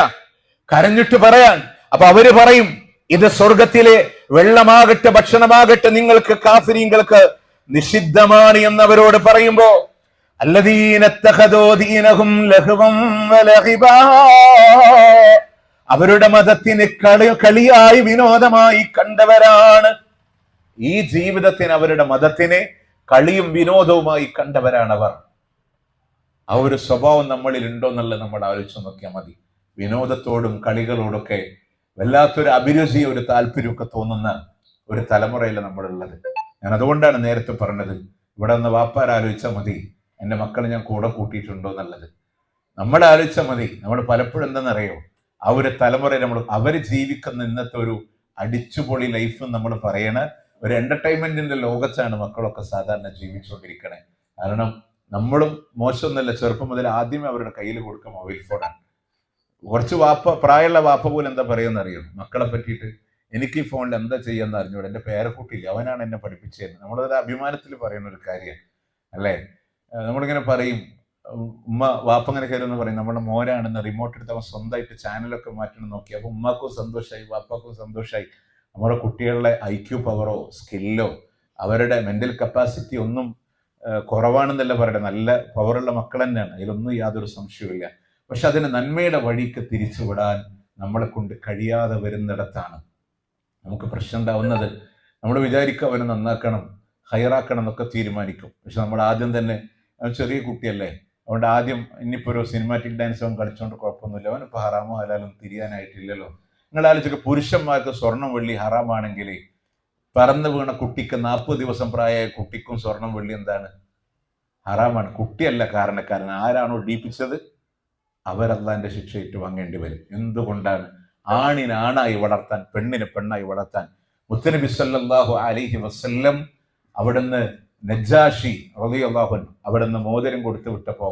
കരഞ്ഞിട്ട് പറയാൻ. അപ്പൊ അവര് പറയും, ഇത് സ്വർഗത്തിലെ വെള്ളമാകട്ടെ ഭക്ഷണമാകട്ടെ നിങ്ങൾക്ക് കാഫിരീങ്ങൾക്ക് നിഷിദ്ധമാണ് എന്നവരോട് പറയുമ്പോ, അല്ലദീന ഇത്തഖദൂ ദീനഹും ലഹ്വൻ വലഹിബാ, അവരുടെ മതത്തിന് കളിയായി വിനോദമായി കണ്ടവരാണ്. ഈ ജീവിതത്തിന്, അവരുടെ മതത്തിനെ കളിയും വിനോദവുമായി കണ്ടവരാണ് അവർ. ആ ഒരു സ്വഭാവം നമ്മളിൽ ഉണ്ടോ എന്നുള്ളത് നമ്മൾ ആലോചിച്ച് നോക്കിയാൽ മതി. വിനോദത്തോടും കളികളോടൊക്കെ വല്ലാത്തൊരു അഭിരുചി, ഒരു താല്പര്യമൊക്കെ തോന്നുന്ന ഒരു തലമുറയിൽ നമ്മളുള്ളത്. ഞാൻ അതുകൊണ്ടാണ് നേരത്തെ പറഞ്ഞത്, ഇവിടെ നിന്ന് വാപ്പാരാലോചിച്ചാൽ മതി എൻ്റെ മക്കളെ ഞാൻ കൂടെ കൂട്ടിയിട്ടുണ്ടോ എന്നുള്ളത്. നമ്മൾ ആലോചിച്ചാൽ മതി. നമ്മൾ പലപ്പോഴും എന്തെന്നറിയോ, ആ ഒരു തലമുറയിൽ അവർ ജീവിക്കുന്ന ഇന്നത്തെ ഒരു അടിച്ചുപൊളി ലൈഫ് നമ്മൾ പറയണ ഒരു എന്റർടൈൻമെന്റിന്റെ ലോകത്താണ് മക്കളൊക്കെ സാധാരണ ജീവിച്ചുകൊണ്ടിരിക്കണേ. കാരണം നമ്മളും മോശമൊന്നുമല്ല, ചെറുപ്പം മുതൽ ആദ്യമേ അവരുടെ കയ്യിൽ കൊടുക്കുക മൊബൈൽ ഫോണാണ്. കുറച്ച് പ്രായമുള്ള വാപ്പ പോലും എന്താ പറയുമെന്ന് അറിയോ മക്കളെ പറ്റിയിട്ട്, എനിക്ക് ഈ ഫോണിൽ എന്താ ചെയ്യാന്ന് അറിഞ്ഞൂടെ, എൻ്റെ പേരക്കുട്ടിയില്ല, അവനാണ് എന്നെ പഠിപ്പിച്ചത്. നമ്മളത് അഭിമാനത്തിൽ പറയുന്ന ഒരു കാര്യമാണ് അല്ലേ. നമ്മളിങ്ങനെ പറയും, വാപ്പ അങ്ങനെ കയറുമെന്ന് പറയും, നമ്മുടെ മോനാണെന്ന് റിമോട്ട് എടുത്ത് അവൻ സ്വന്തമായിട്ട് ചാനലൊക്കെ മാറ്റണം നോക്കി. അപ്പൊ ഉമ്മാക്കും സന്തോഷമായി, വാപ്പാക്കും സന്തോഷമായി. നമ്മുടെ കുട്ടികളുടെ IQ പവറോ സ്കില്ലോ അവരുടെ മെന്റൽ കപ്പാസിറ്റി ഒന്നും കുറവാണെന്നല്ല പറയുന്നത്, നല്ല പവറുള്ള മക്കൾ തന്നെയാണ്, അതിലൊന്നും യാതൊരു സംശയവുമില്ല. പക്ഷെ അതിനെ നന്മയുടെ വഴിക്ക് തിരിച്ചുവിടാൻ നമ്മളെ കൊണ്ട് കഴിയാതെ വരുന്നിടത്താണ് നമുക്ക് പ്രശ്നം ഉണ്ടാവുന്നത്. നമ്മൾ വിചാരിക്കും അവനെ നന്നാക്കണം, ഹയറാക്കണം എന്നൊക്കെ തീരുമാനിക്കും. പക്ഷെ നമ്മൾ ആദ്യം തന്നെ, ചെറിയ കുട്ടിയല്ലേ, അതുകൊണ്ട് ആദ്യം ഇനിയിപ്പോൾ ഒരു സിനിമാറ്റിക് ഡാൻസ് അവൻ കളിച്ചുകൊണ്ട് കുഴപ്പമൊന്നുമില്ല, അവനിപ്പോൾ ഹറാമോ ഹലാലും തിരിയാനായിട്ടില്ലല്ലോ. നിങ്ങൾ ആലോചിക്കുക, പുരുഷന്മാർക്ക് സ്വർണം വെള്ളി ഹറാമാണെങ്കിൽ പറന്നു വീണ കുട്ടിക്ക് 40 ദിവസം പ്രായമായ കുട്ടിക്കും സ്വർണം വെള്ളി എന്താണ്? ഹറാമാണ്. കുട്ടിയല്ല കാരണക്കാരൻ, ആരാണോ ഡീപ്പിച്ചത് അവരല്ലാന്റെ ശിക്ഷ ഏറ്റുവാങ്ങേണ്ടി വരും. എന്തുകൊണ്ടാണ്? ആണിനെ ആണായി വളർത്താൻ, പെണ്ണിനെ പെണ്ണായി വളർത്താൻ മുത്തനബി സല്ലല്ലാഹു അലൈഹി വസല്ലം അവിടുന്ന് നജ്ജാഷി റളിയല്ലാഹു അൻഹു അവിടുന്ന് മോതിരം കൊടുത്തു വിട്ടപ്പോ,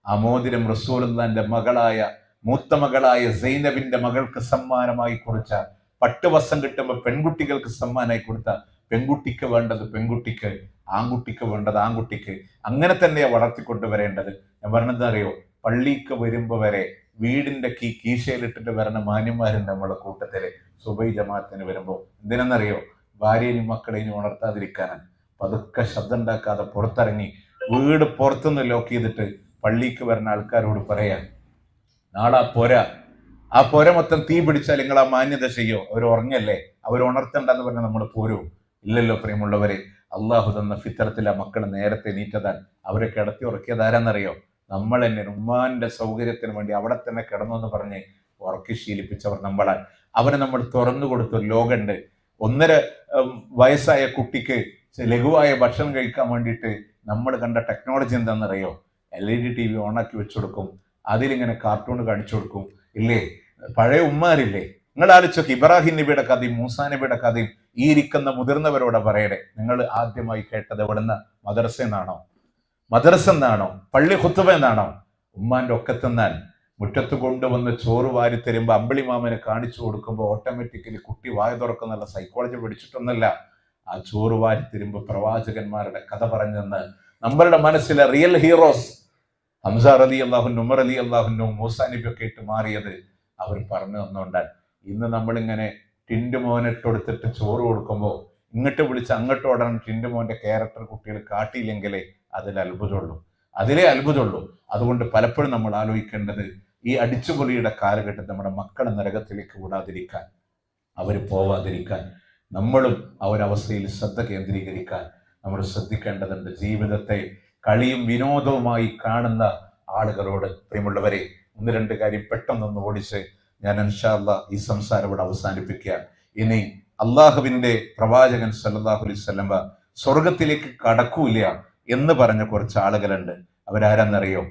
ആ മോതിരം റസൂലുള്ളാഹിന്റെ മകളായ, മൂത്ത മകളായ സൈനബിന്റെ മകൾക്ക് സമ്മാനമായി കൊടുത്ത, പട്ടുവസ്ത്രം കിട്ടുമ്പോൾ പെൺകുട്ടികൾക്ക് സമ്മാനമായി കൊടുത്ത, പെൺകുട്ടിക്ക് വേണ്ടത് പെൺകുട്ടിക്ക്, ആൺകുട്ടിക്ക് വേണ്ടത് ആൺകുട്ടിക്ക്, അങ്ങനെ തന്നെയാണ് വളർത്തിക്കൊണ്ടുവരേണ്ടത്. ഞാൻ പറഞ്ഞത് അറിയോ, പള്ളിക്ക് വരുമ്പോ വരെ വീടിന്റെ കീശയിലിട്ടിട്ട് വരുന്ന മാന്യന്മാരുണ്ട് നമ്മളെ കൂട്ടത്തില്. സുബൈ ജമാഅത്തിന് വരുമ്പോ എന്തിനെന്നറിയോ, ഭാര്യയും മക്കളെയും ഉണർത്താതിരിക്കാനാണ്. പതുക്കെ ശബ്ദം ഉണ്ടാക്കാതെ പുറത്തിറങ്ങി വീട് പുറത്തുനിന്ന് ലോക്ക് ചെയ്തിട്ട് പള്ളിക്ക് വരുന്ന ആൾക്കാരോട് പറയാൻ, നാളെ ആ പോര മൊത്തം തീ പിടിച്ചാൽ നിങ്ങൾ ആ മാന്യത ചെയ്യോ? അവർ ഉറങ്ങല്ലേ, അവർ ഉണർത്തണ്ടെന്ന് പറഞ്ഞാൽ നമ്മൾ പോരോ? ഇല്ലല്ലോ പ്രിയമുള്ളവരെ. അള്ളാഹു തന്ന ഫിത്രത്തിൽ ആ മക്കളെ നേരത്തെ നീറ്റതാൻ, അവരെ കിടത്തി ഉറക്കിയത് ആരാന്നറിയോ? നമ്മൾ തന്നെ. ഉമ്മാന്റെ സൗകര്യത്തിന് വേണ്ടി അവിടെ തന്നെ കിടന്നു എന്ന് പറഞ്ഞ് ഉറക്കി ശീലിപ്പിച്ചവർ നമ്മളാണ്. അവരെ നമ്മൾ തുറന്നു കൊടുത്തൊരു ലോകമുണ്ട്. 1.5 വയസ്സായ കുട്ടിക്ക് ലഘുവായ ഭക്ഷണം കഴിക്കാൻ വേണ്ടിയിട്ട് നമ്മൾ കണ്ട ടെക്നോളജി എന്താണെന്നറിയോ? LED TV ഓണാക്കി വെച്ചു കൊടുക്കും, അതിലിങ്ങനെ കാർട്ടൂൺ കാണിച്ചു കൊടുക്കും, ഇല്ലേ? പഴയ ഉമ്മാരില്ലേ, നിങ്ങൾ ആലോചിച്ചൊക്കെ ഇബ്രാഹിം നബിയുടെ കഥയും മൂസാ നബിയുടെ കഥയും ഈ ഇരിക്കുന്ന മുതിർന്നവരോട് പറയണേ. നിങ്ങൾ ആദ്യമായി കേട്ടത് എവിടുന്ന? മദ്രസ എന്നാണോ? പള്ളി ഖുത്ബ എന്നാണോ? ഉമ്മാന്റെ ഒക്കത്തെന്നാൽ മുറ്റത്ത് കൊണ്ടുവന്ന് ചോറ് വാരി തരുമ്പോൾ അമ്പിളി മാമനെ കാണിച്ചു കൊടുക്കുമ്പോൾ ഓട്ടോമാറ്റിക്കലി കുട്ടി വായ തുറക്കുന്നുള്ള സൈക്കോളജി പഠിച്ചിട്ടൊന്നുമല്ല. ആ ചോറ് വാരി തരുമ്പോൾ പ്രവാചകന്മാരുടെ കഥ പറഞ്ഞെന്ന് നമ്മളുടെ മനസ്സിലെ റിയൽ ഹീറോസ് ഹംസ റളിയല്ലാഹു അൻഹു, ഉമർ റളിയല്ലാഹു അൻഹു, മൂസാ നബി ഒക്കെ ഇട്ട് മാറിയത് അവർ പറഞ്ഞു തന്നുകൊണ്ടാണ്. ഇന്ന് നമ്മളിങ്ങനെ ടിൻഡു മോനിട്ട് കൊടുത്തിട്ട് ചോറ് കൊടുക്കുമ്പോൾ ഇങ്ങോട്ട് വിളിച്ച് അങ്ങോട്ട് ഓടാൻ ടിൻഡു മോന്റെ ക്യാരക്ടർ കുട്ടികൾ കാട്ടിയില്ലെങ്കിലേ അതിലേ അത്ഭുതമുള്ളൂ. അതുകൊണ്ട് പലപ്പോഴും നമ്മൾ ആലോചിക്കേണ്ടത്, ഈ അടിച്ചുപൊളിയുടെ കാലഘട്ടത്തിൽ നമ്മുടെ മക്കളെ നരകത്തിലേക്ക് വിടാതിരിക്കാൻ, അവർ പോവാതിരിക്കാൻ, നമ്മളും ആ ഒരവസ്ഥയിൽ ശ്രദ്ധ കേന്ദ്രീകരിക്കാൻ നമ്മൾ ശ്രദ്ധിക്കേണ്ടതുണ്ട്. ജീവിതത്തെ കളിയും വിനോദവുമായി കാണുന്ന ആളുകളോട് പ്രിയമുള്ളവരെ, ഒന്ന് രണ്ട് കാര്യം പെട്ടെന്നൊന്ന് ഓടിച്ച് ഞാൻ ഇൻഷാ അല്ലാഹ് ഈ സംസാരം ഇവിടെ അവസാനിപ്പിക്കുകയാണ്. ഇനി അള്ളാഹുവിന്റെ പ്രവാചകൻ സല്ലല്ലാഹു അലൈഹി വസല്ലം സ്വർഗത്തിലേക്ക് കടക്കൂല എന്ന് പറഞ്ഞ കുറച്ച് ആളുകളുണ്ട്. അവരാരെന്നറിയോ?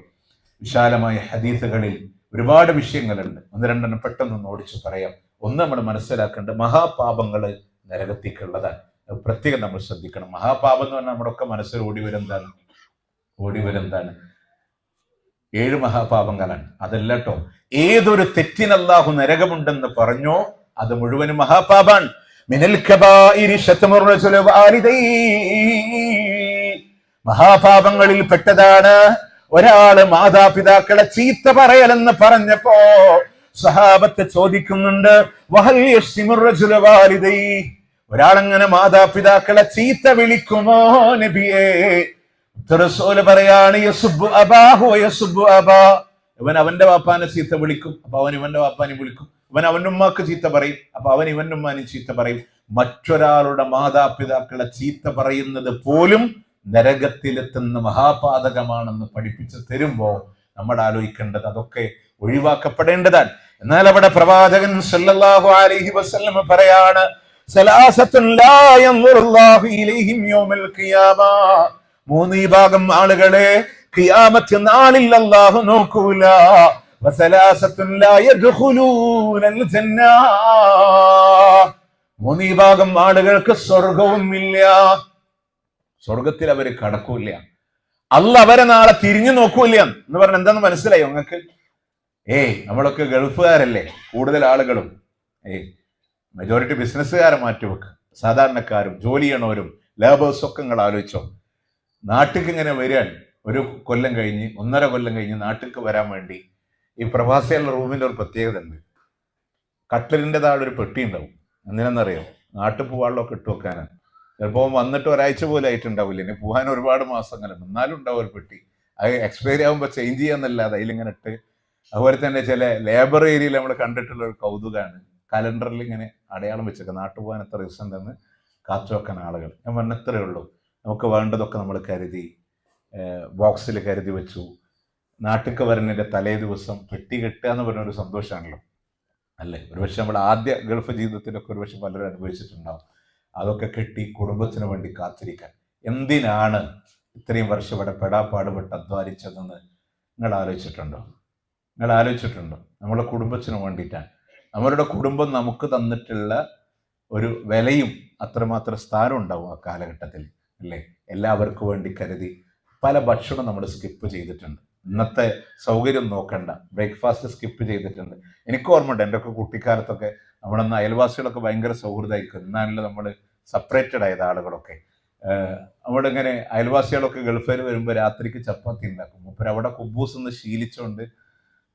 വിശാലമായ ഹദീസുകളിൽ ഒരുപാട് വിഷയങ്ങളുണ്ട്. ഒന്ന് രണ്ടെണ്ണം പെട്ടെന്ന് ഓടിച്ച് പറയാം. ഒന്ന് നമ്മൾ മനസ്സിലാക്കേണ്ട, മഹാപാപങ്ങള് നരകത്തിക്കുള്ളതാണ്. പ്രത്യേകം നമ്മൾ ശ്രദ്ധിക്കണം. മഹാപാപം എന്ന് പറഞ്ഞാൽ നമ്മുടെ ഒക്കെ മനസ്സിൽ ഓടി വരുന്നതാണ് 7 മഹാപാപങ്ങളാണ്. അതല്ലട്ടോ, ഏതൊരു തെറ്റിന് അല്ലാഹു നരകമുണ്ടെന്ന് പറഞ്ഞോ അത് മുഴുവനും മഹാപാപാണ്. മിനൽ കബായിരി ശത്മുർ റജുൽ വാലിദൈ, മഹാപാപങ്ങളിൽ പെട്ടതാണ് ഒരാള് മാതാപിതാക്കളെ ചീത്ത പറയലെന്ന് പറഞ്ഞപ്പോ സഹാബത്ത് ചോദിക്കുന്നുണ്ട്, വഹൽ യശ്തിമുർ റജുൽ വാലിദൈ, ഒരാളങ്ങനെ മാതാപിതാക്കളെ ചീത്ത വിളിക്കുമോ നബിയേ? റസൂൽ പറയാണ്, യസുബ്ബു അബാഹു വയസുബ്ബു അബാ, ഇവൻ അവന്റെ വാപ്പാനെ ചീത്ത വിളിക്കും, അപ്പൊ അവൻ ഇവന്റെ വാപ്പാനെ വിളിക്കും. ഇവൻ അവന്റെ ഉമ്മാക്ക് ചീത്ത പറയും, അപ്പൊ അവൻ ഇവന്റെ ഉമ്മാനെ ചീത്ത പറയും. മറ്റൊരാളുടെ മാതാപിതാക്കളെ ചീത്ത പറയുന്നത് പോലും നരകത്തിലെത്തുന്ന മഹാപാതകമാണെന്ന് പഠിപ്പിച്ചു തരുമ്പോ നമ്മൾ ആലോചിക്കേണ്ടത് അതൊക്കെ ഒഴിവാക്കപ്പെടേണ്ടതാണ്. എന്നാൽ അവിടെ പ്രവാചകൻ സല്ലല്ലാഹു അലൈഹി വസല്ലം പറയാണ്, സലാസത്തുൻ ലാ യൻദുറുല്ലാഹു ഇലൈഹിം യൗമൽ ഖിയാമ, 3 വിഭാഗം ആളുകളെ ഖിയാമത്ത് നാളിൽ അല്ലാഹു നോക്കൂല. വസലാസത്തുൻ ലാ യദ്ഖുലൂനൽ ജന്ന, 3 വിഭാഗം ആളുകൾക്ക് സ്വർഗവും ഇല്ല, സ്വർഗത്തിൽ അവര് കടക്കൂല. അല്ലാഹ് അവരെ നാളെ തിരിഞ്ഞു നോക്കൂല എന്ന് പറഞ്ഞ എന്താന്ന് മനസ്സിലായോ നിങ്ങൾക്ക്? നമ്മളൊക്കെ ഗൾഫുകാരല്ലേ കൂടുതൽ ആളുകളും. മെജോറിറ്റി ബിസിനസ്സുകാരെ മാറ്റിവെക്ക്, സാധാരണക്കാരും ജോലി ചെയ്യണവരും ലേബേഴ്സും ഒക്കെ നിങ്ങൾ ആലോചിച്ചോ. നാട്ടിലേക്ക് ഇങ്ങനെ വരികയാണ്, 1 കൊല്ലം കഴിഞ്ഞ് 1.5 കൊല്ലം കഴിഞ്ഞ് നാട്ടിലേക്ക് വരാൻ വേണ്ടി ഈ പ്രവാസികളുടെ റൂമിന്റെ ഒരു പ്രത്യേകത ഉണ്ട്. കട്ടിലിന്റെ താഴെ ഒരു പെട്ടി ഉണ്ടാവും. എന്തിനാണെന്നറിയോ? നാട്ടിൽ പോകാനുള്ളതൊക്കെ ഇട്ട് വെക്കാനാണ്. ചിലപ്പോൾ വന്നിട്ട് ഒരാഴ്ച പോലും ആയിട്ടുണ്ടാവില്ല, ഇനി പോകാൻ ഒരുപാട് മാസങ്ങളുണ്ട്, എന്നാലും ഉണ്ടാവും ഒരു പെട്ടി. അത് എക്സ്പയറി ആകുമ്പോൾ ചേഞ്ച് ചെയ്യാന്നല്ലാതെ അതിലിങ്ങനെ ഇട്ട്. അതുപോലെ തന്നെ ചില ലേബർ ഏരിയയിൽ നമ്മൾ കണ്ടിട്ടുള്ള ഒരു കൗതുകമാണ്, കലണ്ടറിൽ ഇങ്ങനെ അടയാളം വെച്ചേക്കുക, നാട്ടു പോകാൻ എത്ര ദിവസം ഉണ്ടെന്ന് കാത്തു വെക്കാൻ ആളുകൾ. ഞാൻ പറഞ്ഞത്രേ ഉള്ളൂ. നമുക്ക് വേണ്ടതൊക്കെ നമ്മൾ കരുതി ബോക്സിൽ കരുതി വെച്ചു. നാട്ടിലേക്ക് വരുന്നതിൻ്റെ തലേ ദിവസം പെട്ടി കെട്ടുക എന്ന് പറഞ്ഞൊരു സന്തോഷമാണല്ലോ, അല്ലേ? ഒരുപക്ഷെ നമ്മുടെ ആദ്യ ഗൾഫ് ജീവിതത്തിലൊക്കെ ഒരുപക്ഷെ പലരും അനുഭവിച്ചിട്ടുണ്ടാവും. അതൊക്കെ കെട്ടി കുടുംബത്തിന് വേണ്ടി കാത്തിരിക്കാൻ. എന്തിനാണ് ഇത്രയും വർഷം ഇവിടെ പെടാപ്പാടുപെട്ട് അധ്വാനിച്ചതെന്ന് നിങ്ങൾ ആലോചിച്ചിട്ടുണ്ടോ? നമ്മളെ കുടുംബത്തിന് വേണ്ടിയിട്ടാണ്. നമ്മളുടെ കുടുംബം നമുക്ക് തന്നിട്ടുള്ള ഒരു വിലയും അത്രമാത്രം സ്ഥാനം ഉണ്ടാവും ആ കാലഘട്ടത്തിൽ, അല്ലേ? എല്ലാവർക്കും വേണ്ടി കരുതി പല ഭക്ഷണം നമ്മൾ സ്കിപ്പ് ചെയ്തിട്ടുണ്ട്. ഇന്നത്തെ സൗകര്യം നോക്കണ്ട, ബ്രേക്ക്ഫാസ്റ്റ് സ്കിപ്പ് ചെയ്തിട്ടുണ്ട്. എനിക്ക് ഓർമ്മയുണ്ട്, എൻ്റെ ഒക്കെ കുട്ടിക്കാലത്തൊക്കെ നമ്മളന്ന് അയൽവാസികളൊക്കെ ഭയങ്കര സൗഹൃദമായിരിക്കും. എന്നാണല്ലോ നമ്മൾ സെപ്പറേറ്റഡ് ആയത് ആളുകളൊക്കെ. അവിടെ ഇങ്ങനെ അയൽവാസികളൊക്കെ ഗൾഫിൽ വരുമ്പോൾ രാത്രിക്ക് ചപ്പാത്തി ഉണ്ടാക്കും. അപ്പോൾ അവിടെ കുബൂസ് ഒന്ന് ശീലിച്ചുകൊണ്ട്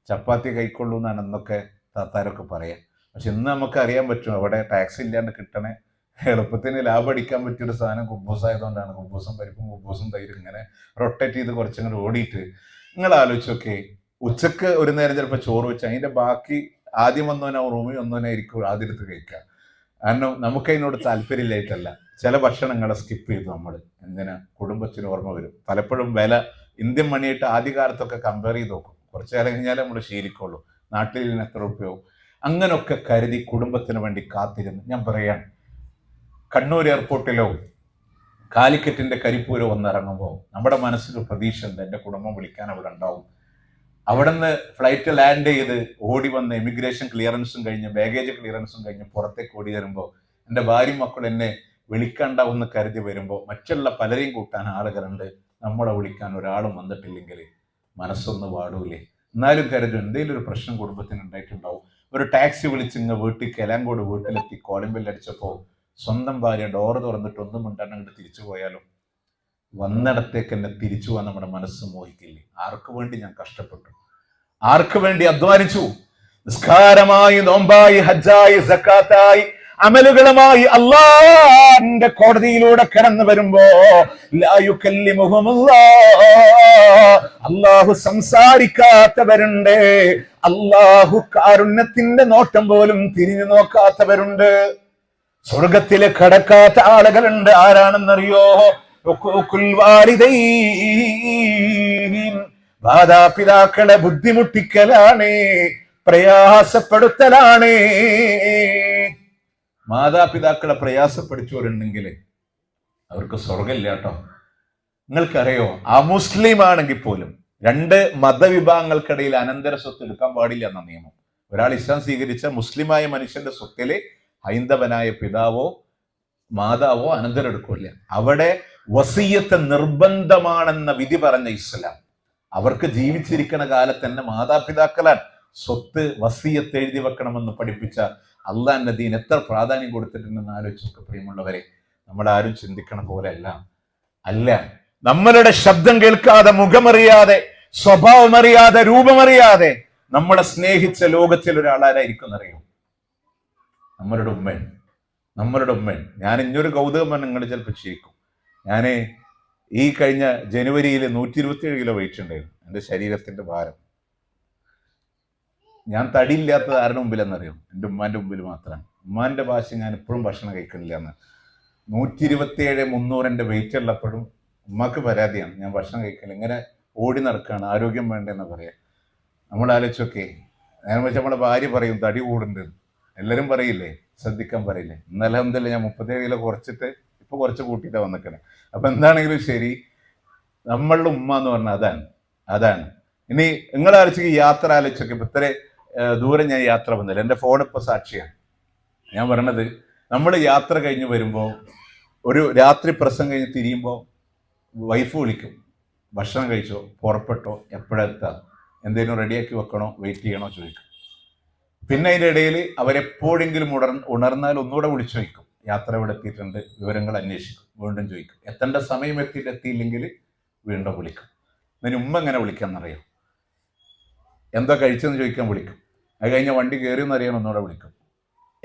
ചപ്പാത്തി കൈക്കൊള്ളൂ എന്നാണ് അന്നൊക്കെ താത്താരൊക്കെ പറയാം. പക്ഷെ ഇന്ന് നമുക്ക് അറിയാൻ പറ്റും, അവിടെ ടാക്സ് ഇല്ലാണ്ട് കിട്ടണേ എളുപ്പത്തിന് ലാഭം അടിക്കാൻ പറ്റിയൊരു സാധനം കുബൂസ് ആയതുകൊണ്ടാണ്. കുബൂസും പരിപ്പും കുബൂസും തൈരും ഇങ്ങനെ റൊട്ടേറ്റ് ചെയ്ത് കുറച്ചങ്ങോട്ട് ഓടിയിട്ട് നിങ്ങൾ ആലോചിച്ചൊക്കെ ഉച്ചക്ക് ഒരു നേരം ചിലപ്പോൾ ചോറ് വെച്ച് അതിൻ്റെ ബാക്കി ആദ്യം വന്നവനോ റൂമിൽ വന്നവനായിരിക്കും ആദ്യത്ത് കഴിക്കുക. കാരണം നമുക്കതിനോട് താല്പര്യമില്ലായിട്ടല്ല, ചില ഭക്ഷണങ്ങളെ സ്കിപ്പ് ചെയ്തു നമ്മൾ. എന്തിനാ? കുടുംബത്തിന് ഓർമ്മ വരും. പലപ്പോഴും വില ഇന്ത്യൻ മണിയായിട്ട് ആദ്യകാലത്തൊക്കെ കമ്പയർ ചെയ്ത് നോക്കും. കുറച്ചു കാലം കഴിഞ്ഞാൽ നമ്മൾ ശീലിക്കുള്ളൂ, നാട്ടിൽ നിന്ന് എത്ര രൂപയോ അങ്ങനൊക്കെ കരുതി കുടുംബത്തിന് വേണ്ടി കാത്തിരുന്ന്. ഞാൻ പറയാം, കണ്ണൂർ എയർപോർട്ടിലോ കാലിക്കറ്റിന്റെ കരിപ്പൂരോ വന്നിറങ്ങുമ്പോൾ നമ്മുടെ മനസ്സിൽ പ്രതീക്ഷ ഉണ്ട്, എൻ്റെ കുടുംബം വിളിക്കാൻ അവിടെ ഉണ്ടാവും. അവിടെ നിന്ന് ഫ്ലൈറ്റ് ലാൻഡ് ചെയ്ത് ഓടി വന്ന് ഇമിഗ്രേഷൻ ക്ലിയറൻസും കഴിഞ്ഞ് ബാഗേജ് ക്ലിയറൻസും കഴിഞ്ഞ് പുറത്തേക്ക് ഓടി വരുമ്പോൾ എൻ്റെ ഭാര്യയും മക്കൾ എന്നെ വിളിക്കണ്ടാവുമെന്ന് കരുതി വരുമ്പോൾ മറ്റുള്ള പലരെയും കൂട്ടാൻ ആളുകളുണ്ട്. നമ്മളെ വിളിക്കാൻ ഒരാളും വന്നിട്ടില്ലെങ്കിൽ മനസ്സൊന്ന് പാടൂലേ? എന്നാലും കരുതും എന്തെങ്കിലും ഒരു പ്രശ്നം കുടുംബത്തിന് ഉണ്ടായിട്ടുണ്ടാവും. ഒരു ടാക്സി വിളിച്ചിങ്ങ് വീട്ടിൽ കെലാങ്കോട് വീട്ടിലെത്തി കോളിംഗ് ബെൽ അടിച്ചപ്പോൾ സ്വന്തം ഭാര്യ ഡോറ് തുറന്നിട്ട് ഒന്നും മിണ്ടാണ്ട് തിരിച്ചു പോയാലും വന്നിടത്തേക്ക് എന്നെ തിരിച്ചു പോകാൻ നമ്മുടെ മനസ്സ് മോഹിക്കില്ലേ? ആർക്ക് വേണ്ടി ഞാൻ കഷ്ടപ്പെട്ടു, ആർക്ക് വേണ്ടി അധ്വാനിച്ചു? നിസ്കാരമായി, നോമ്പായി, ഹജ്ജായി, സക്കാത്തായി അമലുകളുമായി അള്ളാന്റെ കോടതിയിലൂടെ കടന്നു വരുമ്പോ അള്ളാഹു സംസാരിക്കാത്തവരുണ്ട്, അള്ളാഹു കാരുണ്യത്തിന്റെ നോട്ടം പോലും തിരിഞ്ഞു നോക്കാത്തവരുണ്ട്, സ്വർഗത്തില് കടക്കാത്ത ആളുകളുണ്ട്. ആരാണെന്നറിയോ? മാതാപിതാക്കളെ ബുദ്ധിമുട്ടിക്കലാണ്, പ്രയാസപ്പെടുത്തലാണ്. മാതാപിതാക്കളെ പ്രയാസപ്പെടുത്തിയവരുണ്ടെങ്കിൽ അവർക്ക് സ്വർഗമില്ല കേട്ടോ. നിങ്ങൾക്കറിയോ, അമുസ്ലിം ആണെങ്കിൽ പോലും രണ്ട് മതവിഭാഗങ്ങൾക്കിടയിൽ അനന്തര സ്വത്ത് എടുക്കാൻ പാടില്ല എന്ന നിയമം. ഒരാൾ ഇസ്ലാം സ്വീകരിച്ച മുസ്ലിമായ മനുഷ്യന്റെ സ്വത്തില് ഹൈന്ദവനായ പിതാവോ മാതാവോ അനന്തരം എടുക്കില്ല. അവിടെ വസിയ്യത്ത് നിർബന്ധമാണെന്ന വിധി പറഞ്ഞ ഇസ്ലാം അവർക്ക് ജീവിച്ചിരിക്കുന്ന കാലത്ത് തന്നെ മാതാപിതാക്കളാണ് സ്വത്ത് വസിയ്യത്ത് എഴുതി വെക്കണമെന്ന് പഠിപ്പിച്ച അള്ളാന്റെ ദീൻ എത്ര പ്രാധാന്യം കൊടുത്തിട്ടുണ്ടെന്ന് ആലോചിച്ചൊക്കെ പ്രിയമുള്ളവരെ. നമ്മളാരും ചിന്തിക്കണ പോലെ അല്ല. നമ്മളുടെ ശബ്ദം കേൾക്കാതെ, മുഖമറിയാതെ, സ്വഭാവമറിയാതെ, രൂപമറിയാതെ നമ്മളെ സ്നേഹിച്ച ലോകത്തിൽ ഒരാളാരായിരിക്കും എന്നറിയോ? നമ്മളുടെ ഉമ്മൻ. ഞാൻ ഇഞ്ഞൊരു കൗതുകം നിങ്ങൾ ചിലപ്പോൾ ചിരിക്കും. ഞാൻ ഈ കഴിഞ്ഞ ജനുവരിയിൽ 127 കിലോ വെയിറ്റ് ഉണ്ടായിരുന്നു. എൻ്റെ ശരീരത്തിന്റെ ഭാരം. ഞാൻ തടിയില്ലാത്തത് ആരുടെ മുമ്പിലെന്നറിയോ? എൻ്റെ ഉമ്മാന്റെ മുമ്പിൽ മാത്രമാണ്. ഉമ്മാന്റെ ഭാഷ ഞാൻ ഇപ്പോഴും ഭക്ഷണം കഴിക്കണില്ല എന്ന്. 127-300 എൻ്റെ വെയിറ്റ് ഉള്ളപ്പോഴും ഉമ്മക്ക് പരാതിയാണ്, ഞാൻ ഭക്ഷണം കഴിക്കില്ല, ഇങ്ങനെ ഓടി നടക്കുകയാണ്, ആരോഗ്യം വേണ്ടെന്ന് പറയാം. നമ്മൾ ആലോചിച്ചൊക്കെ നേരം വെച്ചാൽ നമ്മളെ ഭാര്യ പറയും തടി കൂടുന്നുണ്ട്, എല്ലാവരും പറയില്ലേ, ശ്രദ്ധിക്കാൻ പറയില്ലേ. ഇന്നലെ എന്തല്ല ഞാൻ 37 കിലോ കുറച്ചിട്ട് ഇപ്പൊ കുറച്ച് കൂട്ടിയിട്ടാണ് വന്നിക്കണേ. അപ്പൊ എന്താണെങ്കിലും ശരി, നമ്മളുടെ ഉമ്മ എന്ന് പറഞ്ഞാൽ അതാണ്. ഇനി നിങ്ങൾ ആലോചിക്ക്, യാത്ര ആലോചിച്ചൊക്കെ ഇപ്പൊ ഇത്ര ദൂരം ഞാൻ യാത്ര വന്നില്ല, എൻ്റെ ഫോൺ ഇപ്പൊ സാക്ഷിയാണ്. ഞാൻ പറയണത്, നമ്മൾ യാത്ര കഴിഞ്ഞ് വരുമ്പോൾ, ഒരു രാത്രി പ്രസംഗം കഴിഞ്ഞ് തിരിയുമ്പോൾ വൈഫ് വിളിക്കും, ഭക്ഷണം കഴിച്ചോ, പുറപ്പെട്ടോ, എപ്പോഴെത്താം, എന്തെങ്കിലും റെഡിയാക്കി വെക്കണോ, വെയിറ്റ് ചെയ്യണോ ചോദിക്കും. പിന്നെ അതിൻ്റെ ഇടയിൽ അവരെപ്പോഴെങ്കിലും ഉണർന്നാൽ ഒന്നുകൂടെ വിളിച്ചു വയ്ക്കും, യാത്ര ഇവിടെ എത്തിയിട്ടുണ്ട്, വിവരങ്ങൾ അന്വേഷിക്കും, വീണ്ടും ചോദിക്കും. എത്തേണ്ട സമയം എത്തിയില്ലെങ്കിൽ വീണ്ടും വിളിക്കും. അതിന് ഉമ്മ എങ്ങനെ വിളിക്കാമെന്നറിയാം? എന്താ കഴിച്ചെന്ന് ചോദിക്കാൻ വിളിക്കും. അത് കഴിഞ്ഞ വണ്ടി കയറിയെന്ന് അറിയാൻ ഒന്നുകൂടെ വിളിക്കും.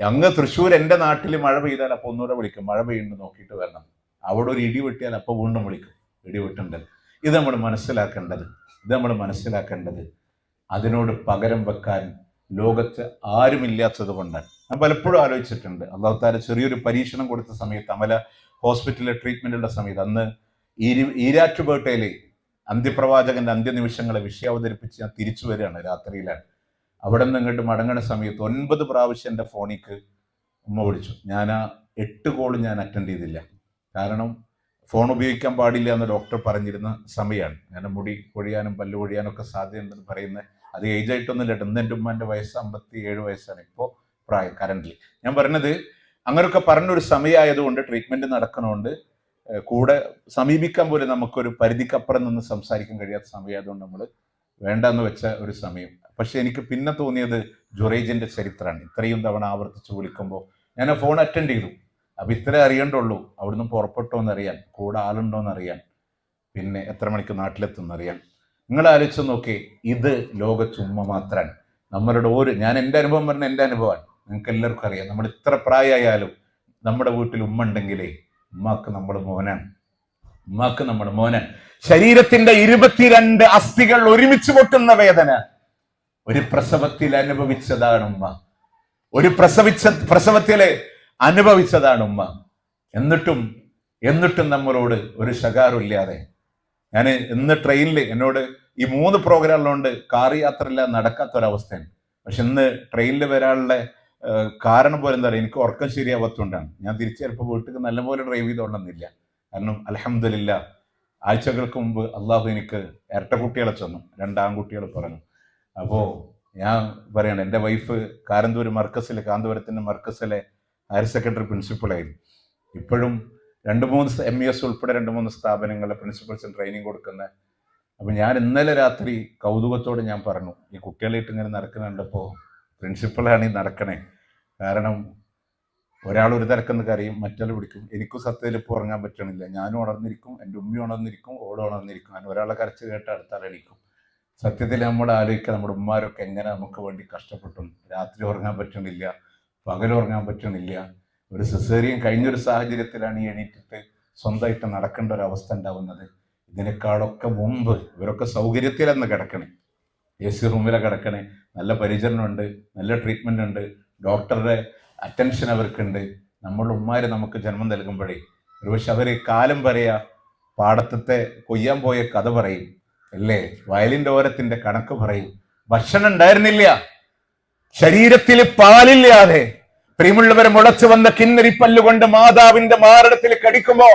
അങ്ങ് തൃശ്ശൂർ എൻ്റെ നാട്ടിൽ മഴ പെയ്താൽ അപ്പോൾ ഒന്നുകൂടെ വിളിക്കും, മഴ പെയ്യുന്നു നോക്കിയിട്ട് വരണം. അവിടെ ഒരു ഇടി വെട്ടിയാൽ അപ്പോൾ വീണ്ടും വിളിക്കും, ഇടി വെട്ടുണ്ടത്. ഇത് നമ്മൾ മനസ്സിലാക്കേണ്ടത് അതിനോട് പകരം വെക്കാൻ ലോകത്ത് ആരുമില്ലാത്തത് കൊണ്ടാണ്. ഞാൻ പലപ്പോഴും ആലോചിച്ചിട്ടുണ്ട്. അല്ലാഹു തആല ചെറിയൊരു പരീക്ഷണം കൊടുത്ത സമയത്ത്, അമല ഹോസ്പിറ്റലിലെ ട്രീറ്റ്മെന്റുള്ള സമയത്ത്, അന്ന് ഈരാറ്റുപേട്ടയിലെ അന്ത്യപ്രവാചകന്റെ അന്ത്യനിമിഷങ്ങളെ വിഷയം അവതരിപ്പിച്ച് ഞാൻ തിരിച്ചു വരികയാണ്, രാത്രിയിലാണ്. അവിടെ നിന്ന് ഇങ്ങോട്ട് മടങ്ങുന്ന സമയത്ത് 9 പ്രാവശ്യം എൻ്റെ ഫോണിക്ക് ഉമ്മ വിളിച്ചു. ഞാൻ ആ 8 കോളും ഞാൻ അറ്റൻഡ് ചെയ്തില്ല. കാരണം ഫോൺ ഉപയോഗിക്കാൻ പാടില്ല എന്ന് ഡോക്ടർ പറഞ്ഞിരുന്ന സമയമാണ്. ഞാൻ മുടി കൊഴിയാനും പല്ല് കൊഴിയാനും ഒക്കെ സാധ്യതയുണ്ടെന്ന് പറയുന്നത്. അത് ഏജ് ആയിട്ടൊന്നുമില്ല. ഇന്ന് എൻ്റെ ഉമ്മാൻ്റെ വയസ്സ് 57 വയസ്സാണ് ഇപ്പോൾ പ്രായം കറന്റ്. ഞാൻ പറഞ്ഞത്, അങ്ങനെയൊക്കെ പറഞ്ഞൊരു സമയമായതുകൊണ്ട്, ട്രീറ്റ്മെന്റ് നടക്കണോണ്ട് കൂടെ സമീപിക്കാൻ പോലും നമുക്കൊരു പരിധിക്കപ്പുറം നിന്ന് സംസാരിക്കാൻ കഴിയാത്ത സമയമായതുകൊണ്ട് നമ്മൾ വേണ്ടെന്ന് വെച്ച ഒരു സമയം. പക്ഷെ എനിക്ക് പിന്നെ തോന്നിയത് ജുറൈജിന്റെ ചരിത്രമാണ്. ഇത്രയും തവണ ആവർത്തിച്ച് വിളിക്കുമ്പോൾ ഞാൻ ആ ഫോൺ അറ്റൻഡ് ചെയ്തു. അപ്പൊ ഇത്രേ അറിയണ്ടുള്ളൂ, അവിടുന്ന് പുറപ്പെട്ടോന്നറിയാൻ, കൂടെ ആളുണ്ടോന്നറിയാൻ, പിന്നെ എത്ര മണിക്ക് നാട്ടിലെത്തുന്നറിയാൻ. നിങ്ങൾ ആലോചിച്ച് നോക്കി, ഇത് ലോക ചുമ്മ മാത്രമാണ്. നമ്മളുടെ ഞാൻ എൻ്റെ അനുഭവം പറഞ്ഞ എൻ്റെ അനുഭവമാണ്, നിങ്ങൾക്ക് എല്ലാവർക്കും അറിയാം. നമ്മൾ ഇത്ര പ്രായമായാലും നമ്മുടെ വീട്ടിൽ ഉമ്മ ഉണ്ടെങ്കിലേ ഉമ്മാക്ക് നമ്മുടെ മോനാണ്. ശരീരത്തിന്റെ 22 അസ്ഥികൾ ഒരുമിച്ച് പൊട്ടുന്ന വേദന ഒരു പ്രസവത്തിൽ അനുഭവിച്ചതാണ് ഉമ്മ. ഒരു പ്രസവത്തിലെ അനുഭവിച്ചതാണ് ഉമ്മ. എന്നിട്ടും നമ്മളോട് ഒരു ശകാരമില്ലാതെ. ഞാൻ ഇന്ന് ട്രെയിനിൽ, എന്നോട് ഈ 3 പ്രോഗ്രാമുകളുണ്ട് കാർ യാത്രയില്ല, നടക്കാത്തൊരവസ്ഥയാണ്. പക്ഷെ ഇന്ന് ട്രെയിനിൽ വരാനുള്ള കാരണം പോലെ എന്താ പറയുക, എനിക്ക് ഉറക്കം ശരിയാവാത്തതുകൊണ്ടാണ്. ഞാൻ തിരിച്ച് ചിലപ്പോൾ വീട്ടിൽ നല്ലപോലെ ഡ്രൈവ് ചെയ്തോണമെന്നില്ല. കാരണം അൽഹംദുലില്ലാ ആഴ്ചകൾക്ക് മുമ്പ് അള്ളാഹു എനിക്ക് ഇരട്ട കുട്ടികളെ തന്നു, 2 ആൺകുട്ടികൾ പറഞ്ഞു. അപ്പോൾ ഞാൻ പറയണം, എൻ്റെ വൈഫ് കാന്തപുരത്തിൻ്റെ മർക്കസിലെ ഹയർ സെക്കൻഡറി പ്രിൻസിപ്പളായിരുന്നു. ഇപ്പോഴും 2-3 MES ഉൾപ്പെടെ 2-3 സ്ഥാപനങ്ങളിലെ പ്രിൻസിപ്പൽസിന് ട്രെയിനിങ് കൊടുക്കുന്ന. അപ്പം ഞാൻ ഇന്നലെ രാത്രി കൗതുകത്തോടെ ഞാൻ പറഞ്ഞു, ഈ കുട്ടികളായിട്ട് ഇങ്ങനെ നടക്കുന്നുണ്ടപ്പോൾ പ്രിൻസിപ്പളാണ് ഈ നടക്കണേ. കാരണം ഒരാൾ ഒരു തിരക്കെന്ന് കരയും, മറ്റൊരാൾ വിളിക്കും. എനിക്കും സത്യത്തിൽ ഇപ്പോൾ ഉറങ്ങാൻ പറ്റണില്ല. ഞാനും ഉണർന്നിരിക്കും, എൻ്റെ ഉമ്മയും ഉണർന്നിരിക്കും, ഓടും ഉണർന്നിരിക്കും. അങ്ങനെ ഒരാളെ കരച്ച് കേട്ട് അടുത്താളടിക്കും. സത്യത്തിൽ നമ്മൾ ആലോചിക്കുക, നമ്മുടെ ഉമ്മാരൊക്കെ എങ്ങനെ നമുക്ക് വേണ്ടി കഷ്ടപ്പെട്ടു. രാത്രി ഉറങ്ങാൻ പറ്റണില്ല, പകൽ ഉറങ്ങാൻ പറ്റണില്ല. ഒരു സിസേറിയൻ കഴിഞ്ഞൊരു സാഹചര്യത്തിലാണ് ഈ എണീറ്റിട്ട് സ്വന്തമായിട്ട് നടക്കേണ്ട ഒരു അവസ്ഥ ഉണ്ടാവുന്നത്. ഇതിനേക്കാളൊക്കെ മുമ്പ് ഇവരൊക്കെ സൗകര്യത്തിലെന്ന് കിടക്കണേ, AC റൂമിലെ കിടക്കണേ, നല്ല പരിചരണമുണ്ട്, നല്ല ട്രീറ്റ്മെന്റ് ഉണ്ട്, ഡോക്ടറുടെ അറ്റൻഷൻ അവർക്കുണ്ട്. നമ്മളുടെ ഉമ്മാര് നമുക്ക് ജന്മം നൽകുമ്പോഴേ ഒരുപക്ഷെ അവര് കാലം പറയാ, പാടത്തെ കൊയ്യാൻ പോയ കഥ പറയും, അല്ലേ, വയലിന്റെ ഓരത്തിന്റെ കണക്ക് പറയും. ഭക്ഷണം ഉണ്ടായിരുന്നില്ല, ശരീരത്തിൽ പാലില്ലാതെ പ്രിയമുള്ളവരെ മുളച്ചു വന്ന കിന്നരിപ്പല്ലുകൊണ്ട് മാതാവിന്റെ മാറിടത്തിൽ കടിക്കുമ്പോ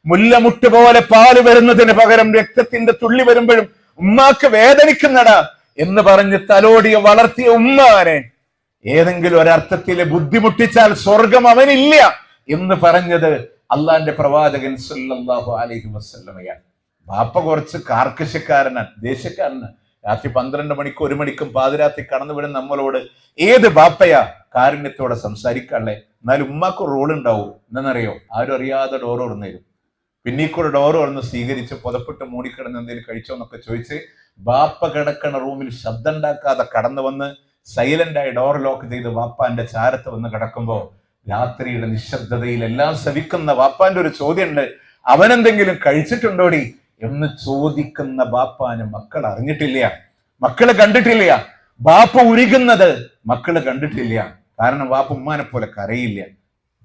മുല്ലമുട്ട് പോലെ പാല് വരുന്നതിന് പകരം രക്തത്തിന്റെ തുള്ളി വരുമ്പോഴും ഉമ്മാക്ക് വേദനിക്കുന്നടാ എന്ന് പറഞ്ഞ് തലോടിയ വളർത്തിയ ഉമ്മാനെ ഏതെങ്കിലും ഒരർത്ഥത്തിൽ ബുദ്ധിമുട്ടിച്ചാൽ സ്വർഗം അവനില്ല എന്ന് പറഞ്ഞത് അള്ളാന്റെ പ്രവാചകൻ സല്ലല്ലാഹു അലൈഹി വസല്ലമയാണ്. ബാപ്പ കുറച്ച് കാർക്കശക്കാരനാണ്, ദേശക്കാരനാണ്. രാത്രി 12 മണിക്കും 1 മണിക്കും പാതിരാത്രി കടന്നു വിടും നമ്മളോട് ഏത് ബാപ്പയാ കാരുണ്യത്തോടെ സംസാരിക്കാനുള്ളേ? എന്നാലും ഉമ്മാക്ക് റോൾ ഉണ്ടാവും. എന്താണെന്നറിയോ? ആരും അറിയാതെ ഡോർ തുറന്നു തരും. പിന്നീക്കൂടെ ഡോർ തുറന്ന് സ്വീകരിച്ച് പുതപ്പിട്ട് മൂടിക്കിടന്ന് എന്തെങ്കിലും കഴിച്ചോ എന്നൊക്കെ ചോദിച്ച് ബാപ്പ കിടക്കണ റൂമിൽ ശബ്ദം ഉണ്ടാക്കാതെ കടന്നു വന്ന് സൈലന്റായി ഡോർ ലോക്ക് ചെയ്ത് വാപ്പാന്റെ ചാരത്ത് വന്ന് കിടക്കുമ്പോ രാത്രിയുടെ നിശബ്ദതയിൽ എല്ലാം ശ്രവിക്കുന്ന വാപ്പാന്റെ ഒരു ചോദ്യമുണ്ട്, അവനെന്തെങ്കിലും കഴിച്ചിട്ടുണ്ടോടി എന്ന് ചോദിക്കുന്ന ബാപ്പാന് മക്കൾ അറിഞ്ഞിട്ടില്ല, മക്കള് കണ്ടിട്ടില്ല. ബാപ്പ ഉരുകുന്നത് മക്കള് കണ്ടിട്ടില്ല. കാരണം ബാപ്പ ഉമ്മാനെ പോലെ കരയില്ല.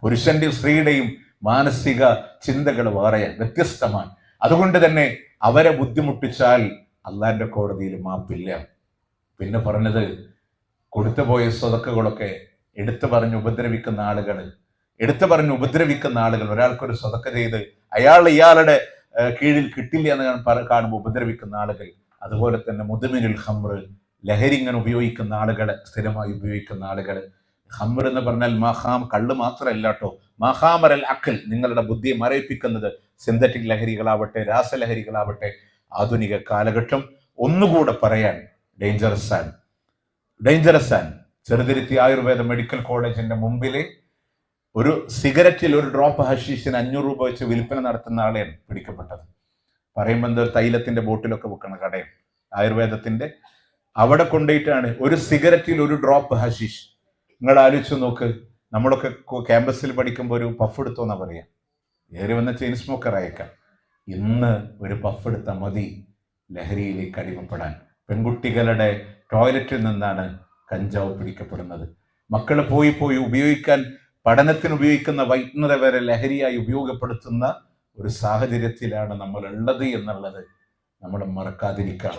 പുരുഷന്റെയും സ്ത്രീയുടെയും മാനസിക ചിന്തകൾ വേറെയാണ്, വ്യത്യസ്തമാണ്. അതുകൊണ്ട് തന്നെ അവരെ ബുദ്ധിമുട്ടിച്ചാൽ അള്ളാന്റെ കോടതിയിൽ മാപ്പില്ല. പിന്നെ പറഞ്ഞത് കൊടുത്തുപോയ സ്വതക്കകളൊക്കെ എടുത്തു പറഞ്ഞ് ഉപദ്രവിക്കുന്ന ആളുകൾ, ഒരാൾക്കൊരു സ്വതക്ക ചെയ്ത് ഇയാളുടെ കീഴിൽ കിട്ടില്ല എന്ന് കാണുമ്പോൾ ഉപദ്രവിക്കുന്ന ആളുകൾ. അതുപോലെ തന്നെ മുദ്മിനുൽ ഖംർ, ലഹരി ഇങ്ങനെ ഉപയോഗിക്കുന്ന ആളുകളെ, സ്ഥിരമായി ഉപയോഗിക്കുന്ന ആളുകൾ. ഖംർ എന്ന് പറഞ്ഞാൽ മഹാം, കള്ള് മാത്രമല്ല കേട്ടോ, മഹാമറൽ അഖൽ, നിങ്ങളുടെ ബുദ്ധിയെ മരയിപ്പിക്കുന്നത് സിന്തറ്റിക് ലഹരികളാവട്ടെ, രാസലഹരികളാവട്ടെ. ആധുനിക കാലഘട്ടം ഒന്നുകൂടെ പറയാൻ ഡേഞ്ചറസ് ആണ്. ചെറുതുരുത്തി ആയുർവേദ മെഡിക്കൽ കോളേജിന്റെ മുമ്പില് ഒരു സിഗരറ്റിൽ ഒരു ഡ്രോപ്പ് ഹഷീഷിന് 500 രൂപ വെച്ച് വിൽപ്പന നടത്തുന്ന ആളെയാണ് പിടിക്കപ്പെട്ടത്. പറയുമ്പോൾ എന്താ, തൈലത്തിന്റെ ബോട്ടിലൊക്കെ വെക്കുന്ന കടയും ആയുർവേദത്തിന്റെ, അവിടെ കൊണ്ടുപോയിട്ടാണ് ഒരു സിഗരറ്റിൽ ഒരു ഡ്രോപ്പ് ഹഷീഷ്. നിങ്ങൾ ആലോചിച്ച് നോക്ക്, നമ്മളൊക്കെ ക്യാമ്പസിൽ പഠിക്കുമ്പോൾ ഒരു പഫ് എടുത്തോന്നാ പറയാ, ഏറി വന്ന ചെയിൻ സ്മോക്കർ അയക്കാം. ഇന്ന് ഒരു പഫ് എടുത്ത മതി ലഹരിയിലേക്ക് അടിമപ്പെടാൻ. പെൺകുട്ടികളുടെ ടോയ്ലറ്റിൽ നിന്നാണ് കഞ്ചാവ് പിടിക്കപ്പെടുന്നത്. മക്കൾ പോയി ഉപയോഗിക്കാൻ, പഠനത്തിന് ഉപയോഗിക്കുന്ന വൈദ്യുത വരെ ലഹരിയായി ഉപയോഗപ്പെടുത്തുന്ന ഒരു സാഹചര്യത്തിലാണ് നമ്മൾ ഉള്ളത് എന്നുള്ളത് നമ്മൾ മറക്കാതിരിക്കാം.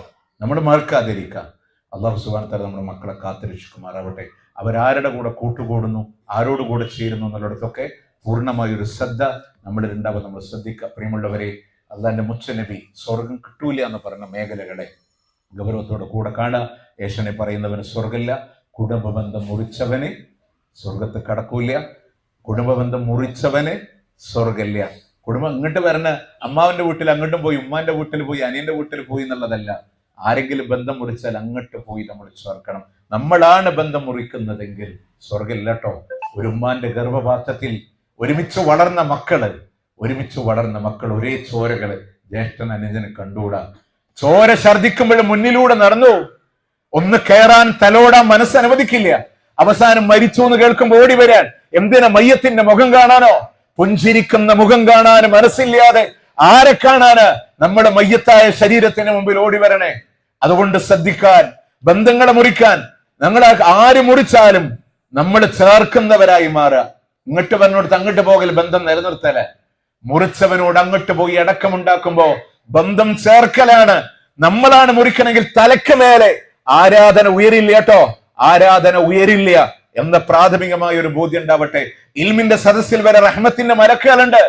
അല്ലാഹു സുബ്ഹാനഹു വ തആല നമ്മുടെ മക്കളെ കാത്തുരക്ഷിക്കുമാറാവട്ടെ. അവരാരുടെ കൂടെ കൂട്ടുകൂടുന്നു, ആരോട് കൂടെ ചേരുന്നു എന്നുള്ളിടത്തൊക്കെ പൂർണ്ണമായ ഒരു ശ്രദ്ധ നമ്മളിൽ ഉണ്ടാവും. നമ്മൾ ശ്രദ്ധിക്കുക. പ്രിയമുള്ളവരെ, അള്ളാന്റെ മുച്ചനബി സ്വർഗം കിട്ടൂല എന്ന് പറഞ്ഞ മേഖലകളെ ഗൗരവത്തോടെ കൂടെ കാണുക. ഏഷനെ പറയുന്നവന് സ്വർഗമില്ല, കുടുംബബന്ധം മുറിച്ചവന് സ്വർഗത്ത് കടക്കൂല, കുടുംബബന്ധം മുറിച്ചവന് സ്വർഗമില്ല. കുടുംബം ഇങ്ങോട്ട് വരണ അമ്മാവന്റെ വീട്ടിൽ അങ്ങോട്ടും പോയി, ഉമ്മാന്റെ വീട്ടിൽ പോയി, അനിയന്റെ വീട്ടിൽ പോയി എന്നുള്ളതല്ല. ആരെങ്കിലും ബന്ധം മുറിച്ചാൽ അങ്ങോട്ട് പോയി നമ്മൾ ചേർക്കണം. നമ്മളാണ് ബന്ധം മുറിക്കുന്നതെങ്കിൽ സ്വർഗമില്ല കേട്ടോ. ഒരു ഉമ്മാന്റെ ഗർഭപാത്രത്തിൽ ഒരുമിച്ച് വളർന്ന മക്കള് ഒരേ ചോരകള്, ജ്യേഷ്ഠൻ അനുജന് കണ്ടുകൂടാ. ചോര ഛർദിക്കുമ്പോഴും മുന്നിലൂടെ നടന്നു, ഒന്ന് കയറാൻ തലോടാൻ മനസ്സ് അനുവദിക്കില്ല. അവസാനം മരിച്ചു എന്ന് കേൾക്കുമ്പോൾ ഓടി വരാൻ. എന്തിനാ? മയ്യത്തിന്റെ മുഖം കാണാനോ? പുഞ്ചിരിക്കുന്ന മുഖം കാണാൻ മനസ്സില്ലാതെ ആരെ കാണാന്? നമ്മുടെ മയ്യത്തായ ശരീരത്തിന് മുമ്പിൽ ഓടി വരണേ. അതുകൊണ്ട് ശ്രദ്ധിക്കാൻ, ബന്ധങ്ങളെ മുറിക്കാൻ. ഞങ്ങൾ ആര് മുറിച്ചാലും നമ്മൾ ചേർക്കുന്നവരായി മാറുക. ഇങ്ങോട്ട് വന്നോടത്ത് അങ്ങോട്ട് പോകൽ ബന്ധം നിലനിർത്തല്, മുറിച്ചവനോട് അങ്ങോട്ട് പോയി അടക്കമുണ്ടാക്കുമ്പോ ബന്ധം ചേർക്കലാണ്. നമ്മളാണ് മുറിക്കണമെങ്കിൽ തലക്ക് മേലെ ആരാധന ഉയരില്ല കേട്ടോ, ആരാധന ഉയരില്ല എന്ന പ്രാഥമികമായ ഒരു ബോധ്യം ഉണ്ടാവട്ടെ. ഇൽമിന്റെ സദസ്സിൽ വരെ റഹ്മത്തിന്റെ മലക്കുകളുണ്ട്.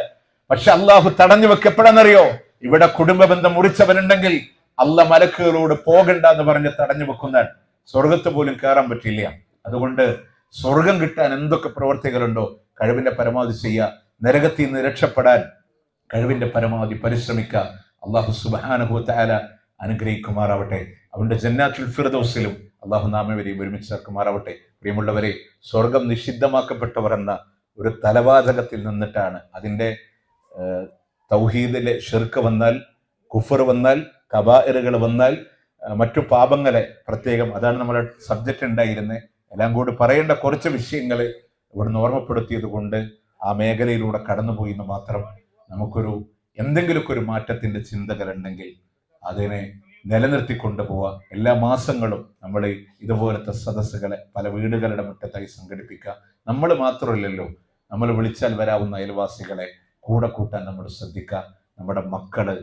പക്ഷെ അള്ളാഹു തടഞ്ഞു വെക്കപ്പെടാന്നറിയോ? ഇവിടെ കുടുംബ ബന്ധം മുറിച്ചവനുണ്ടെങ്കിൽ അള്ളാഹ് മലക്കുകളോട് പോകണ്ട എന്ന് പറഞ്ഞ് തടഞ്ഞു വെക്കുന്ന സ്വർഗത്ത് പോലും കയറാൻ പറ്റില്ല. അതുകൊണ്ട് സ്വർഗം കിട്ടാൻ എന്തൊക്കെ പ്രവർത്തികളുണ്ടോ കഴിവിന്റെ പരമാവധി ചെയ്യുക. നരകത്തിൽ നിന്ന് രക്ഷപ്പെടാൻ കഴിവിന്റെ പരമാവധി പരിശ്രമിക്കുക. അള്ളാഹു സുബ്ഹാനഹു വ തആല അനുഗ്രഹിക്കുമാറാവട്ടെ. അവന്റെ ജന്നാത്തുൽ ഫിർദൗസിലും അള്ളാഹു നാമവരെയും ഒരുമിച്ച് ചേർക്കുമാറാവട്ടെ. പ്രിയമുള്ളവരെ, സ്വർഗം നിഷിദ്ധമാക്കപ്പെട്ടവർ എന്ന ഒരു തലവാചകത്തിൽ നിന്നിട്ടാണ് അതിൻ്റെ തൗഹീദിലെ ഷിർക്ക് വന്നാൽ, കുഫർ വന്നാൽ, കബായിറുകൾ വന്നാൽ, മറ്റു പാപങ്ങളെ പ്രത്യേകം, അതാണ് നമ്മുടെ സബ്ജക്റ്റ് ഉണ്ടായിരുന്നത്. എല്ലാം കൂടി പറയേണ്ട കുറച്ച് വിഷയങ്ങൾ ഇവിടുന്ന് ഓർമ്മപ്പെടുത്തിയത് കൊണ്ട് ആ മേഖലയിലൂടെ കടന്നുപോയി എന്ന് മാത്രം. നമുക്കൊരു എന്തെങ്കിലുമൊക്കെ ഒരു മാറ്റത്തിന്റെ ചിന്തകളുണ്ടെങ്കിൽ അതിനെ നിലനിർത്തിക്കൊണ്ടു പോവുക. എല്ലാ മാസങ്ങളും നമ്മൾ ഇതുപോലത്തെ സദസ്സുകളെ പല വീടുകളുടെ മുറ്റത്തായി സംഘടിപ്പിക്കുക. നമ്മൾ മാത്രമല്ലല്ലോ, നമ്മൾ വിളിച്ചാൽ വരാവുന്ന അയൽവാസികളെ കൂടെ കൂട്ടാൻ നമ്മൾ ശ്രദ്ധിക്കുക. നമ്മുടെ മക്കള്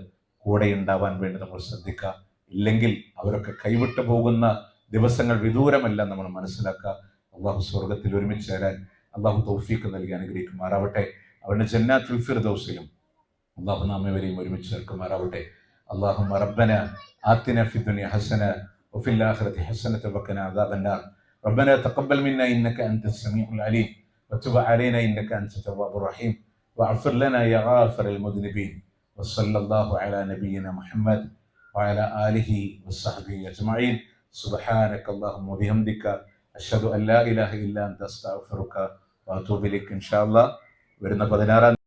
കൂടെ ഉണ്ടാവാൻ വേണ്ടി നമ്മൾ ശ്രദ്ധിക്കുക. ഇല്ലെങ്കിൽ അവരൊക്കെ കൈവിട്ടു പോകുന്ന ദിവസങ്ങൾ വിദൂരമല്ല നമ്മൾ മനസ്സിലാക്കുക. അള്ളാഹു സ്വർഗത്തിൽ ഒരുമിച്ച് ചേരാൻ അള്ളാഹു തൗഫീഖ് നൽകി അനുഗ്രഹിക്കുമാറാവട്ടെ. അവന്റെ ജന്നാത്തുൽ ഫിർദൗസിലും അള്ളാഹു നമ്മവരെയും ഒരുമിച്ച് ചേർക്കുമാറാവട്ടെ. اللهم ربنا آتنا في الدنيا حسنة وفي الآخرة حسنة وقنا عذاب النار. ربنا تقبل منا إنك أنت السميع العليم وتب علينا إنك أنت التواب الرحيم واغفر لنا يا غافر المذنبين. وصلى الله على نبينا محمد وعلى آله وصحبه أجمعين. سبحانك اللهم وبحمدك أشهد أن لا إله إلا أنت أستغفرك وأتوب إليك. إن شاء الله വരുന്ന 16